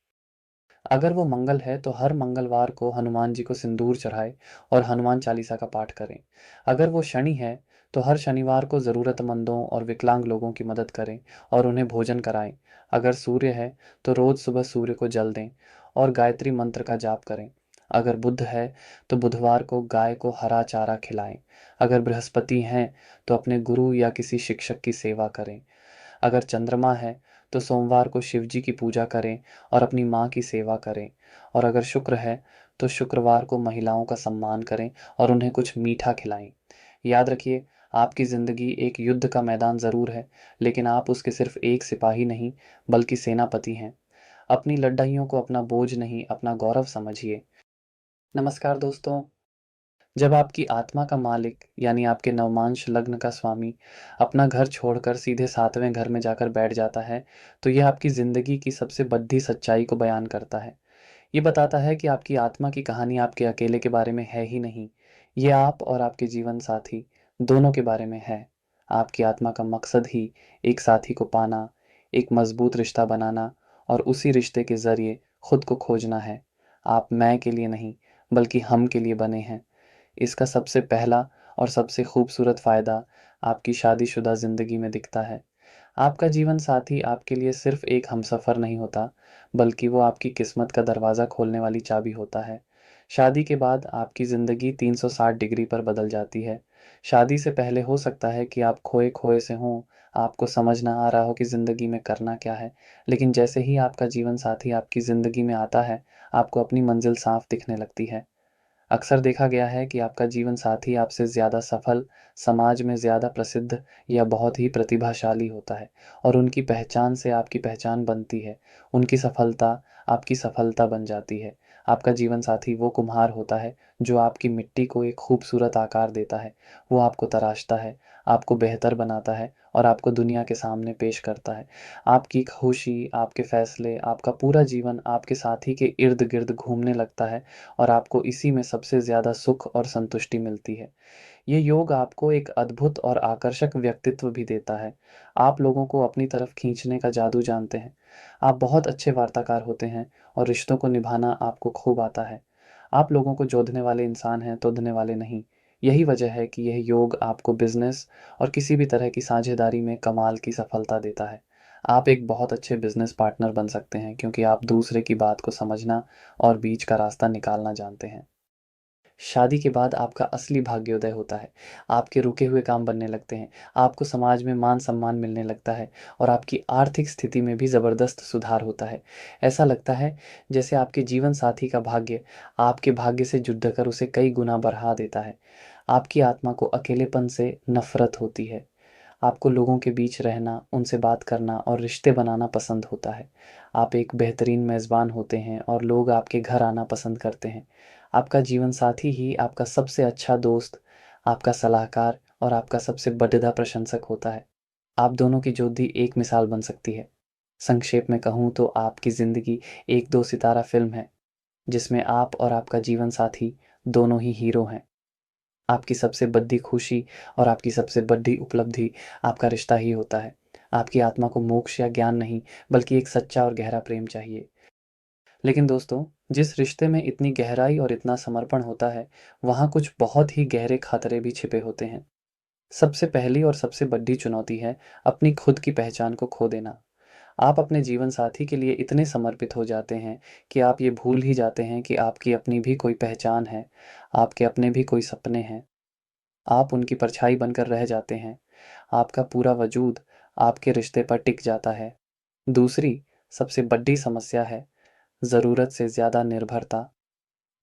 अगर वो मंगल है तो हर मंगलवार को हनुमान जी को सिंदूर चढ़ाएँ और हनुमान चालीसा का पाठ करें। अगर वो शनि है तो हर शनिवार को ज़रूरतमंदों और विकलांग लोगों की मदद करें और उन्हें भोजन कराएँ। अगर सूर्य है तो रोज़ सुबह सूर्य को जल दें और गायत्री मंत्र का जाप करें। अगर बुध है तो बुधवार को गाय को हरा चारा खिलाएँ। अगर बृहस्पति हैं तो अपने गुरु या किसी शिक्षक की सेवा करें। अगर चंद्रमा है तो सोमवार को शिव जी की पूजा करें और अपनी माँ की सेवा करें। और अगर शुक्र है तो शुक्रवार को महिलाओं का सम्मान करें और उन्हें कुछ मीठा खिलाएं। याद रखिए, आपकी ज़िंदगी एक युद्ध का मैदान ज़रूर है, लेकिन आप उसके सिर्फ एक सिपाही नहीं बल्कि सेनापति हैं। अपनी लड़ाइयों को अपना बोझ नहीं, अपना गौरव समझिए। नमस्कार दोस्तों। जब आपकी आत्मा का मालिक यानी आपके नवमांश लग्न का स्वामी अपना घर छोड़कर सीधे सातवें घर में जाकर बैठ जाता है, तो यह आपकी ज़िंदगी की सबसे बड़ी सच्चाई को बयान करता है। ये बताता है कि आपकी आत्मा की कहानी आपके अकेले के बारे में है ही नहीं, ये आप और आपके जीवन साथी दोनों के बारे में है। आपकी आत्मा का मकसद ही एक साथी को पाना, एक मजबूत रिश्ता बनाना और उसी रिश्ते के ज़रिए खुद को खोजना है। आप मैं के लिए नहीं, बल्कि हम के लिए बने हैं। इसका सबसे पहला और सबसे खूबसूरत फ़ायदा आपकी शादीशुदा ज़िंदगी में दिखता है। आपका जीवन साथी आपके लिए सिर्फ़ एक हमसफ़र नहीं होता, बल्कि वो आपकी किस्मत का दरवाज़ा खोलने वाली चाबी होता है। शादी के बाद आपकी ज़िंदगी 360 डिग्री पर बदल जाती है। शादी से पहले हो सकता है कि आप खोए-खोए से हों, आपको समझ ना आ रहा हो कि ज़िंदगी में करना क्या है। लेकिन जैसे ही आपका जीवन साथी आपकी ज़िंदगी में आता है, आपको अपनी मंज़िल साफ़ दिखने लगती है। अक्सर देखा गया है कि आपका जीवन साथी आपसे ज़्यादा सफल, समाज में ज़्यादा प्रसिद्ध या बहुत ही प्रतिभाशाली होता है और उनकी पहचान से आपकी पहचान बनती है। उनकी सफलता आपकी सफलता बन जाती है। आपका जीवन साथी वो कुम्हार होता है जो आपकी मिट्टी को एक खूबसूरत आकार देता है। वो आपको तराशता है, आपको बेहतर बनाता है और आपको दुनिया के सामने पेश करता है। आपकी खुशी, आपके फैसले, आपका पूरा जीवन आपके साथी के इर्द-गिर्द घूमने लगता है और आपको इसी में सबसे ज़्यादा सुख और संतुष्टि मिलती है। ये योग आपको एक अद्भुत और आकर्षक व्यक्तित्व भी देता है। आप लोगों को अपनी तरफ खींचने का जादू जानते हैं। आप बहुत अच्छे वार्ताकार होते हैं और रिश्तों को निभाना आपको खूब आता है। आप लोगों को जोड़ने वाले इंसान हैं, तोड़ने वाले नहीं। यही वजह है कि यह योग आपको बिज़नेस और किसी भी तरह की साझेदारी में कमाल की सफलता देता है। आप एक बहुत अच्छे बिज़नेस पार्टनर बन सकते हैं क्योंकि आप दूसरे की बात को समझना और बीच का रास्ता निकालना जानते हैं। शादी के बाद आपका असली भाग्योदय होता है। आपके रुके हुए काम बनने लगते हैं, आपको समाज में मान-सम्मान मिलने लगता है और आपकी आर्थिक स्थिति में भी ज़बरदस्त सुधार होता है। ऐसा लगता है जैसे आपके जीवन साथी का भाग्य आपके भाग्य से जुड़ कर उसे कई गुना बढ़ा देता है। आपकी आत्मा को अकेलेपन से नफ़रत होती है। आपको लोगों के बीच रहना, उनसे बात करना और रिश्ते बनाना पसंद होता है। आप एक बेहतरीन मेज़बान होते हैं और लोग आपके घर आना पसंद करते हैं। आपका जीवन साथी ही आपका सबसे अच्छा दोस्त, आपका सलाहकार और आपका सबसे बड़िदा प्रशंसक होता है। आप दोनों की जोड़ी एक मिसाल बन सकती है। संक्षेप में कहूँ तो आपकी ज़िंदगी एक दो सितारा फ़िल्म है, जिसमें आप और आपका जीवन साथी दोनों ही हीरो हैं। आपकी सबसे बड़ी खुशी और आपकी सबसे बड़ी उपलब्धि आपका रिश्ता ही होता है। आपकी आत्मा को मोक्ष या ज्ञान नहीं, बल्कि एक सच्चा और गहरा प्रेम चाहिए। लेकिन दोस्तों, जिस रिश्ते में इतनी गहराई और इतना समर्पण होता है, वहाँ कुछ बहुत ही गहरे खतरे भी छिपे होते हैं। सबसे पहली और सबसे बड़ी चुनौती है अपनी खुद की पहचान को खो देना। आप अपने जीवन साथी के लिए इतने समर्पित हो जाते हैं कि आप ये भूल ही जाते हैं कि आपकी अपनी भी कोई पहचान है, आपके अपने भी कोई सपने हैं। आप उनकी परछाई बनकर रह जाते हैं। आपका पूरा वजूद आपके रिश्ते पर टिक जाता है। दूसरी सबसे बड़ी समस्या है ज़रूरत से ज़्यादा निर्भरता।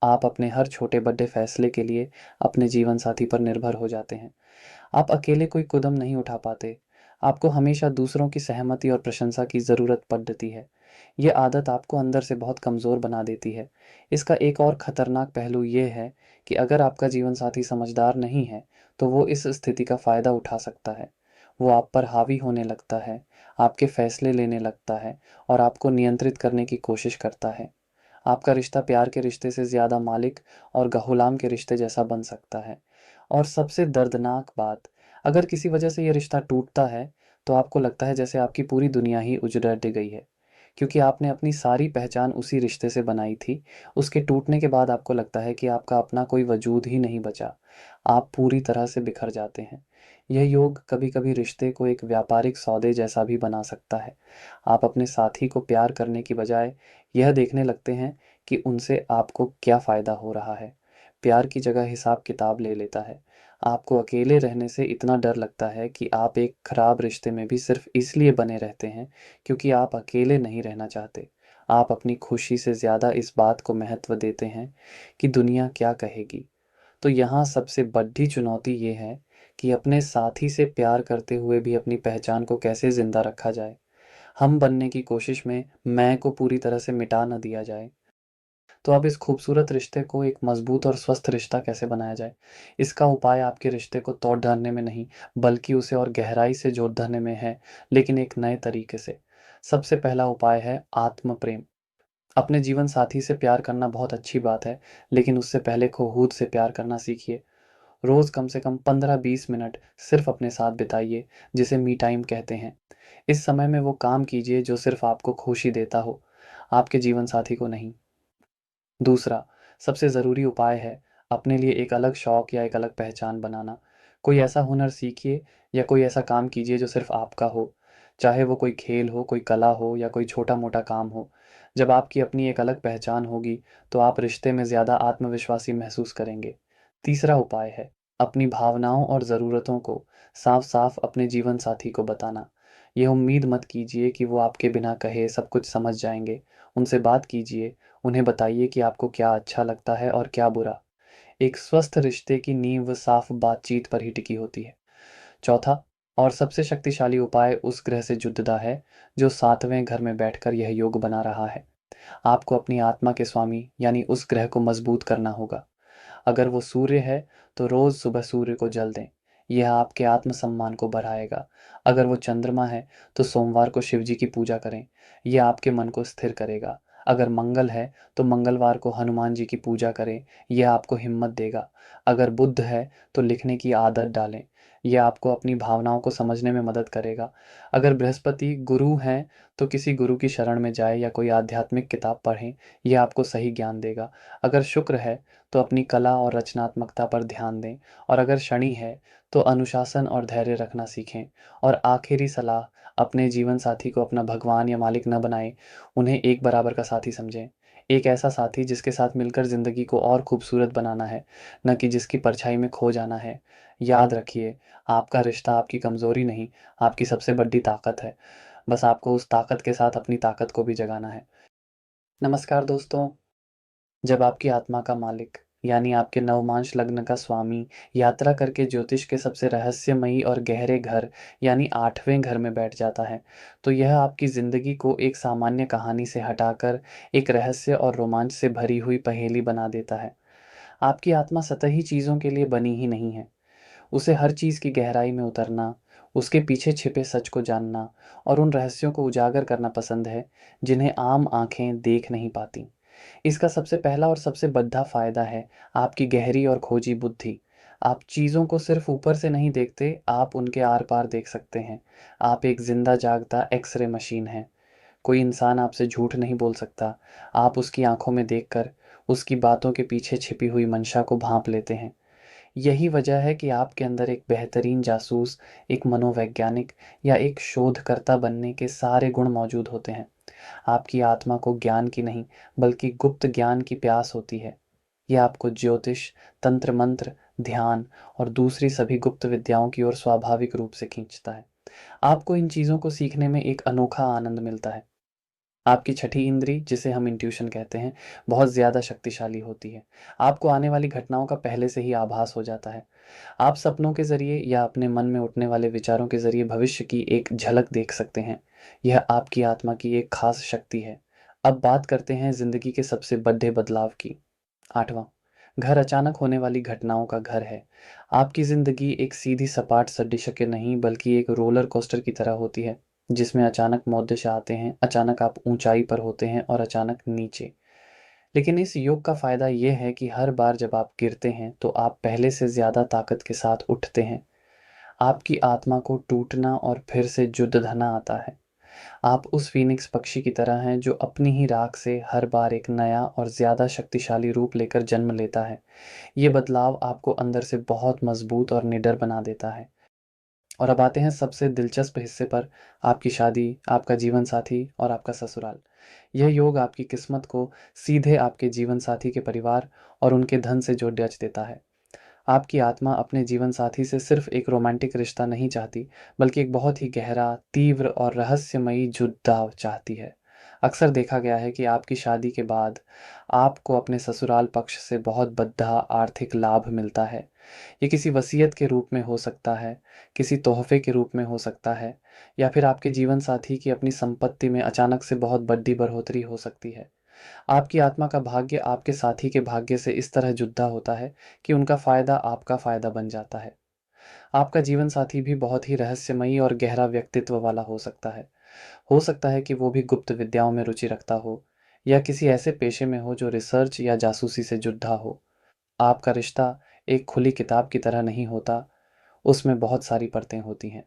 आप अपने हर छोटे-बड़े फैसले के लिए अपने जीवन साथी पर निर्भर हो जाते हैं। आप अकेले कोई कदम नहीं उठा पाते। आपको हमेशा दूसरों की सहमति और प्रशंसा की ज़रूरत पड़ती है। ये आदत आपको अंदर से बहुत कमज़ोर बना देती है। इसका एक और ख़तरनाक पहलू ये है कि अगर आपका जीवन साथी समझदार नहीं है, तो वो इस स्थिति का फ़ायदा उठा सकता है। वो आप पर हावी होने लगता है, आपके फ़ैसले लेने लगता है और आपको नियंत्रित करने की कोशिश करता है। आपका रिश्ता प्यार के रिश्ते से ज़्यादा मालिक और गुलाम के रिश्ते जैसा बन सकता है। और सबसे दर्दनाक बात, अगर किसी वजह से ये रिश्ता टूटता है, तो आपको लगता है जैसे आपकी पूरी दुनिया ही उजड़ गई है। क्योंकि आपने अपनी सारी पहचान उसी रिश्ते से बनाई थी। उसके टूटने के बाद आपको लगता है कि आपका अपना कोई वजूद ही नहीं बचा। आप पूरी तरह से बिखर जाते हैं। यह योग कभी-कभी रिश्ते को एक व्यापारिक सौदे जैसा भी बना सकता है। आप अपने साथी को प्यार करने की बजाय यह देखने लगते हैं कि उनसे आपको क्या फ़ायदा हो रहा है। प्यार की जगह हिसाब-किताब ले लेता है। आपको अकेले रहने से इतना डर लगता है कि आप एक खराब रिश्ते में भी सिर्फ़ इसलिए बने रहते हैं क्योंकि आप अकेले नहीं रहना चाहते। आप अपनी खुशी से ज़्यादा इस बात को महत्व देते हैं कि दुनिया क्या कहेगी। तो यहाँ सबसे बड़ी चुनौती ये है कि अपने साथी से प्यार करते हुए भी अपनी पहचान को कैसे ज़िंदा रखा जाए। हम बनने की कोशिश में मैं को पूरी तरह से मिटा ना दिया जाए। तो अब इस खूबसूरत रिश्ते को एक मजबूत और स्वस्थ रिश्ता कैसे बनाया जाए? इसका उपाय आपके रिश्ते को तोड़ डालने में नहीं, बल्कि उसे और गहराई से जोड़ धरने में है, लेकिन एक नए तरीके से। सबसे पहला उपाय है आत्म प्रेम। अपने जीवन साथी से प्यार करना बहुत अच्छी बात है, लेकिन उससे पहले खुद से प्यार करना सीखिए। रोज़ कम से कम 15-20 मिनट सिर्फ अपने साथ बिताइए, जिसे मी टाइम कहते हैं। इस समय में वो काम कीजिए जो सिर्फ आपको खुशी देता हो, आपके जीवन साथी को नहीं। दूसरा, सबसे ज़रूरी उपाय है अपने लिए एक अलग शौक या एक अलग पहचान बनाना। कोई ऐसा हुनर सीखिए या कोई ऐसा काम कीजिए जो सिर्फ़ आपका हो। चाहे वो कोई खेल हो, कोई कला हो या कोई छोटा-मोटा काम हो। जब आपकी अपनी एक अलग पहचान होगी, तो आप रिश्ते में ज़्यादा आत्मविश्वासी महसूस करेंगे। तीसरा उपाय है अपनी भावनाओं और ज़रूरतों को साफ-साफ अपने जीवन साथी को बताना। ये उम्मीद मत कीजिए कि वो आपके बिना कहे सब कुछ समझ जाएँगे। उनसे बात कीजिए, उन्हें बताइए कि आपको क्या अच्छा लगता है और क्या बुरा। एक स्वस्थ रिश्ते की नींव साफ बातचीत पर ही टिकी होती है। चौथा और सबसे शक्तिशाली उपाय उस ग्रह से जुड़ना है जो सातवें घर में बैठकर यह योग बना रहा है। आपको अपनी आत्मा के स्वामी यानी उस ग्रह को मजबूत करना होगा। अगर वो सूर्य है, तो रोज़ सुबह सूर्य को जल दें। यह आपके आत्मसम्मान को बढ़ाएगा। अगर वो चंद्रमा है, तो सोमवार को शिव जी की पूजा करें। यह आपके मन को स्थिर करेगा। अगर मंगल है, तो मंगलवार को हनुमान जी की पूजा करें। यह आपको हिम्मत देगा। अगर बुध है, तो लिखने की आदत डालें। यह आपको अपनी भावनाओं को समझने में मदद करेगा। अगर बृहस्पति गुरु हैं, तो किसी गुरु की शरण में जाएँ या कोई आध्यात्मिक किताब पढ़ें। यह आपको सही ज्ञान देगा। अगर शुक्र है, तो अपनी कला और रचनात्मकता पर ध्यान दें और अगर शनि है तो अनुशासन और धैर्य रखना सीखें। और आखिरी सलाह, अपने जीवन साथी को अपना भगवान या मालिक न बनाएं, उन्हें एक बराबर का साथी समझें। एक ऐसा साथी जिसके साथ मिलकर ज़िंदगी को और खूबसूरत बनाना है, न कि जिसकी परछाई में खो जाना है। याद रखिए, आपका रिश्ता आपकी कमज़ोरी नहीं, आपकी सबसे बड़ी ताकत है। बस आपको उस ताकत के साथ अपनी ताकत को भी जगाना है। नमस्कार दोस्तों। जब आपकी आत्मा का मालिक यानी आपके नवमांश लग्न का स्वामी यात्रा करके ज्योतिष के सबसे रहस्यमयी और गहरे घर यानी 8वें घर में बैठ जाता है, तो यह आपकी ज़िंदगी को एक सामान्य कहानी से हटाकर एक रहस्य और रोमांच से भरी हुई पहेली बना देता है। आपकी आत्मा सतही चीज़ों के लिए बनी ही नहीं है। उसे हर चीज़ की गहराई में उतरना, उसके पीछे छिपे सच को जानना और उन रहस्यों को उजागर करना पसंद है, जिन्हें आम आँखें देख नहीं पातीं। इसका सबसे पहला और सबसे बड़ा फ़ायदा है आपकी गहरी और खोजी बुद्धि। आप चीज़ों को सिर्फ़ ऊपर से नहीं देखते, आप उनके आर-पार देख सकते हैं। आप एक ज़िंदा जागता एक्स-रे मशीन हैं। कोई इंसान आपसे झूठ नहीं बोल सकता। आप उसकी आँखों में देखकर, उसकी बातों के पीछे छिपी हुई मंशा को भाँप लेते हैं। यही वजह है कि आपके अंदर एक बेहतरीन जासूस, एक मनोवैज्ञानिक या एक शोधकर्ता बनने के सारे गुण मौजूद होते हैं। आपकी आत्मा को ज्ञान की नहीं, बल्कि गुप्त ज्ञान की प्यास होती है। यह आपको ज्योतिष, तंत्र मंत्र, ध्यान और दूसरी सभी गुप्त विद्याओं की ओर स्वाभाविक रूप से खींचता है। आपको इन चीज़ों को सीखने में एक अनोखा आनंद मिलता है। आपकी छठी इंद्री, जिसे हम इंट्यूशन कहते हैं, बहुत ज़्यादा शक्तिशाली होती है। आपको आने वाली घटनाओं का पहले से ही आभास हो जाता है। आप सपनों के ज़रिए या अपने मन में उठने वाले विचारों के ज़रिए भविष्य की एक झलक देख सकते हैं। यह आपकी आत्मा की एक खास शक्ति है। अब बात करते हैं ज़िंदगी के सबसे बड़े बदलाव की। 8वाँ, घर अचानक होने वाली घटनाओं का घर है। आपकी ज़िंदगी एक सीधी सपाट सदिश नहीं बल्कि एक रोलर कोस्टर की तरह होती है, जिसमें अचानक मोर्दिश आते हैं, अचानक आप ऊँचाई पर होते हैं और अचानक नीचे। लेकिन इस योग का फ़ायदा ये है कि हर बार जब आप गिरते हैं, तो आप पहले से ज़्यादा ताकत के साथ उठते हैं। आपकी आत्मा को टूटना और फिर से जुdd धना आता है। आप उस फ़ीनिक्स पक्षी की तरह हैं जो अपनी ही राख से हर बार एक नया और ज़्यादा शक्तिशाली रूप लेकर जन्म लेता है। ये बदलाव आपको अंदर से बहुत मज़बूत और निडर बना देता है। और अब आते हैं सबसे दिलचस्प हिस्से पर, आपकी शादी, आपका जीवनसाथी और आपका ससुराल। यह योग आपकी किस्मत को सीधे आपके जीवनसाथी के परिवार और उनके धन से जोड़ देता है। आपकी आत्मा अपने जीवनसाथी से सिर्फ एक रोमांटिक रिश्ता नहीं चाहती, बल्कि एक बहुत ही गहरा, तीव्र और रहस्यमयी जुड़ाव चाहती है। अक्सर देखा गया है कि आपकी शादी के बाद आपको अपने ससुराल पक्ष से बहुत बड़ा आर्थिक लाभ मिलता है। ये किसी वसीयत के रूप में हो सकता है, किसी तोहफे के रूप में हो सकता है, या फिर आपके जीवन साथी की अपनी संपत्ति में अचानक से बहुत बड़ी बढ़ोतरी हो सकती है। आपकी आत्मा का भाग्य आपके साथी के भाग्य से इस तरह जुड़ा होता है कि उनका फ़ायदा आपका फ़ायदा बन जाता है। आपका जीवन साथी भी बहुत ही रहस्यमयी और गहरा व्यक्तित्व वाला हो सकता है। हो सकता है कि वो भी गुप्त विद्याओं में रुचि रखता हो, या किसी ऐसे पेशे में हो जो रिसर्च या जासूसी से जुड़ा हो। आपका रिश्ता एक खुली किताब की तरह नहीं होता, उसमें बहुत सारी परतें होती हैं।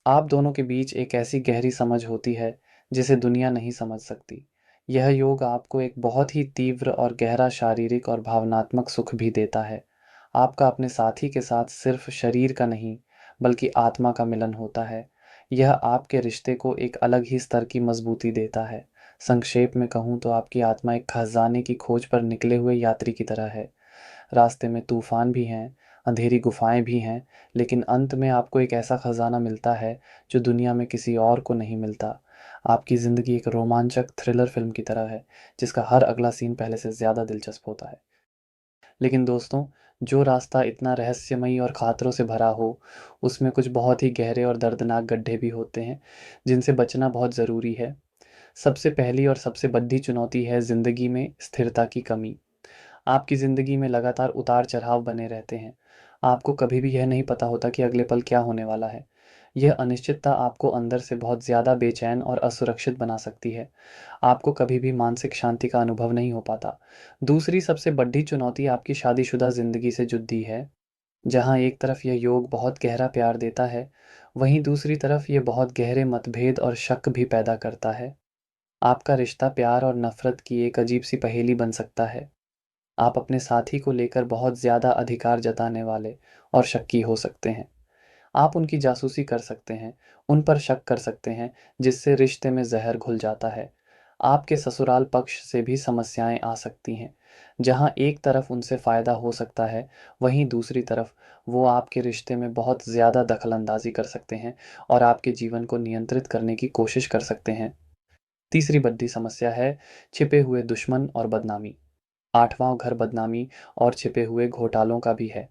आप दोनों के बीच एक ऐसी गहरी समझ होती है जिसे दुनिया नहीं समझ सकती। यह योग आपको एक बहुत ही तीव्र और गहरा शारीरिक और भावनात्मक सुख भी देता है। आपका अपने साथी के साथ सिर्फ शरीर का नहीं, बल्कि आत्मा का मिलन होता है। यह आपके रिश्ते को एक अलग ही स्तर की मजबूती देता है। संक्षेप में कहूँ तो आपकी आत्मा एक खजाने की खोज पर निकले हुए यात्री की तरह है। रास्ते में तूफान भी हैं, अंधेरी गुफाएं भी हैं, लेकिन अंत में आपको एक ऐसा खजाना मिलता है जो दुनिया में किसी और को नहीं मिलता। आपकी ज़िंदगी एक रोमांचक थ्रिलर फिल्म की तरह है, जिसका हर अगला सीन पहले से ज़्यादा दिलचस्प होता है। लेकिन दोस्तों, जो रास्ता इतना रहस्यमयी और ख़ातरों से भरा हो, उसमें कुछ बहुत ही गहरे और दर्दनाक गड्ढे भी होते हैं, जिनसे बचना बहुत ज़रूरी है। सबसे पहली और सबसे बड़ी चुनौती है ज़िंदगी में स्थिरता की कमी। आपकी ज़िंदगी में लगातार उतार-चढ़ाव बने रहते हैं। आपको कभी भी यह नहीं पता होता कि अगले पल क्या होने वाला है। यह अनिश्चितता आपको अंदर से बहुत ज़्यादा बेचैन और असुरक्षित बना सकती है। आपको कभी भी मानसिक शांति का अनुभव नहीं हो पाता। दूसरी सबसे बड़ी चुनौती आपकी शादीशुदा ज़िंदगी से जुड़ी है। जहाँ एक तरफ यह योग बहुत गहरा प्यार देता है, वहीं दूसरी तरफ ये बहुत गहरे मतभेद और शक भी पैदा करता है। आपका रिश्ता प्यार और नफ़रत की एक अजीब-सी पहेली बन सकता है। आप अपने साथी को लेकर बहुत ज़्यादा अधिकार जताने वाले और शक्की हो सकते हैं। आप उनकी जासूसी कर सकते हैं, उन पर शक कर सकते हैं, जिससे रिश्ते में ज़हर घुल जाता है। आपके ससुराल पक्ष से भी समस्याएं आ सकती हैं। जहां एक तरफ उनसे फ़ायदा हो सकता है, वहीं दूसरी तरफ वो आपके रिश्ते में बहुत ज़्यादा दखलंदाजी कर सकते हैं और आपके जीवन को नियंत्रित करने की कोशिश कर सकते हैं। तीसरी बड़ी समस्या है छिपे हुए दुश्मन और बदनामी। आठवां घर बदनामी और छिपे हुए घोटालों का भी है।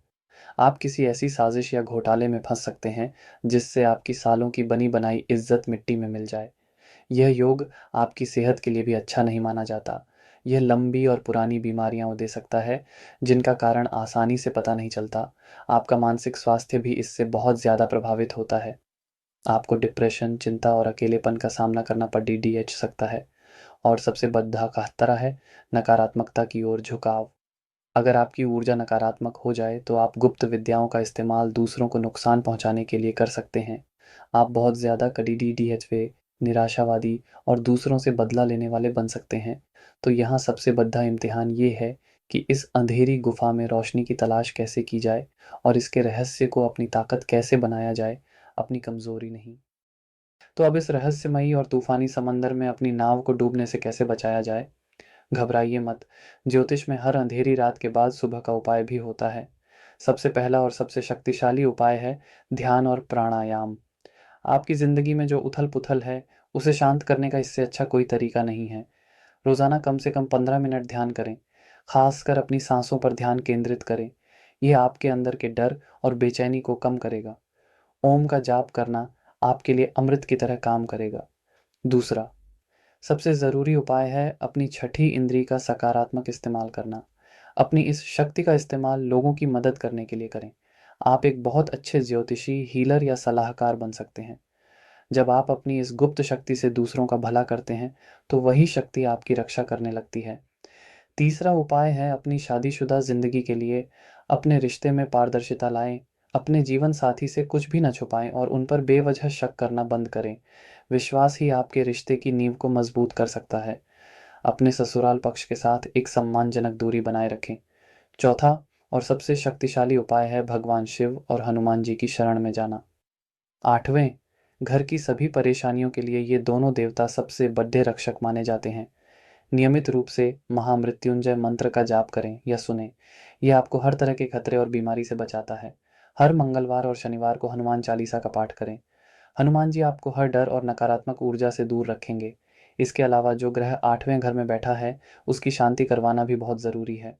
आप किसी ऐसी साजिश या घोटाले में फंस सकते हैं जिससे आपकी सालों की बनी बनाई इज्जत मिट्टी में मिल जाए। यह योग आपकी सेहत के लिए भी अच्छा नहीं माना जाता। यह लंबी और पुरानी बीमारियां दे सकता है जिनका कारण आसानी से पता नहीं चलता। आपका मानसिक स्वास्थ्य भी इससे बहुत ज़्यादा प्रभावित होता है। आपको डिप्रेशन, चिंता और अकेलेपन का सामना करना पड़ DDH सकता है। और सबसे बड़ा खतरा है नकारात्मकता की ओर झुकाव। अगर आपकी ऊर्जा नकारात्मक हो जाए तो आप गुप्त विद्याओं का इस्तेमाल दूसरों को नुकसान पहुंचाने के लिए कर सकते हैं। आप बहुत ज़्यादा कड़ी DHV, निराशावादी और दूसरों से बदला लेने वाले बन सकते हैं। तो यहाँ सबसे बड़ा इम्तिहान ये है कि इस अंधेरी गुफा में रोशनी की तलाश कैसे की जाए और इसके रहस्य को अपनी ताकत कैसे बनाया जाए, अपनी कमज़ोरी नहीं। तो अब इस रहस्यमयी और तूफानी समंदर में अपनी नाव को डूबने से कैसे बचाया जाए? घबराइए मत। ज्योतिष में हर अंधेरी रात के बाद सुबह का उपाय भी होता है। सबसे पहला और सबसे शक्तिशाली उपाय है ध्यान और प्राणायाम। आपकी ज़िंदगी में जो उथल-पुथल है, उसे शांत करने का इससे अच्छा कोई तरीका नहीं है। रोज़ाना कम से कम 15 मिनट ध्यान करें। खासकर अपनी सांसों पर ध्यान केंद्रित करें। यह आपके अंदर के डर और बेचैनी को कम करेगा। ओम का जाप करना आपके लिए अमृत की तरह काम करेगा। दूसरा, सबसे ज़रूरी उपाय है अपनी छठी इंद्री का सकारात्मक इस्तेमाल करना। अपनी इस शक्ति का इस्तेमाल लोगों की मदद करने के लिए करें। आप एक बहुत अच्छे ज्योतिषी, हीलर या सलाहकार बन सकते हैं। जब आप अपनी इस गुप्त शक्ति से दूसरों का भला करते हैं, तो वही शक्ति आपकी रक्षा करने लगती है। तीसरा उपाय है अपनी शादीशुदा ज़िंदगी के लिए अपने रिश्ते में पारदर्शिता लाएँ। अपने जीवन साथी से कुछ भी ना छुपाएँ और उन पर बेवजह शक करना बंद करें। विश्वास ही आपके रिश्ते की नींव को मजबूत कर सकता है। अपने ससुराल पक्ष के साथ एक सम्मानजनक दूरी बनाए रखें। चौथा और सबसे शक्तिशाली उपाय है भगवान शिव और हनुमान जी की शरण में जाना। आठवें, घर की सभी परेशानियों के लिए ये दोनों देवता सबसे बड़े रक्षक माने जाते हैं। नियमित रूप से महामृत्युंजय मंत्र का जाप करें या सुने। यह आपको हर तरह के खतरे और बीमारी से बचाता है। हर मंगलवार और शनिवार को हनुमान चालीसा का पाठ करें। हनुमान जी आपको हर डर और नकारात्मक ऊर्जा से दूर रखेंगे। इसके अलावा जो ग्रह 8वें घर में बैठा है, उसकी शांति करवाना भी बहुत ज़रूरी है।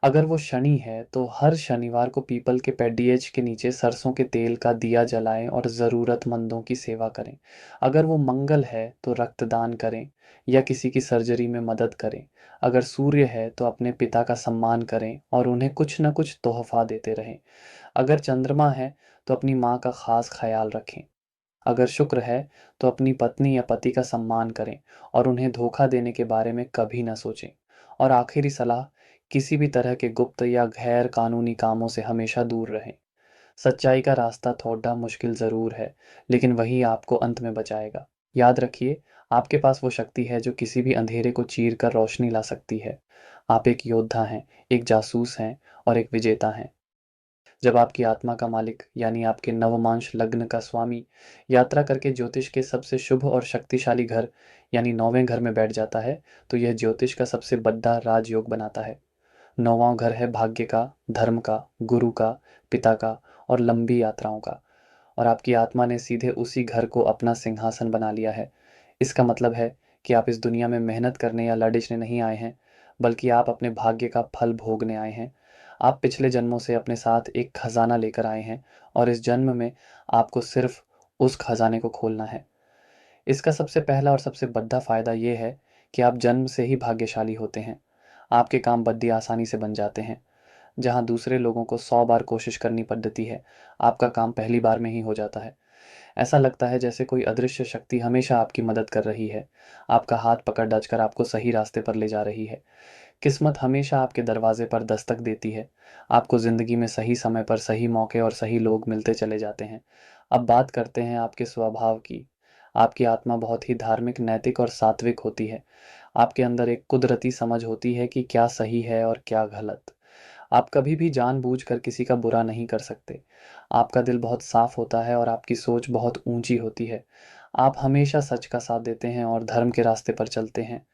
अगर वो शनि है, तो हर शनिवार को पीपल के पेड़िएच के नीचे सरसों के तेल का दिया जलाएं और ज़रूरतमंदों की सेवा करें। अगर वो मंगल है, तो रक्तदान करें या किसी की सर्जरी में मदद करें। अगर सूर्य है, तो अपने पिता का सम्मान करें और उन्हें कुछ न कुछ तोहफा देते रहें। अगर चंद्रमा है, तो अपनी माँ का खास ख्याल रखें। अगर शुक्र है, तो अपनी पत्नी या पति का सम्मान करें और उन्हें धोखा देने के बारे में कभी ना सोचें। और आखिरी सलाह, किसी भी तरह के गुप्त या गैर कानूनी कामों से हमेशा दूर रहें। सच्चाई का रास्ता थोड़ा मुश्किल ज़रूर है, लेकिन वही आपको अंत में बचाएगा। याद रखिए, आपके पास वो शक्ति है जो किसी भी अंधेरे को चीर कर रोशनी ला सकती है। आप एक योद्धा हैं, एक जासूस हैं और एक विजेता हैं। जब आपकी आत्मा का मालिक यानी आपके नवमांश लग्न का स्वामी यात्रा करके ज्योतिष के सबसे शुभ और शक्तिशाली घर यानी 9वें घर में बैठ जाता है, तो यह ज्योतिष का सबसे बड़ा राजयोग बनाता है। 9वां घर है भाग्य का, धर्म का, गुरु का, पिता का और लंबी यात्राओं का। और आपकी आत्मा ने सीधे उसी घर को अपना सिंहासन बना लिया है। इसका मतलब है कि आप इस दुनिया में मेहनत करने या लडिछने नहीं आए हैं, बल्कि आप अपने भाग्य का फल भोगने आए हैं। आप पिछले जन्मों से अपने साथ एक खजाना लेकर आए हैं और इस जन्म में आपको सिर्फ उस खजाने को खोलना है। इसका सबसे पहला और सबसे बड़ा फायदा ये है कि आप जन्म से ही भाग्यशाली होते हैं। आपके काम बद्दी आसानी से बन जाते हैं। जहाँ दूसरे लोगों को 100 बार कोशिश करनी पड़ती है, आपका काम पहली बार में ही हो जाता है। ऐसा लगता है जैसे कोई अदृश्य शक्ति हमेशा आपकी मदद कर रही है, आपका हाथ पकड़ कर आपको सही रास्ते पर ले जा रही है। किस्मत हमेशा आपके दरवाजे पर दस्तक देती है। आपको ज़िंदगी में सही समय पर सही मौके और सही लोग मिलते चले जाते हैं। अब बात करते हैं आपके स्वभाव की। आपकी आत्मा बहुत ही धार्मिक, नैतिक और सात्विक होती है। आपके अंदर एक कुदरती समझ होती है कि क्या सही है और क्या गलत। आप कभी भी जानबूझकर किसी का बुरा नहीं कर सकते। आपका दिल बहुत साफ होता है और आपकी सोच बहुत ऊंची होती है। आप हमेशा सच का साथ देते हैं और धर्म के रास्ते पर चलते हैं।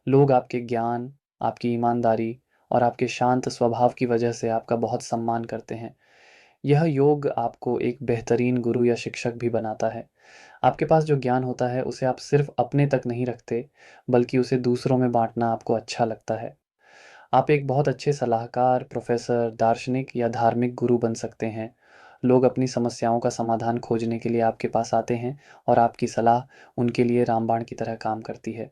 लोग आपके ज्ञान, आपकी ईमानदारी और आपके शांत स्वभाव की वजह से आपका बहुत सम्मान करते हैं। यह योग आपको एक बेहतरीन गुरु या शिक्षक भी बनाता है। आपके पास जो ज्ञान होता है, उसे आप सिर्फ अपने तक नहीं रखते, बल्कि उसे दूसरों में बांटना आपको अच्छा लगता है। आप एक बहुत अच्छे सलाहकार, प्रोफेसर, दार्शनिक या धार्मिक गुरु बन सकते हैं। लोग अपनी समस्याओं का समाधान खोजने के लिए आपके पास आते हैं और आपकी सलाह उनके लिए रामबाण की तरह काम करती है।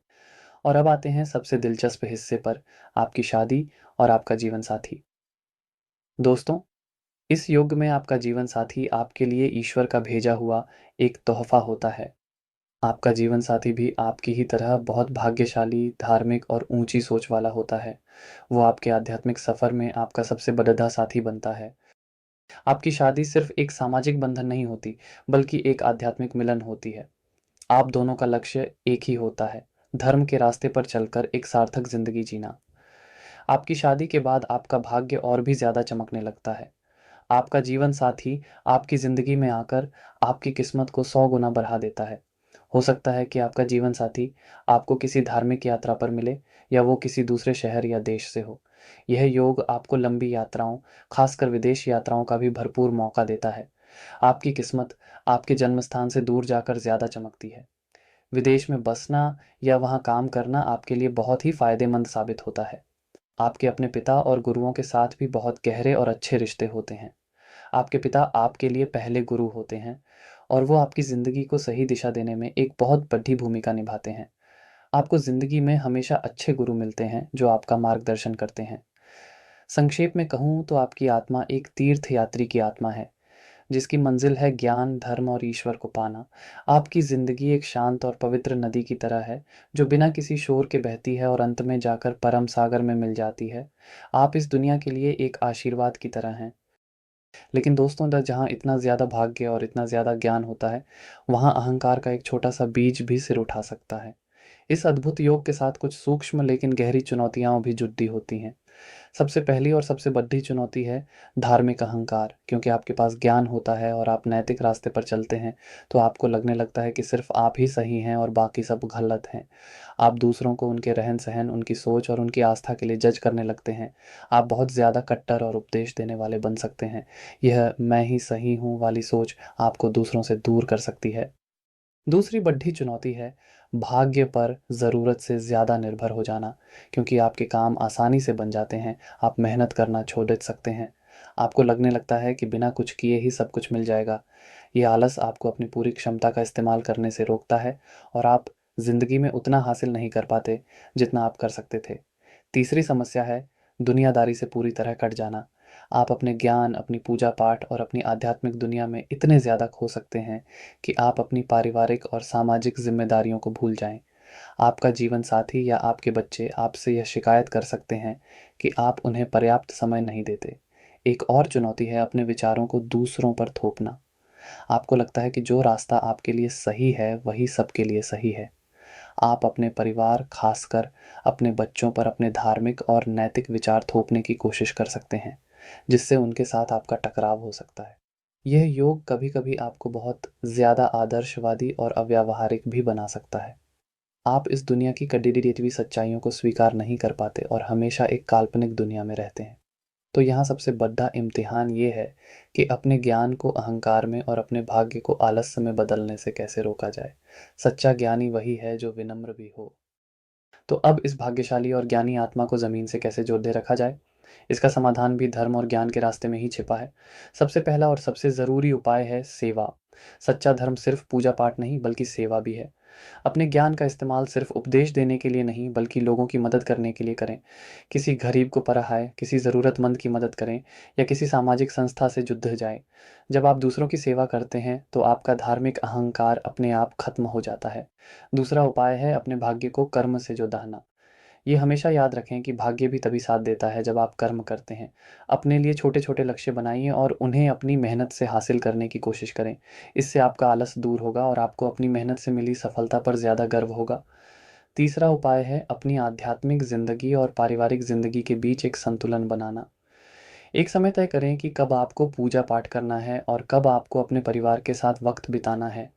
और अब आते हैं सबसे दिलचस्प हिस्से पर, आपकी शादी और आपका जीवन साथी। दोस्तों, इस युग में आपका जीवन साथी आपके लिए ईश्वर का भेजा हुआ एक तोहफा होता है। आपका जीवन साथी भी आपकी ही तरह बहुत भाग्यशाली, धार्मिक और ऊंची सोच वाला होता है। वो आपके आध्यात्मिक सफर में आपका सबसे बड़ा साथी बनता है। आपकी शादी सिर्फ एक सामाजिक बंधन नहीं होती, बल्कि एक आध्यात्मिक मिलन होती है। आप दोनों का लक्ष्य एक ही होता है, धर्म के रास्ते पर चलकर एक सार्थक जिंदगी जीना। आपकी शादी के बाद आपका भाग्य और भी ज्यादा चमकने लगता है। आपका जीवन साथी आपकी ज़िंदगी में आकर आपकी किस्मत को 100 गुना बढ़ा देता है। हो सकता है कि आपका जीवन साथी आपको किसी धार्मिक यात्रा पर मिले या वो किसी दूसरे शहर या देश से हो। यह योग आपको लंबी यात्राओं, खासकर विदेश यात्राओं का भी भरपूर मौका देता है। आपकी किस्मत आपके जन्म स्थान से दूर जाकर ज़्यादा चमकती है। विदेश में बसना या वहाँ काम करना आपके लिए बहुत ही फ़ायदेमंद साबित होता है। आपके अपने पिता और गुरुओं के साथ भी बहुत गहरे और अच्छे रिश्ते होते हैं। आपके पिता आपके लिए पहले गुरु होते हैं और वो आपकी ज़िंदगी को सही दिशा देने में एक बहुत बड़ी भूमिका निभाते हैं। आपको ज़िंदगी में हमेशा अच्छे गुरु मिलते हैं जो आपका मार्गदर्शन करते हैं। संक्षेप में कहूँ तो आपकी आत्मा एक तीर्थ यात्री की आत्मा है, जिसकी मंजिल है ज्ञान, धर्म और ईश्वर को पाना। आपकी ज़िंदगी एक शांत और पवित्र नदी की तरह है, जो बिना किसी शोर के बहती है और अंत में जाकर परम सागर में मिल जाती है। आप इस दुनिया के लिए एक आशीर्वाद की तरह हैं। लेकिन दोस्तों जहाँ इतना ज़्यादा भाग्य और इतना ज़्यादा ज्ञान होता है, वहाँ अहंकार का एक छोटा सा बीज भी सिर उठा सकता है। इस अद्भुत योग के साथ कुछ सूक्ष्म लेकिन गहरी चुनौतियाँ भी जुड़ी होती हैं। सबसे पहली और सबसे बड़ी चुनौती है धार्मिक अहंकार। क्योंकि आपके पास ज्ञान होता है और आप नैतिक रास्ते पर चलते हैं, तो आपको लगने लगता है कि सिर्फ आप ही सही हैं और बाकी सब गलत हैं। आप दूसरों को उनके रहन सहन, उनकी सोच और उनकी आस्था के लिए जज करने लगते हैं। आप बहुत ज़्यादा कट्टर और उपदेश देने वाले बन सकते हैं। यह मैं ही सही हूँ वाली सोच आपको दूसरों से दूर कर सकती है। दूसरी बड़ी चुनौती है भाग्य पर ज़रूरत से ज़्यादा निर्भर हो जाना। क्योंकि आपके काम आसानी से बन जाते हैं, आप मेहनत करना छोड़ सकते हैं। आपको लगने लगता है कि बिना कुछ किए ही सब कुछ मिल जाएगा। ये आलस आपको अपनी पूरी क्षमता का इस्तेमाल करने से रोकता है और आप ज़िंदगी में उतना हासिल नहीं कर पाते जितना आप कर सकते थे। तीसरी समस्या है दुनियादारी से पूरी तरह कट जाना। आप अपने ज्ञान, अपनी पूजा पाठ और अपनी आध्यात्मिक दुनिया में इतने ज़्यादा खो सकते हैं कि आप अपनी पारिवारिक और सामाजिक जिम्मेदारियों को भूल जाएं। आपका जीवन साथी या आपके बच्चे आपसे यह शिकायत कर सकते हैं कि आप उन्हें पर्याप्त समय नहीं देते। एक और चुनौती है अपने विचारों को दूसरों पर थोपना। आपको लगता है कि जो रास्ता आपके लिए सही है वही सबके लिए सही है। आप अपने परिवार, खासकर अपने बच्चों पर अपने धार्मिक और नैतिक विचार थोपने की कोशिश कर सकते हैं, जिससे उनके साथ आपका टकराव हो सकता है। यह योग कभी-कभी आपको बहुत ज़्यादा आदर्शवादी और अव्यावहारिक भी बना सकता है। आप इस दुनिया की कड़ी-कड़ी सच्चाइयों को स्वीकार नहीं कर पाते और हमेशा एक काल्पनिक दुनिया में रहते हैं। तो यहाँ सबसे बड़ा इम्तिहान ये है कि अपने ज्ञान को अहंकार में और अपने भाग्य को आलस्य में बदलने से कैसे रोका जाए। सच्चा ज्ञानी वही है जो विनम्र भी हो। तो अब इस भाग्यशाली और ज्ञानी आत्मा को ज़मीन से कैसे जोड़े रखा जाए? इसका समाधान भी धर्म और ज्ञान के रास्ते में ही छिपा है। सबसे पहला और सबसे ज़रूरी उपाय है सेवा। सच्चा धर्म सिर्फ पूजा पाठ नहीं बल्कि सेवा भी है। अपने ज्ञान का इस्तेमाल सिर्फ उपदेश देने के लिए नहीं बल्कि लोगों की मदद करने के लिए करें। किसी गरीब को पराहाय, किसी ज़रूरतमंद की मदद करें या किसी सामाजिक संस्था से जुड़ जाएं। जब आप दूसरों की सेवा करते हैं तो आपका धार्मिक अहंकार अपने आप खत्म हो जाता है। दूसरा उपाय है अपने भाग्य को कर्म से जुटाना। ये हमेशा याद रखें कि भाग्य भी तभी साथ देता है जब आप कर्म करते हैं। अपने लिए छोटे-छोटे लक्ष्य बनाइए और उन्हें अपनी मेहनत से हासिल करने की कोशिश करें। इससे आपका आलस दूर होगा और आपको अपनी मेहनत से मिली सफलता पर ज़्यादा गर्व होगा। तीसरा उपाय है अपनी आध्यात्मिक ज़िंदगी और पारिवारिक ज़िंदगी के बीच एक संतुलन बनाना। एक समय तय करें कि कब आपको पूजा पाठ करना है और कब आपको अपने परिवार के साथ वक्त बिताना है।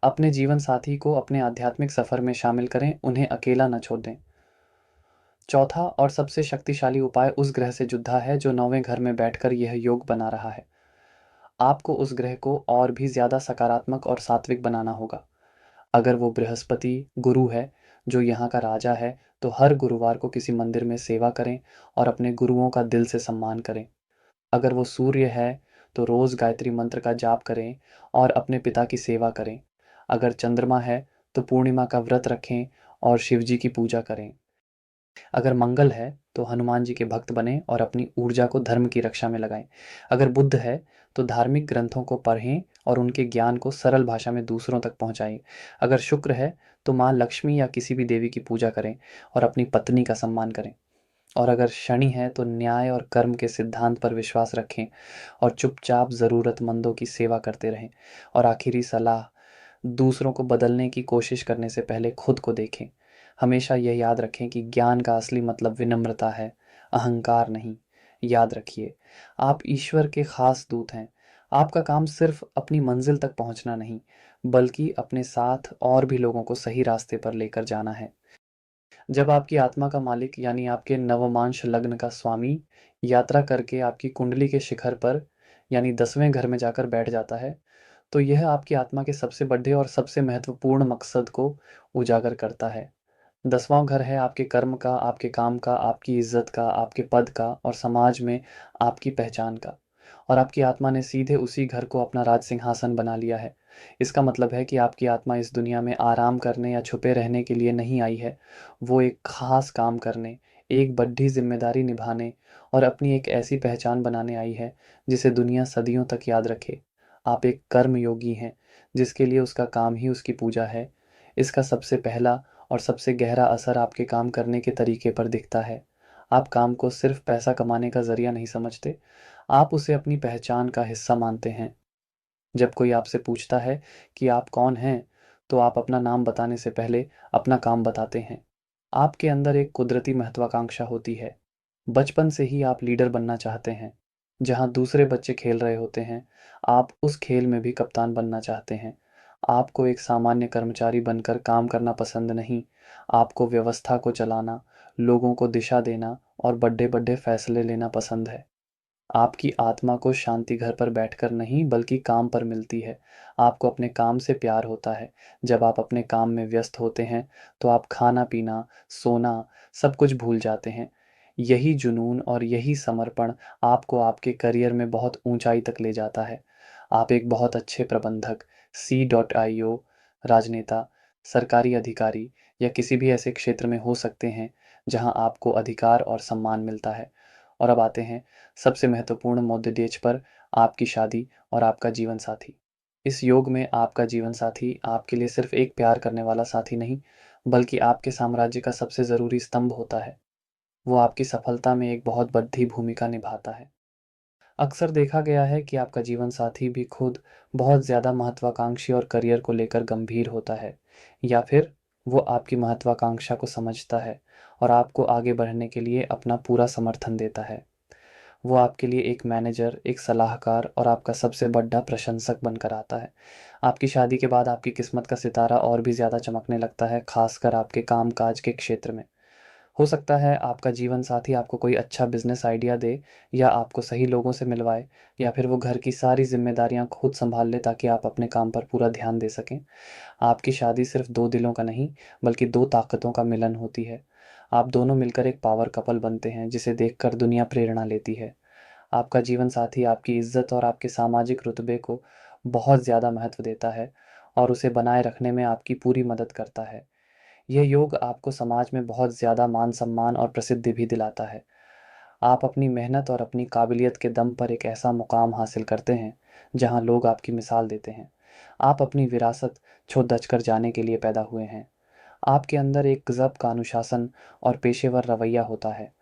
अपने जीवन साथी को अपने आध्यात्मिक सफ़र में शामिल करें, उन्हें अकेला न छोड़ दें। चौथा और सबसे शक्तिशाली उपाय उस ग्रह से जुड़ा है जो 9वें घर में बैठकर यह योग बना रहा है। आपको उस ग्रह को और भी ज़्यादा सकारात्मक और सात्विक बनाना होगा। अगर वो बृहस्पति गुरु है, जो यहाँ का राजा है, तो हर गुरुवार को किसी मंदिर में सेवा करें और अपने गुरुओं का दिल से सम्मान करें। अगर वो सूर्य है, तो रोज़ गायत्री मंत्र का जाप करें और अपने पिता की सेवा करें। अगर चंद्रमा है, तो पूर्णिमा का व्रत रखें और शिव जी की पूजा करें। अगर मंगल है तो हनुमान जी के भक्त बनें और अपनी ऊर्जा को धर्म की रक्षा में लगाएं। अगर बुध है तो धार्मिक ग्रंथों को पढ़ें और उनके ज्ञान को सरल भाषा में दूसरों तक पहुंचाएं। अगर शुक्र है तो माँ लक्ष्मी या किसी भी देवी की पूजा करें और अपनी पत्नी का सम्मान करें। और अगर शनि है तो न्याय और कर्म के सिद्धांत पर विश्वास रखें और चुपचाप ज़रूरतमंदों की सेवा करते रहें। और आखिरी सलाह, दूसरों को बदलने की कोशिश करने से पहले खुद को देखें। हमेशा यह याद रखें कि ज्ञान का असली मतलब विनम्रता है, अहंकार नहीं। याद रखिए, आप ईश्वर के खास दूत हैं। आपका काम सिर्फ अपनी मंजिल तक पहुंचना नहीं, बल्कि अपने साथ और भी लोगों को सही रास्ते पर लेकर जाना है। जब आपकी आत्मा का मालिक यानी आपके नवमांश लग्न का स्वामी यात्रा करके आपकी कुंडली के शिखर पर यानी 10वें घर में जाकर बैठ जाता है, तो यह आपकी आत्मा के सबसे बड़े और सबसे महत्वपूर्ण मकसद को उजागर करता है। 10वां घर है आपके कर्म का, आपके काम का, आपकी इज्जत का, आपके पद का और समाज में आपकी पहचान का। और आपकी आत्मा ने सीधे उसी घर को अपना राज सिंहासन बना लिया है। इसका मतलब है कि आपकी आत्मा इस दुनिया में आराम करने या छुपे रहने के लिए नहीं आई है। वो एक खास काम करने, एक बड़ी जिम्मेदारी निभाने और अपनी एक ऐसी पहचान बनाने आई है जिसे दुनिया सदियों तक याद रखे। आप एक कर्म योगी हैं, जिसके लिए उसका काम ही उसकी पूजा है। इसका सबसे पहला और सबसे गहरा असर आपके काम करने के तरीके पर दिखता है। आप काम को सिर्फ पैसा कमाने का ज़रिया नहीं समझते, आप उसे अपनी पहचान का हिस्सा मानते हैं। जब कोई आपसे पूछता है कि आप कौन हैं, तो आप अपना नाम बताने से पहले अपना काम बताते हैं। आपके अंदर एक कुदरती महत्वाकांक्षा होती है। बचपन से ही आप लीडर बनना चाहते हैं। जहाँ दूसरे बच्चे खेल रहे होते हैं, आप उस खेल में भी कप्तान बनना चाहते हैं। आपको एक सामान्य कर्मचारी बनकर काम करना पसंद नहीं, आपको व्यवस्था को चलाना, लोगों को दिशा देना और बड़े-बड़े फैसले लेना पसंद है। आपकी आत्मा को शांति घर पर बैठकर नहीं बल्कि काम पर मिलती है। आपको अपने काम से प्यार होता है। जब आप अपने काम में व्यस्त होते हैं, तो आप खाना-पीना, सोना, सब कुछ भूल जाते हैं। यही जुनून और यही समर्पण आपको आपके करियर में बहुत ऊँचाई तक ले जाता है। आप एक बहुत अच्छे प्रबंधक, C.io, राजनेता, सरकारी अधिकारी या किसी भी ऐसे क्षेत्र में हो सकते हैं, जहाँ आपको अधिकार और सम्मान मिलता है। और अब आते हैं सबसे महत्वपूर्ण मुद्देदेज पर, आपकी शादी और आपका जीवन साथी। इस योग में आपका जीवन साथी आपके लिए सिर्फ एक प्यार करने वाला साथी नहीं, बल्कि आपके साम्राज्य का सबसे ज़रूरी स्तंभ होता है। वो आपकी सफलता में एक बहुत बड़ी भूमिका निभाता है। अक्सर देखा गया है कि आपका जीवन साथी भी खुद बहुत ज़्यादा महत्वाकांक्षी और करियर को लेकर गंभीर होता है, या फिर वो आपकी महत्वाकांक्षा को समझता है और आपको आगे बढ़ने के लिए अपना पूरा समर्थन देता है। वो आपके लिए एक मैनेजर, एक सलाहकार और आपका सबसे बड़ा प्रशंसक बनकर आता है। आपकी शादी के बाद आपकी किस्मत का सितारा और भी ज़्यादा चमकने लगता है, खासकर आपके काम-काज के क्षेत्र में। हो सकता है आपका जीवन साथी आपको कोई अच्छा बिज़नेस आइडिया दे, या आपको सही लोगों से मिलवाए, या फिर वो घर की सारी ज़िम्मेदारियाँ खुद सँभाल ले ताकि आप अपने काम पर पूरा ध्यान दे सकें। आपकी शादी सिर्फ़ 2 दिलों का नहीं, बल्कि 2 ताकतों का मिलन होती है। आप दोनों मिलकर एक पावर कपल बनते हैं, जिसे देखकर दुनिया प्रेरणा लेती है। आपका जीवन साथी आपकी इज़्ज़त और आपके सामाजिक रुतबे को बहुत ज़्यादा महत्व देता है और उसे बनाए रखने में आपकी पूरी मदद करता है। यह योग आपको समाज में बहुत ज़्यादा मान-सम्मान और प्रसिद्धि भी दिलाता है। आप अपनी मेहनत और अपनी काबिलियत के दम पर एक ऐसा मुकाम हासिल करते हैं, जहाँ लोग आपकी मिसाल देते हैं। आप अपनी विरासत छो-दच कर जाने के लिए पैदा हुए हैं। आपके अंदर एक ज़ब्त का अनुशासन और पेशेवर रवैया होता है।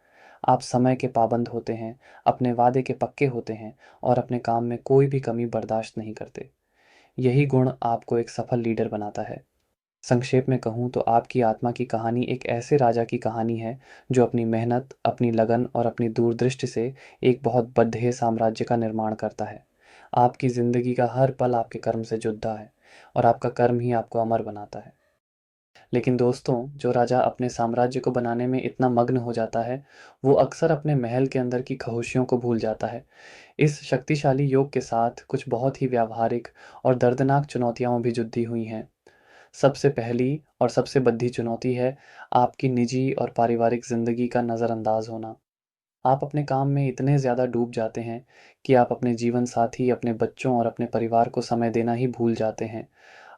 आप समय के पाबंद होते हैं, अपने वादे के पक्के होते हैं और अपने काम में कोई भी कमी बर्दाश्त नहीं करते। यही गुण आपको एक सफल लीडर बनाता है। संक्षेप में कहूँ तो आपकी आत्मा की कहानी एक ऐसे राजा की कहानी है, जो अपनी मेहनत, अपनी लगन और अपनी दूरदृष्टि से एक बहुत बड़े साम्राज्य का निर्माण करता है। आपकी ज़िंदगी का हर पल आपके कर्म से जुड़ा है और आपका कर्म ही आपको अमर बनाता है। लेकिन दोस्तों, जो राजा अपने साम्राज्य को बनाने में इतना मग्न हो जाता है, वो अक्सर अपने महल के अंदर की ख़ामोशियों को भूल जाता है। इस शक्तिशाली योग के साथ कुछ बहुत ही व्यावहारिक और दर्दनाक चुनौतियाँ भी जुड़ी हुई हैं। सबसे पहली और सबसे बड़ी चुनौती है आपकी निजी और पारिवारिक ज़िंदगी का नज़रअंदाज होना। आप अपने काम में इतने ज़्यादा डूब जाते हैं कि आप अपने जीवन साथी, अपने बच्चों और अपने परिवार को समय देना ही भूल जाते हैं।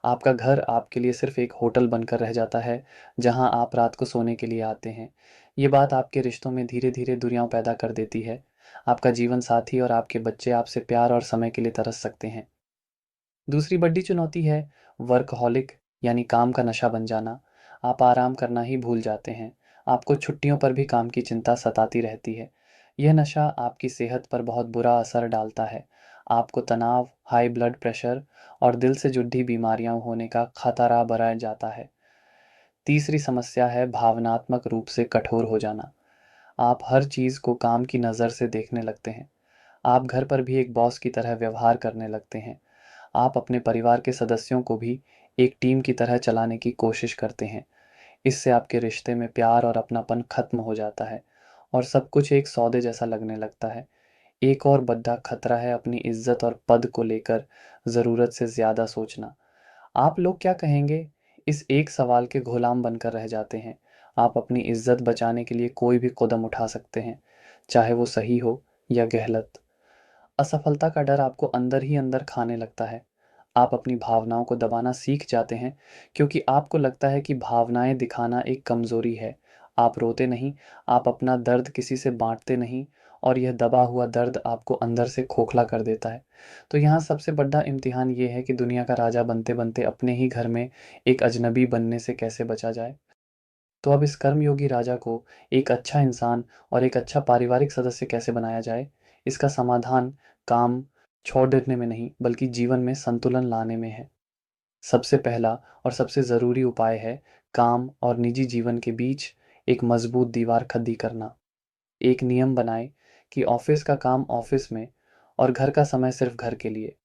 आपका घर आपके लिए सिर्फ़ एक होटल बनकर रह जाता है, जहाँ आप रात को सोने के लिए आते हैं। ये बात आपके रिश्तों में धीरे-धीरे दूरियाँ पैदा कर देती है। आपका जीवन साथी और आपके बच्चे आपसे प्यार और समय के लिए तरस सकते हैं। दूसरी बड़ी चुनौती है वर्कहॉलिक, यानी काम का नशा बन जाना। आप आराम करना ही भूल जाते हैं। आपको छुट्टियों पर भी काम की चिंता सताती रहती है। यह नशा आपकी सेहत पर बहुत बुरा असर डालता है। आपको तनाव, हाई ब्लड प्रेशर और दिल से जुड़ी बीमारियां होने का खतरा बढ़ जाता है। तीसरी समस्या है भावनात्मक रूप से कठोर हो जाना। आप हर चीज़ को काम की नज़र से देखने लगते हैं। आप घर पर भी एक बॉस की तरह व्यवहार करने लगते हैं। आप अपने परिवार के सदस्यों को भी एक टीम की तरह चलाने की कोशिश करते हैं। इससे आपके रिश्ते में प्यार और अपनापन खत्म हो जाता है और सब कुछ एक सौदे जैसा लगने लगता है। एक और बड़ा खतरा है अपनी इज्जत और पद को लेकर ज़रूरत से ज़्यादा सोचना। आप लोग क्या कहेंगे, इस एक सवाल के गुलाम बनकर रह जाते हैं। आप अपनी इज्जत बचाने के लिए कोई भी कदम उठा सकते हैं, चाहे वो सही हो या गलत। असफलता का डर आपको अंदर ही अंदर खाने लगता है। आप अपनी भावनाओं को दबाना सीख जाते हैं, क्योंकि आपको लगता है कि भावनाएं दिखाना एक कमज़ोरी है। आप रोते नहीं, आप अपना दर्द किसी से बाँटते नहीं, और यह दबा हुआ दर्द आपको अंदर से खोखला कर देता है। तो यहाँ सबसे बड़ा इम्तिहान ये है कि दुनिया का राजा बनते-बनते अपने ही घर में एक अजनबी बनने से कैसे बचा जाए। तो अब इस कर्मयोगी राजा को एक अच्छा इंसान और एक अच्छा पारिवारिक सदस्य कैसे बनाया जाए, इसका समाधान काम छोड़ देने में नहीं, बल्कि जीवन में संतुलन लाने में है। सबसे पहला और सबसे ज़रूरी उपाय है काम और निजी जीवन के बीच एक मजबूत दीवार खड़ी करना। एक नियम बनाएं कि ऑफिस का काम ऑफिस में और घर का समय सिर्फ घर के लिए।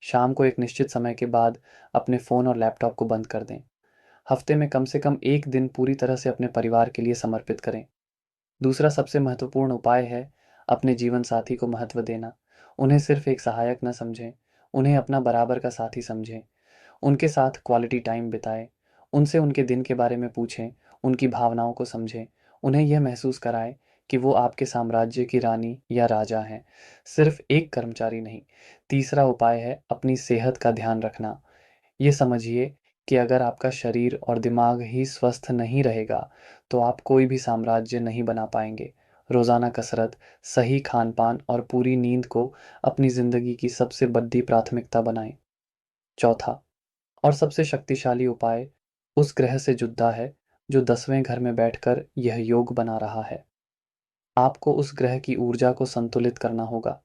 शाम को एक निश्चित समय के बाद अपने फ़ोन और लैपटॉप को बंद कर दें। हफ्ते में कम से कम एक दिन पूरी तरह से अपने परिवार के लिए समर्पित करें। दूसरा सबसे महत्वपूर्ण उपाय है अपने जीवन साथी को महत्व देना। उन्हें सिर्फ एक सहायक न समझें, उन्हें अपना बराबर का साथी समझें। उनके साथ क्वालिटी टाइम बिताएं, उनसे उनके दिन के बारे में पूछें, उनकी भावनाओं को समझें। उन्हें यह महसूस कराएं कि वो आपके साम्राज्य की रानी या राजा हैं, सिर्फ एक कर्मचारी नहीं। तीसरा उपाय है अपनी सेहत का ध्यान रखना। ये समझिए कि अगर आपका शरीर और दिमाग ही स्वस्थ नहीं रहेगा, तो आप कोई भी साम्राज्य नहीं बना पाएंगे। रोज़ाना कसरत, सही खान-पान और पूरी नींद को अपनी ज़िंदगी की सबसे बड़ी प्राथमिकता बनाएं। चौथा और सबसे शक्तिशाली उपाय उस ग्रह से जुड़ा है जो 10वें घर में बैठकर यह योग बना रहा है। आपको उस ग्रह की ऊर्जा को संतुलित करना होगा।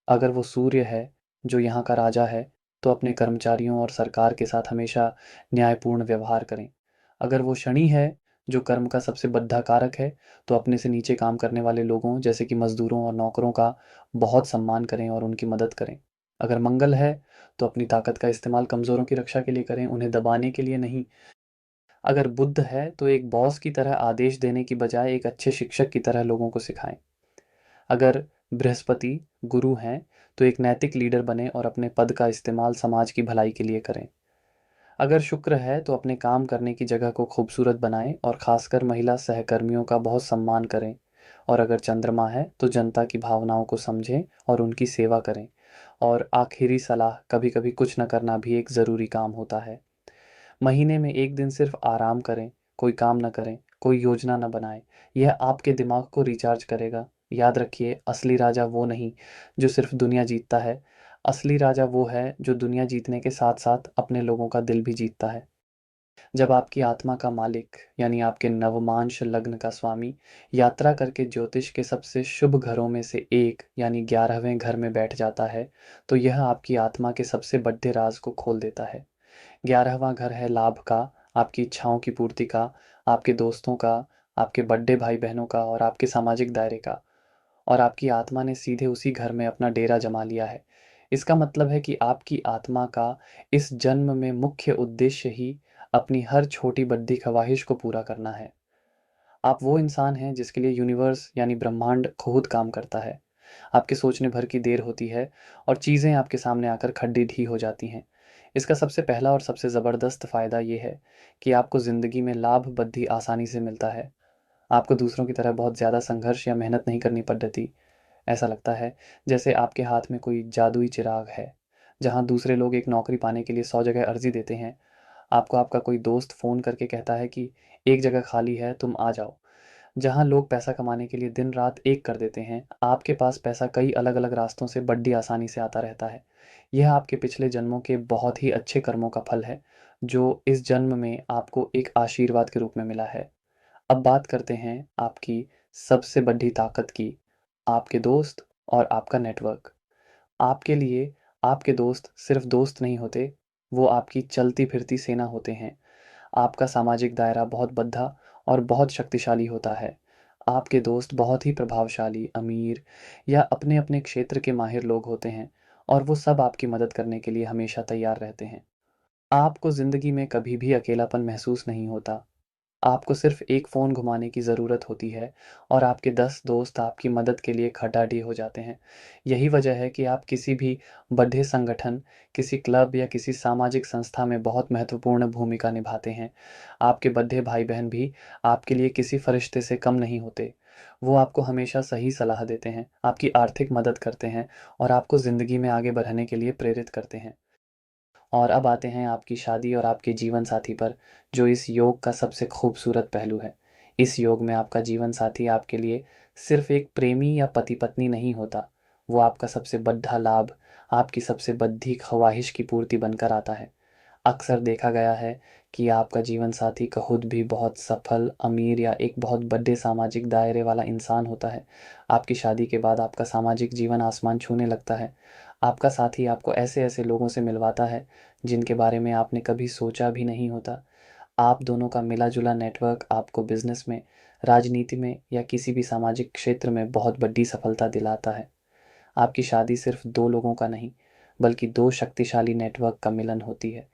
अगर वो सूर्य है, जो यहाँ का राजा है, तो अपने कर्मचारियों और सरकार के साथ हमेशा न्यायपूर्ण व्यवहार करें। अगर वो शनि है, जो कर्म का सबसे बड़ा कारक है, तो अपने से नीचे काम करने वाले लोगों, जैसे कि मजदूरों और नौकरों का बहुत सम्मान करें और उनकी मदद करें। अगर मंगल है, तो अपनी ताकत का इस्तेमाल कमज़ोरों की रक्षा के लिए करें, उन्हें दबाने के लिए नहीं। अगर बुध है, तो एक बॉस की तरह आदेश देने की बजाय एक अच्छे शिक्षक की तरह लोगों को सिखाएं। अगर बृहस्पति गुरु हैं, तो एक नैतिक लीडर बने और अपने पद का इस्तेमाल समाज की भलाई के लिए करें। अगर शुक्र है, तो अपने काम करने की जगह को खूबसूरत बनाएं और खासकर महिला सहकर्मियों का बहुत सम्मान करें। और अगर चंद्रमा है, तो जनता की भावनाओं को समझें और उनकी सेवा करें। और आखिरी सलाह, कभी कभी कुछ न करना भी एक ज़रूरी काम होता है। महीने में एक दिन सिर्फ आराम करें, कोई काम ना करें, कोई योजना ना बनाएं। यह आपके दिमाग को रिचार्ज करेगा। याद रखिए, असली राजा वो नहीं जो सिर्फ दुनिया जीतता है। असली राजा वो है जो दुनिया जीतने के साथ साथ अपने लोगों का दिल भी जीतता है। जब आपकी आत्मा का मालिक यानी आपके नवमांश लग्न का स्वामी यात्रा करके ज्योतिष के सबसे शुभ घरों में से एक यानी 11वें घर में बैठ जाता है, तो यह आपकी आत्मा के सबसे बड़े राज को खोल देता है। 11वां घर है लाभ का, आपकी इच्छाओं की पूर्ति का, आपके दोस्तों का, आपके बड़े भाई-बहनों का और आपके सामाजिक दायरे का। और आपकी आत्मा ने सीधे उसी घर में अपना डेरा जमा लिया है। इसका मतलब है कि आपकी आत्मा का इस जन्म में मुख्य उद्देश्य ही अपनी हर छोटी-बड़ी ख़्वाहिश को पूरा करना है। आप वो इंसान हैं जिसके लिए यूनिवर्स यानी ब्रह्मांड खुद काम करता है। आपके सोचने भर की देर होती है और चीज़ें आपके सामने आकर खड्डी-ढी हो जाती हैं। इसका सबसे पहला और सबसे ज़बरदस्त फ़ायदा ये है कि आपको ज़िंदगी में लाभ बद्धी आसानी से मिलता है। आपको दूसरों की तरह बहुत ज़्यादा संघर्ष या मेहनत नहीं करनी पड़ती। ऐसा लगता है जैसे आपके हाथ में कोई जादुई चिराग है। जहाँ दूसरे लोग एक नौकरी पाने के लिए 100 जगह अर्ज़ी देते हैं, आपको आपका कोई दोस्त फ़ोन करके कहता है कि एक जगह खाली है, तुम आ जाओ। जहाँ लोग पैसा कमाने के लिए दिन-रात एक कर देते हैं, आपके पास पैसा कई अलग-अलग रास्तों से बड़ी आसानी से आता रहता है। यह आपके पिछले जन्मों के बहुत ही अच्छे कर्मों का फल है, जो इस जन्म में आपको एक आशीर्वाद के रूप में मिला है। अब बात करते हैं आपकी सबसे बड़ी ताकत की, आपके दोस्त और आपका नेटवर्क। आपके लिए आपके दोस्त सिर्फ दोस्त नहीं होते, वो आपकी चलती-फिरती सेना होते हैं। आपका सामाजिक दायरा बहुत बड़ा और बहुत शक्तिशाली होता है। आपके दोस्त बहुत ही प्रभावशाली, अमीर या अपने-अपने क्षेत्र के माहिर लोग होते हैं और वो सब आपकी मदद करने के लिए हमेशा तैयार रहते हैं। आपको ज़िंदगी में कभी भी अकेलापन महसूस नहीं होता। आपको सिर्फ एक फ़ोन घुमाने की ज़रूरत होती है और आपके 10 दोस्त आपकी मदद के लिए खटाढ़ी हो जाते हैं। यही वजह है कि आप किसी भी बड़े संगठन, किसी क्लब या किसी सामाजिक संस्था में बहुत महत्वपूर्ण भूमिका निभाते हैं। आपके बड़े भाई-बहन भी आपके लिए किसी फरिश्ते से कम नहीं होते। वो आपको हमेशा सही सलाह देते हैं, आपकी आर्थिक मदद करते हैं और आपको ज़िंदगी में आगे बढ़ने के लिए प्रेरित करते हैं। और अब आते हैं आपकी शादी और आपके जीवन साथी पर, जो इस योग का सबसे खूबसूरत पहलू है। इस योग में आपका जीवन साथी आपके लिए सिर्फ एक प्रेमी या पति-पत्नी नहीं होता, वो आपका सबसे बड़ा लाभ, आपकी सबसे बड़ी ख़्वाहिश की पूर्ति बनकर आता है। अक्सर देखा गया है कि आपका जीवन साथी खुद भी बहुत सफल, अमीर या एक बहुत बड़े सामाजिक दायरे वाला इंसान होता है। आपकी शादी के बाद आपका सामाजिक जीवन आसमान छूने लगता है। आपका साथी आपको ऐसे-ऐसे लोगों से मिलवाता है, जिनके बारे में आपने कभी सोचा भी नहीं होता। आप दोनों का मिला-जुला नेटवर्क आपको बिज़नेस में, राजनीति में या किसी भी सामाजिक क्षेत्र में बहुत बड़ी सफलता दिलाता है। आपकी शादी सिर्फ 2 लोगों का नहीं, बल्कि 2 शक्तिशाली नेटवर्क का मिलन होती है।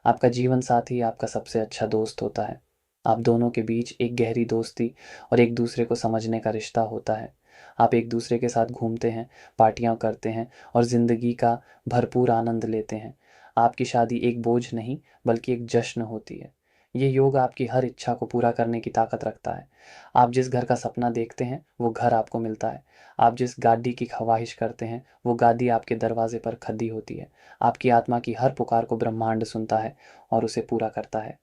आपका जीवन साथी आपका सबसे अच्छा दोस्त होता है। आप दोनों के बीच एक गहरी दोस्ती और एक दूसरे को समझने का रिश्ता होता है। आप एक दूसरे के साथ घूमते हैं, पार्टियाँ करते हैं और ज़िंदगी का भरपूर आनंद लेते हैं। आपकी शादी एक बोझ नहीं, बल्कि एक जश्न होती है। ये योग आपकी हर इच्छा को पूरा करने की ताकत रखता है। आप जिस घर का सपना देखते हैं, वो घर आपको मिलता है। आप जिस गाड़ी की ख्वाहिश करते हैं, वो गाड़ी आपके दरवाजे पर खड़ी होती है। आपकी आत्मा की हर पुकार को ब्रह्मांड सुनता है और उसे पूरा करता है।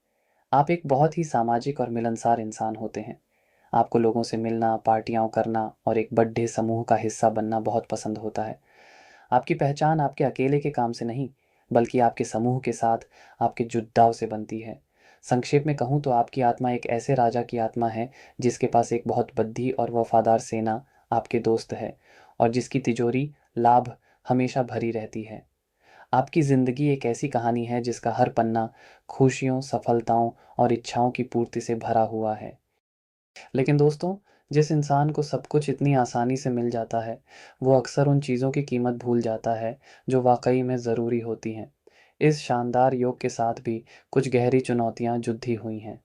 आप एक बहुत ही सामाजिक और मिलनसार इंसान होते हैं। आपको लोगों से मिलना, पार्टियाँ करना और एक बड़े समूह का हिस्सा बनना बहुत पसंद होता है। आपकी पहचान आपके अकेले के काम से नहीं, बल्कि आपके समूह के साथ आपके जुड़ाव से बनती है। संक्षेप में कहूँ तो आपकी आत्मा एक ऐसे राजा की आत्मा है, जिसके पास एक बहुत बद्दी और वफादार सेना आपके दोस्त है और जिसकी तिजोरी लाभ हमेशा भरी रहती है। आपकी ज़िंदगी एक ऐसी कहानी है जिसका हर पन्ना खुशियों, सफलताओं और इच्छाओं की पूर्ति से भरा हुआ है। लेकिन दोस्तों, जिस इंसान को सब कुछ इतनी आसानी से मिल जाता है, वो अक्सर उन चीज़ों की कीमत भूल जाता है, जो वाक़ई में ज़रूरी होती हैं। इस शानदार योग के साथ भी कुछ गहरी चुनौतियाँ जुड़ी हुई हैं।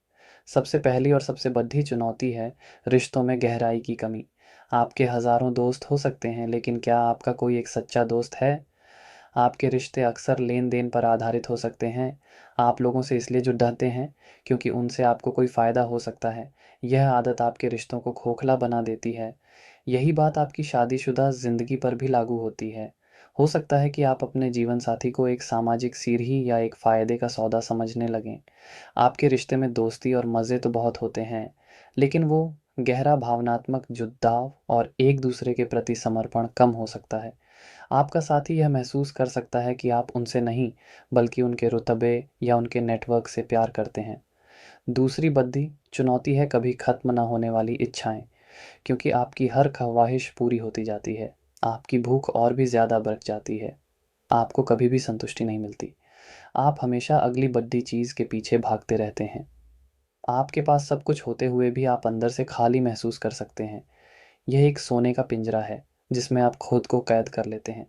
सबसे पहली और सबसे बड़ी चुनौती है रिश्तों में गहराई की कमी। आपके हज़ारों दोस्त हो सकते हैं, लेकिन क्या आपका कोई एक सच्चा दोस्त है? आपके रिश्ते अक्सर लेन-देन पर आधारित हो सकते हैं। आप लोगों से इसलिए जुड़ जाते हैं क्योंकि उनसे आपको कोई फ़ायदा हो सकता है। यह आदत आपके रिश्तों को खोखला बना देती है। यही बात आपकी शादीशुदा ज़िंदगी पर भी लागू होती है। हो सकता है कि आप अपने जीवन साथी को एक सामाजिक सीढ़ी या एक फ़ायदे का सौदा समझने लगें। आपके रिश्ते में दोस्ती और मज़े तो बहुत होते हैं, लेकिन वो गहरा भावनात्मक जुड़ाव और एक दूसरे के प्रति समर्पण कम हो सकता है। आपका साथी यह महसूस कर सकता है कि आप उनसे नहीं, बल्कि उनके रुतबे या उनके नेटवर्क से प्यार करते हैं। दूसरी बड़ी चुनौती है कभी खत्म ना होने वाली इच्छाएं, क्योंकि आपकी हर ख्वाहिश पूरी होती जाती है। आपकी भूख और भी ज़्यादा बढ़ जाती है। आपको कभी भी संतुष्टि नहीं मिलती। आप हमेशा अगली बड़ी चीज़ के पीछे भागते रहते हैं। आपके पास सब कुछ होते हुए भी आप अंदर से खाली महसूस कर सकते हैं। यह एक सोने का पिंजरा है, जिसमें आप खुद को कैद कर लेते हैं।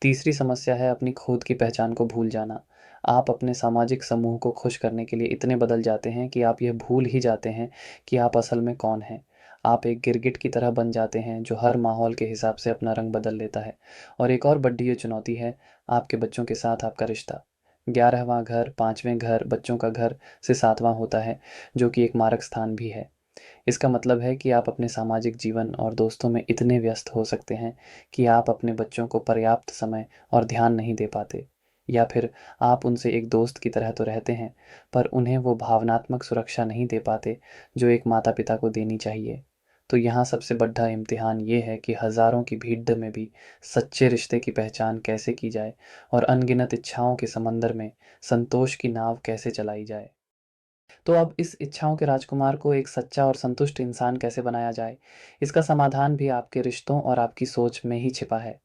तीसरी समस्या है अपनी खुद की पहचान को भूल जाना। आप अपने सामाजिक समूह को खुश करने के लिए इतने बदल जाते हैं कि आप यह भूल ही जाते हैं कि आप असल में कौन हैं। आप एक गिरगिट की तरह बन जाते हैं जो हर माहौल के हिसाब से अपना रंग बदल लेता है। और एक और बड़ी ये चुनौती है आपके बच्चों के साथ आपका रिश्ता। 11वां घर, 5वें घर, बच्चों का घर से 7वां होता है, जो कि एक मारक स्थान भी है। इसका मतलब है कि आप अपने सामाजिक जीवन और दोस्तों में इतने व्यस्त हो सकते हैं कि आप अपने बच्चों को पर्याप्त समय और ध्यान नहीं दे पाते, या फिर आप उनसे एक दोस्त की तरह तो रहते हैं, पर उन्हें वो भावनात्मक सुरक्षा नहीं दे पाते जो एक माता-पिता को देनी चाहिए। तो यहाँ सबसे बड़ा इम्तिहान ये है कि हज़ारों की भीड़ में भी सच्चे रिश्ते की पहचान कैसे की जाए और अनगिनत इच्छाओं के समंदर में संतोष की नाव कैसे चलाई जाए। तो अब इस इच्छाओं के राजकुमार को एक सच्चा और संतुष्ट इंसान कैसे बनाया जाए? इसका समाधान भी आपके रिश्तों और आपकी सोच में ही छिपा है।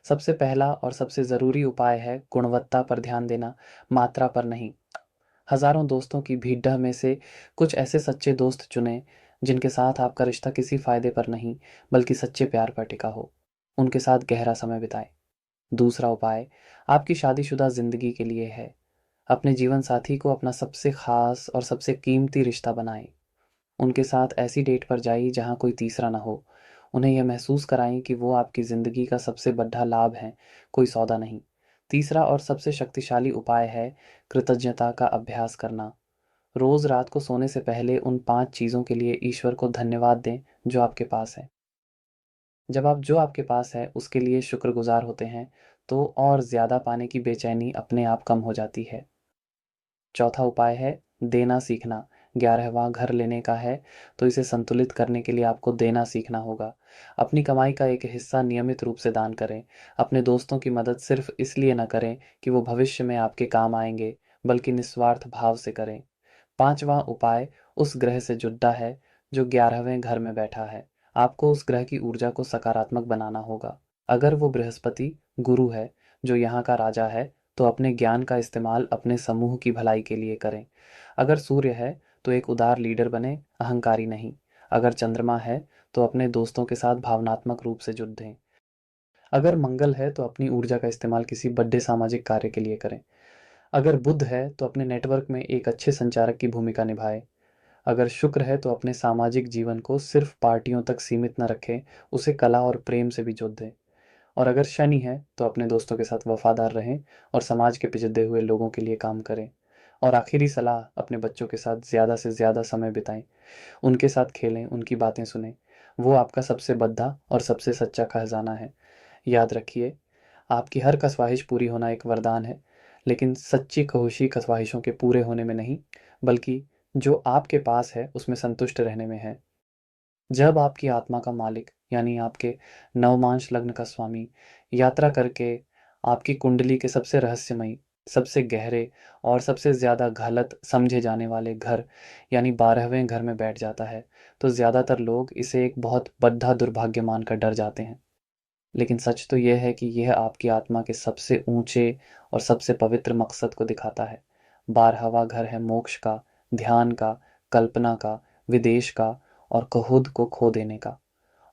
सबसे पहला और सबसे ज़रूरी उपाय है गुणवत्ता पर ध्यान देना, मात्रा पर नहीं। हज़ारों दोस्तों की भीड़ में से कुछ ऐसे सच्चे दोस्त चुनें, जिनके साथ आपका रिश्ता किसी फ़ायदे पर नहीं, बल्कि सच्चे प्यार पर टिका हो। उनके साथ गहरा समय बिताएँ। दूसरा उपाय आपकी शादीशुदा ज़िंदगी के लिए है। अपने जीवन साथी को अपना सबसे खास और सबसे कीमती रिश्ता बनाएं। उनके साथ ऐसी डेट पर जाइए जहां कोई तीसरा ना हो। उन्हें यह महसूस कराएं कि वो आपकी ज़िंदगी का सबसे बड़ा लाभ है, कोई सौदा नहीं। तीसरा और सबसे शक्तिशाली उपाय है कृतज्ञता का अभ्यास करना। रोज़ रात को सोने से पहले उन 5 चीज़ों के लिए ईश्वर को धन्यवाद दें जो आपके पास है। जब आप जो आपके पास है उसके लिए शुक्रगुजार होते हैं, तो और ज़्यादा पाने की बेचैनी अपने आप कम हो जाती है। चौथा उपाय है देना सीखना। 11वां घर लेने का है, तो इसे संतुलित करने के लिए आपको देना सीखना होगा। अपनी कमाई का एक हिस्सा नियमित रूप से दान करें। अपने दोस्तों की मदद सिर्फ इसलिए ना करें कि वो भविष्य में आपके काम आएंगे, बल्कि निस्वार्थ भाव से करें। 5वां उपाय उस ग्रह से जुड़ता है जो 11वें घर में बैठा है। आपको उस ग्रह की ऊर्जा को सकारात्मक बनाना होगा। अगर वो बृहस्पति गुरु है जो यहाँ का राजा है, तो अपने ज्ञान का इस्तेमाल अपने समूह की भलाई के लिए करें। अगर सूर्य है तो एक उदार लीडर बने, अहंकारी नहीं। अगर चंद्रमा है तो अपने दोस्तों के साथ भावनात्मक रूप से जुड़ दें। अगर मंगल है तो अपनी ऊर्जा का इस्तेमाल किसी बड़े सामाजिक कार्य के लिए करें। अगर बुध है तो अपने नेटवर्क में एक अच्छे संचारक की भूमिका निभाएं। अगर शुक्र है तो अपने सामाजिक जीवन को सिर्फ पार्टियों तक सीमित न रखें, उसे कला और प्रेम से भी जोड़ दें। और अगर शनि है तो अपने दोस्तों के साथ वफादार रहें और समाज के पिछड़े हुए लोगों के लिए काम करें। और आखिरी सलाह, अपने बच्चों के साथ ज़्यादा से ज़्यादा समय बिताएं, उनके साथ खेलें, उनकी बातें सुनें। वो आपका सबसे बड़ा और सबसे सच्चा खजाना है। याद रखिए, आपकी हर ख्वाहिश पूरी होना एक वरदान है, लेकिन सच्ची खुशी ख्वाहिशों के पूरे होने में नहीं, बल्कि जो आपके पास है उसमें संतुष्ट रहने में है। जब आपकी आत्मा का मालिक यानी आपके नवमांश लग्न का स्वामी यात्रा करके आपकी कुंडली के सबसे रहस्यमयी, सबसे गहरे और सबसे ज़्यादा गलत समझे जाने वाले घर यानी 12वें घर में बैठ जाता है, तो ज़्यादातर लोग इसे एक बहुत बड़ा दुर्भाग्य मानकर डर जाते हैं। लेकिन सच तो यह है कि यह आपकी आत्मा के सबसे ऊंचे और सबसे पवित्र मकसद को दिखाता है। 12वां घर है मोक्ष का, ध्यान का, कल्पना का, विदेश का और खुद को खो देने का।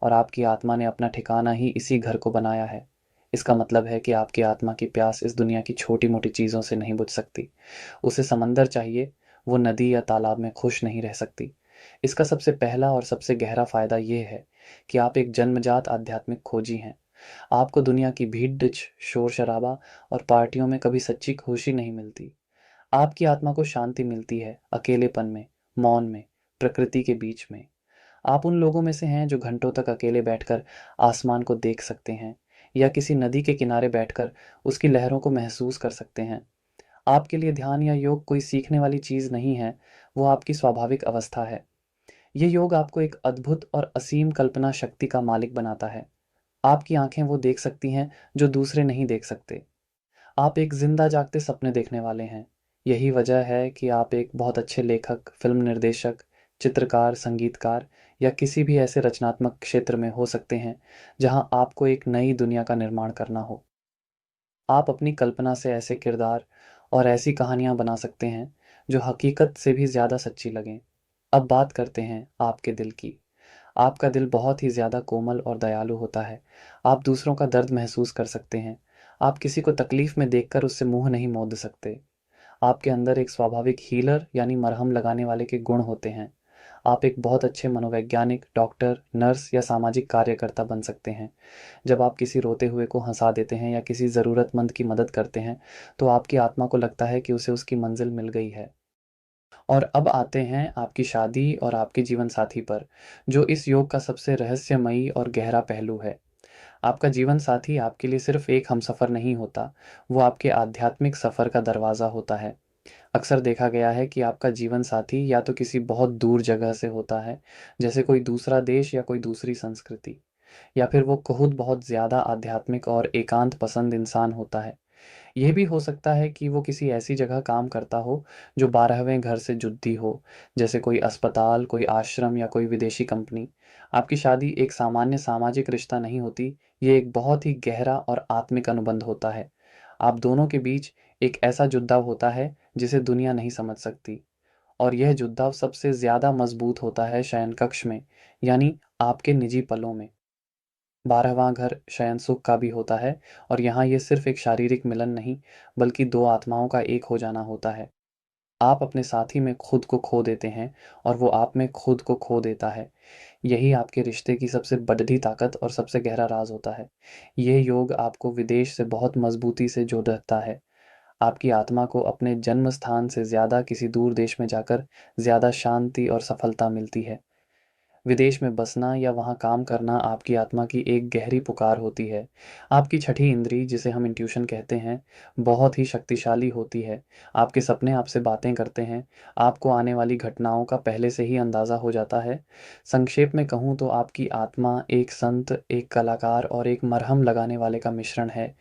और आपकी आत्मा ने अपना ठिकाना ही इसी घर को बनाया है। इसका मतलब है कि आपकी आत्मा की प्यास इस दुनिया की छोटी मोटी चीज़ों से नहीं बुझ सकती। उसे समंदर चाहिए, वो नदी या तालाब में खुश नहीं रह सकती। इसका सबसे पहला और सबसे गहरा फायदा ये है कि आप एक जन्मजात आध्यात्मिक खोजी हैं। आपको दुनिया की भीड़, शोर शराबा और पार्टियों में कभी सच्ची खुशी नहीं मिलती। आपकी आत्मा को शांति मिलती है अकेलेपन में, मौन में, प्रकृति के बीच में। आप उन लोगों में से हैं जो घंटों तक अकेले बैठकर आसमान को देख सकते हैं, या किसी नदी के किनारे बैठकर उसकी लहरों को महसूस कर सकते हैं। आपके लिए ध्यान या योग कोई सीखने वाली चीज़ नहीं है, वो आपकी स्वाभाविक अवस्था है। ये योग आपको एक अद्भुत और असीम कल्पना शक्ति का मालिक बनाता है। आपकी आंखें वो देख सकती हैं जो दूसरे नहीं देख सकते। आप एक जिंदा जागते सपने देखने वाले हैं। यही वजह है कि आप एक बहुत अच्छे लेखक, फिल्म निर्देशक, चित्रकार, संगीतकार या किसी भी ऐसे रचनात्मक क्षेत्र में हो सकते हैं जहां आपको एक नई दुनिया का निर्माण करना हो। आप अपनी कल्पना से ऐसे किरदार और ऐसी कहानियां बना सकते हैं जो हकीकत से भी ज़्यादा सच्ची लगें। अब बात करते हैं आपके दिल की। आपका दिल बहुत ही ज़्यादा कोमल और दयालु होता है। आप दूसरों का दर्द महसूस कर सकते हैं। आप किसी को तकलीफ में देखकर उससे मुंह नहीं मोड़ सकते। आपके अंदर एक स्वाभाविक हीलर यानी मरहम लगाने वाले के गुण होते हैं। आप एक बहुत अच्छे मनोवैज्ञानिक, डॉक्टर, नर्स या सामाजिक कार्यकर्ता बन सकते हैं। जब आप किसी रोते हुए को हंसा देते हैं या किसी ज़रूरतमंद की मदद करते हैं, तो आपकी आत्मा को लगता है कि उसे उसकी मंजिल मिल गई है। और अब आते हैं आपकी शादी और आपके जीवन साथी पर, जो इस योग का सबसे रहस्यमयी और गहरा पहलू है। आपका जीवन साथी आपके लिए सिर्फ एक हमसफ़र नहीं होता, वो आपके आध्यात्मिक सफ़र का दरवाज़ा होता है। अक्सर देखा गया है कि आपका जीवन साथी या तो किसी बहुत दूर जगह से होता है, जैसे कोई दूसरा देश या कोई दूसरी संस्कृति, या फिर वो खुद बहुत ज़्यादा आध्यात्मिक और एकांत पसंद इंसान होता है। ये भी हो सकता है कि वो किसी ऐसी जगह काम करता हो जो 12वें घर से जुड़ी हो, जैसे कोई अस्पताल, कोई आश्रम या कोई विदेशी कंपनी। आपकी शादी एक सामान्य सामाजिक रिश्ता नहीं होती, ये एक बहुत ही गहरा और आत्मिक अनुबंध होता है। आप दोनों के बीच एक ऐसा जुड़ाव होता है जिसे दुनिया नहीं समझ सकती, और यह जुड़ाव सबसे ज़्यादा मजबूत होता है शयन कक्ष में, यानी आपके निजी पलों में। 12वां घर शयन सुख का भी होता है, और यहाँ ये सिर्फ एक शारीरिक मिलन नहीं, बल्कि दो आत्माओं का एक हो जाना होता है। आप अपने साथी में खुद को खो देते हैं और वो आप में खुद को खो देता है। यही आपके रिश्ते की सबसे बड़ी ताकत और सबसे गहरा राज होता है। ये योग आपको विदेश से बहुत मजबूती से जोड़ रखता है। आपकी आत्मा को अपने जन्म स्थान से ज़्यादा किसी दूर देश में जाकर ज़्यादा शांति और सफलता मिलती है। विदेश में बसना या वहाँ काम करना आपकी आत्मा की एक गहरी पुकार होती है। आपकी छठी इंद्री, जिसे हम इंट्यूशन कहते हैं, बहुत ही शक्तिशाली होती है। आपके सपने आपसे बातें करते हैं। आपको आने वाली घटनाओं का पहले से ही अंदाज़ा हो जाता है। संक्षेप में कहूँ तो आपकी आत्मा एक संत, एक कलाकार और एक मरहम लगाने वाले का मिश्रण है।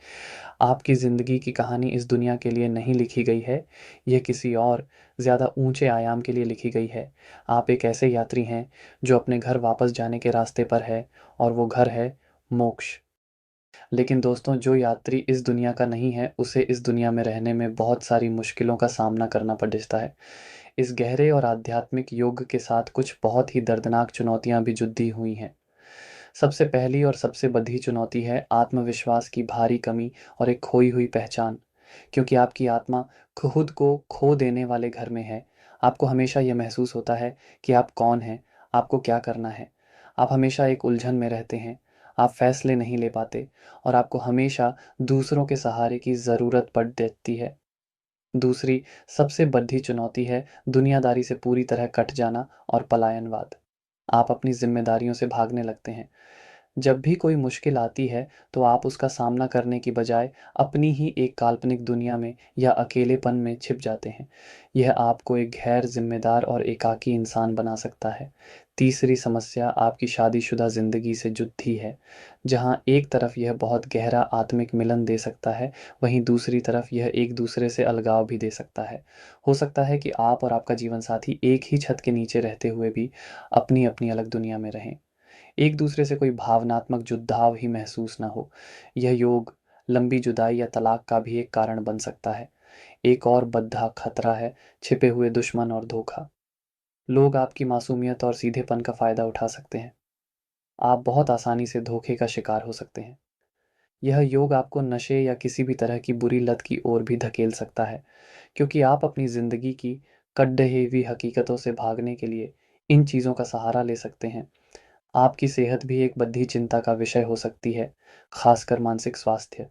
आपकी ज़िंदगी की कहानी इस दुनिया के लिए नहीं लिखी गई है, यह किसी और ज़्यादा ऊँचे आयाम के लिए लिखी गई है। आप एक ऐसे यात्री हैं जो अपने घर वापस जाने के रास्ते पर है और वो घर है मोक्ष। लेकिन दोस्तों, जो यात्री इस दुनिया का नहीं है, उसे इस दुनिया में रहने में बहुत सारी मुश्किलों का सामना करना पड़ता है। इस गहरे और आध्यात्मिक युग के साथ कुछ बहुत ही दर्दनाक चुनौतियाँ भी जुड़ी हुई हैं। सबसे पहली और सबसे बड़ी चुनौती है आत्मविश्वास की भारी कमी और एक खोई हुई पहचान। क्योंकि आपकी आत्मा खुद को खो देने वाले घर में है, आपको हमेशा यह महसूस होता है कि आप कौन हैं, आपको क्या करना है। आप हमेशा एक उलझन में रहते हैं, आप फैसले नहीं ले पाते और आपको हमेशा दूसरों के सहारे की ज़रूरत पड़ देती है। दूसरी सबसे बड़ी चुनौती है दुनियादारी से पूरी तरह कट जाना और पलायनवाद। आप अपनी ज़िम्मेदारियों से भागने लगते हैं। जब भी कोई मुश्किल आती है, तो आप उसका सामना करने की बजाय अपनी ही एक काल्पनिक दुनिया में या अकेलेपन में छिप जाते हैं। यह आपको एक गैर ज़िम्मेदार और एकाकी इंसान बना सकता है। तीसरी समस्या आपकी शादीशुदा ज़िंदगी से जुड़ी है, जहाँ एक तरफ यह बहुत गहरा आत्मिक मिलन दे सकता है, वहीं दूसरी तरफ यह एक दूसरे से अलगाव भी दे सकता है। हो सकता है कि आप और आपका जीवनसाथी एक ही छत के नीचे रहते हुए भी अपनी-अपनी अलग दुनिया में रहें। एक दूसरे से कोई भावनात्मक जुड़ाव ही महसूस ना हो। यह योग लंबी जुदाई या तलाक का भी एक कारण बन सकता है। एक और बड़ा खतरा है छिपे हुए दुश्मन और धोखा। लोग आपकी मासूमियत और सीधेपन का फ़ायदा उठा सकते हैं। आप बहुत आसानी से धोखे का शिकार हो सकते हैं। यह योग आपको नशे या किसी भी तरह की बुरी लत की ओर भी धकेल सकता है, क्योंकि आप अपनी ज़िंदगी की कटी हुई हकीकतों से भागने के लिए इन चीज़ों का सहारा ले सकते हैं। आपकी सेहत भी एक बड़ी चिंता का विषय हो सकती है, खासकर मानसिक स्वास्थ्य।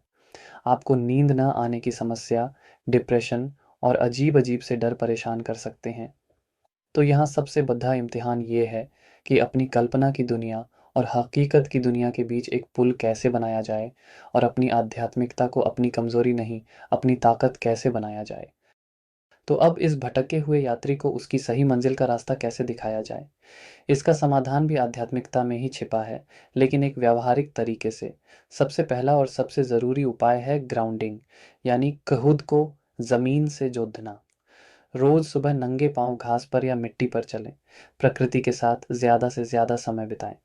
आपको नींद न आने की समस्या, डिप्रेशन और अजीब-अजीब से डर परेशान कर सकते हैं। तो यहाँ सबसे बड़ा इम्तिहान ये है कि अपनी कल्पना की दुनिया और हकीकत की दुनिया के बीच एक पुल कैसे बनाया जाए और अपनी आध्यात्मिकता को अपनी कमज़ोरी नहीं, अपनी ताकत कैसे बनाया जाए। तो अब इस भटके हुए यात्री को उसकी सही मंजिल का रास्ता कैसे दिखाया जाए? इसका समाधान भी आध्यात्मिकता में ही छिपा है, लेकिन एक व्यावहारिक तरीके से। सबसे पहला और सबसे ज़रूरी उपाय है ग्राउंडिंग, यानी खुद को ज़मीन से जोड़ना। रोज़ सुबह नंगे पाँव घास पर या मिट्टी पर चलें। प्रकृति के साथ ज़्यादा से ज़्यादा समय बिताएं।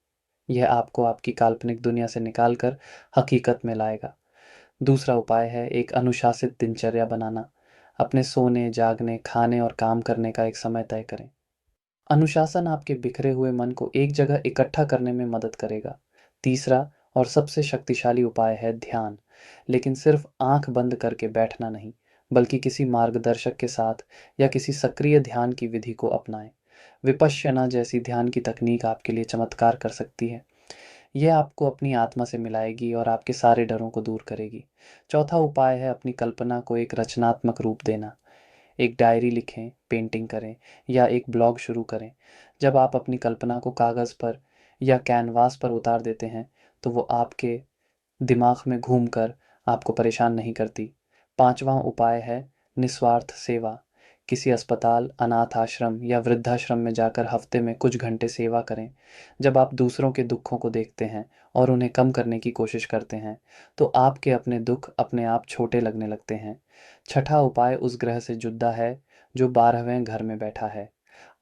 यह आपको आपकी काल्पनिक दुनिया से निकालकर हकीकत में लाएगा। दूसरा उपाय है एक अनुशासित दिनचर्या बनाना। अपने सोने, जागने, खाने और काम करने का एक समय तय करें। अनुशासन आपके बिखरे हुए मन को एक जगह इकट्ठा करने में मदद करेगा। तीसरा और सबसे शक्तिशाली उपाय है ध्यान, लेकिन सिर्फ आंख बंद करके बैठना नहीं, बल्कि किसी मार्गदर्शक के साथ या किसी सक्रिय ध्यान की विधि को अपनाएं। विपश्यना जैसी ध्यान की तकनीक आपके लिए चमत्कार कर सकती है। यह आपको अपनी आत्मा से मिलाएगी और आपके सारे डरों को दूर करेगी। चौथा उपाय है अपनी कल्पना को एक रचनात्मक रूप देना। एक डायरी लिखें, पेंटिंग करें या एक ब्लॉग शुरू करें। जब आप अपनी कल्पना को कागज़ पर या कैनवास पर उतार देते हैं, तो वो आपके दिमाग में घूमकर आपको परेशान नहीं करती। पाँचवाँ उपाय है निस्वार्थ सेवा। किसी अस्पताल, अनाथ आश्रम या वृद्धाश्रम में जाकर हफ्ते में कुछ घंटे सेवा करें। जब आप दूसरों के दुखों को देखते हैं और उन्हें कम करने की कोशिश करते हैं, तो आपके अपने दुख अपने आप छोटे लगने लगते हैं। छठा उपाय उस ग्रह से जुड़ा है जो 12वें घर में बैठा है।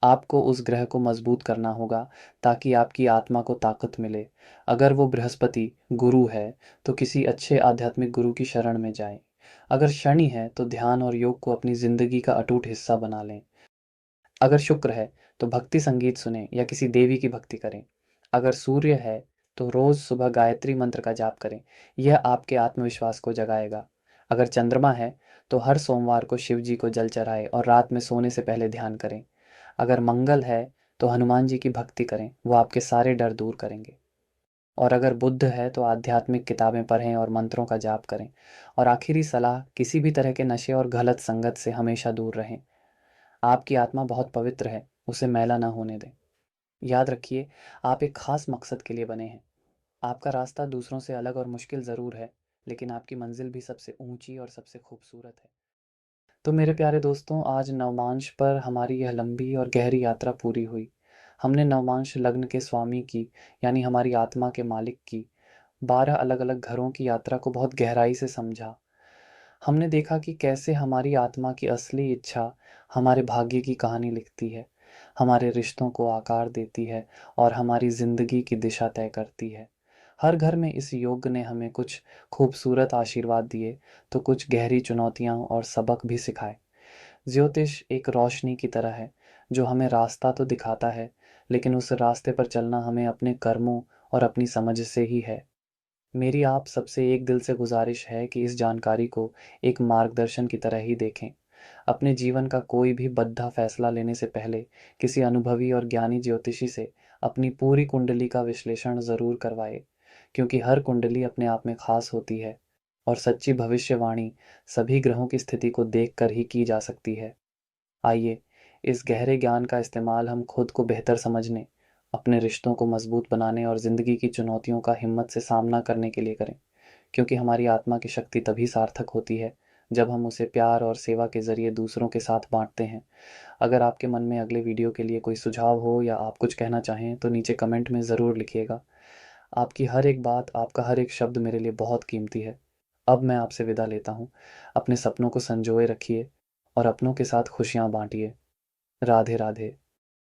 आपको उस ग्रह को मजबूत करना होगा ताकि आपकी आत्मा को ताकत मिले। अगर वो बृहस्पति गुरु है, तो किसी अच्छे आध्यात्मिक गुरु की शरण में जाएं। अगर शनि है, तो ध्यान और योग को अपनी ज़िंदगी का अटूट हिस्सा बना लें। अगर शुक्र है, तो भक्ति संगीत सुनें या किसी देवी की भक्ति करें। अगर सूर्य है, तो रोज़ सुबह गायत्री मंत्र का जाप करें। यह आपके आत्मविश्वास को जगाएगा। अगर चंद्रमा है, तो हर सोमवार को शिव जी को जल चढ़ाएं और रात में सोने से पहले ध्यान करें। अगर मंगल है, तो हनुमान जी की भक्ति करें, वो आपके सारे डर दूर करेंगे। और अगर बुध है, तो आध्यात्मिक किताबें पढ़ें और मंत्रों का जाप करें। और आखिरी सलाह, किसी भी तरह के नशे और गलत संगत से हमेशा दूर रहें। आपकी आत्मा बहुत पवित्र है, उसे मैला ना होने दें। याद रखिए, आप एक खास मकसद के लिए बने हैं। आपका रास्ता दूसरों से अलग और मुश्किल ज़रूर है, लेकिन आपकी मंजिल भी सबसे ऊंची और सबसे खूबसूरत है। तो मेरे प्यारे दोस्तों, आज नवमांश पर हमारी यह लंबी और गहरी यात्रा पूरी हुई। हमने नवमांश लग्न के स्वामी की, यानी हमारी आत्मा के मालिक की 12 अलग-अलग घरों की यात्रा को बहुत गहराई से समझा। हमने देखा कि कैसे हमारी आत्मा की असली इच्छा हमारे भाग्य की कहानी लिखती है, हमारे रिश्तों को आकार देती है और हमारी ज़िंदगी की दिशा तय करती है। हर घर में इस योग ने हमें कुछ खूबसूरत आशीर्वाद दिए, तो कुछ गहरी चुनौतियाँ और सबक भी सिखाए। ज्योतिष एक रोशनी की तरह है, जो हमें रास्ता तो दिखाता है, लेकिन उस रास्ते पर चलना हमें अपने कर्मों और अपनी समझ से ही है। मेरी आप सबसे एक दिल से गुजारिश है कि इस जानकारी को एक मार्गदर्शन की तरह ही देखें। अपने जीवन का कोई भी बद्धा फैसला लेने से पहले किसी अनुभवी और ज्ञानी ज्योतिषी से अपनी पूरी कुंडली का विश्लेषण ज़रूर करवाएं, क्योंकि हर कुंडली अपने आप में खास होती है और सच्ची भविष्यवाणी सभी ग्रहों की स्थिति को देखकर ही की जा सकती है। आइए, इस गहरे ज्ञान का इस्तेमाल हम खुद को बेहतर समझने, अपने रिश्तों को मजबूत बनाने और ज़िंदगी की चुनौतियों का हिम्मत से सामना करने के लिए करें, क्योंकि हमारी आत्मा की शक्ति तभी सार्थक होती है, जब हम उसे प्यार और सेवा के ज़रिए दूसरों के साथ बाँटते हैं। अगर आपके मन में अगले वीडियो के लिए कोई सुझाव हो या आप कुछ कहना चाहें, तो नीचे कमेंट में ज़रूर लिखिएगा। आपकी हर एक बात, आपका हर एक शब्द मेरे लिए बहुत कीमती है। अब मैं आपसे विदा लेता हूँ। अपने सपनों को संजोए रखिए और अपनों के साथ खुशियाँ बाँटिए। राधे राधे।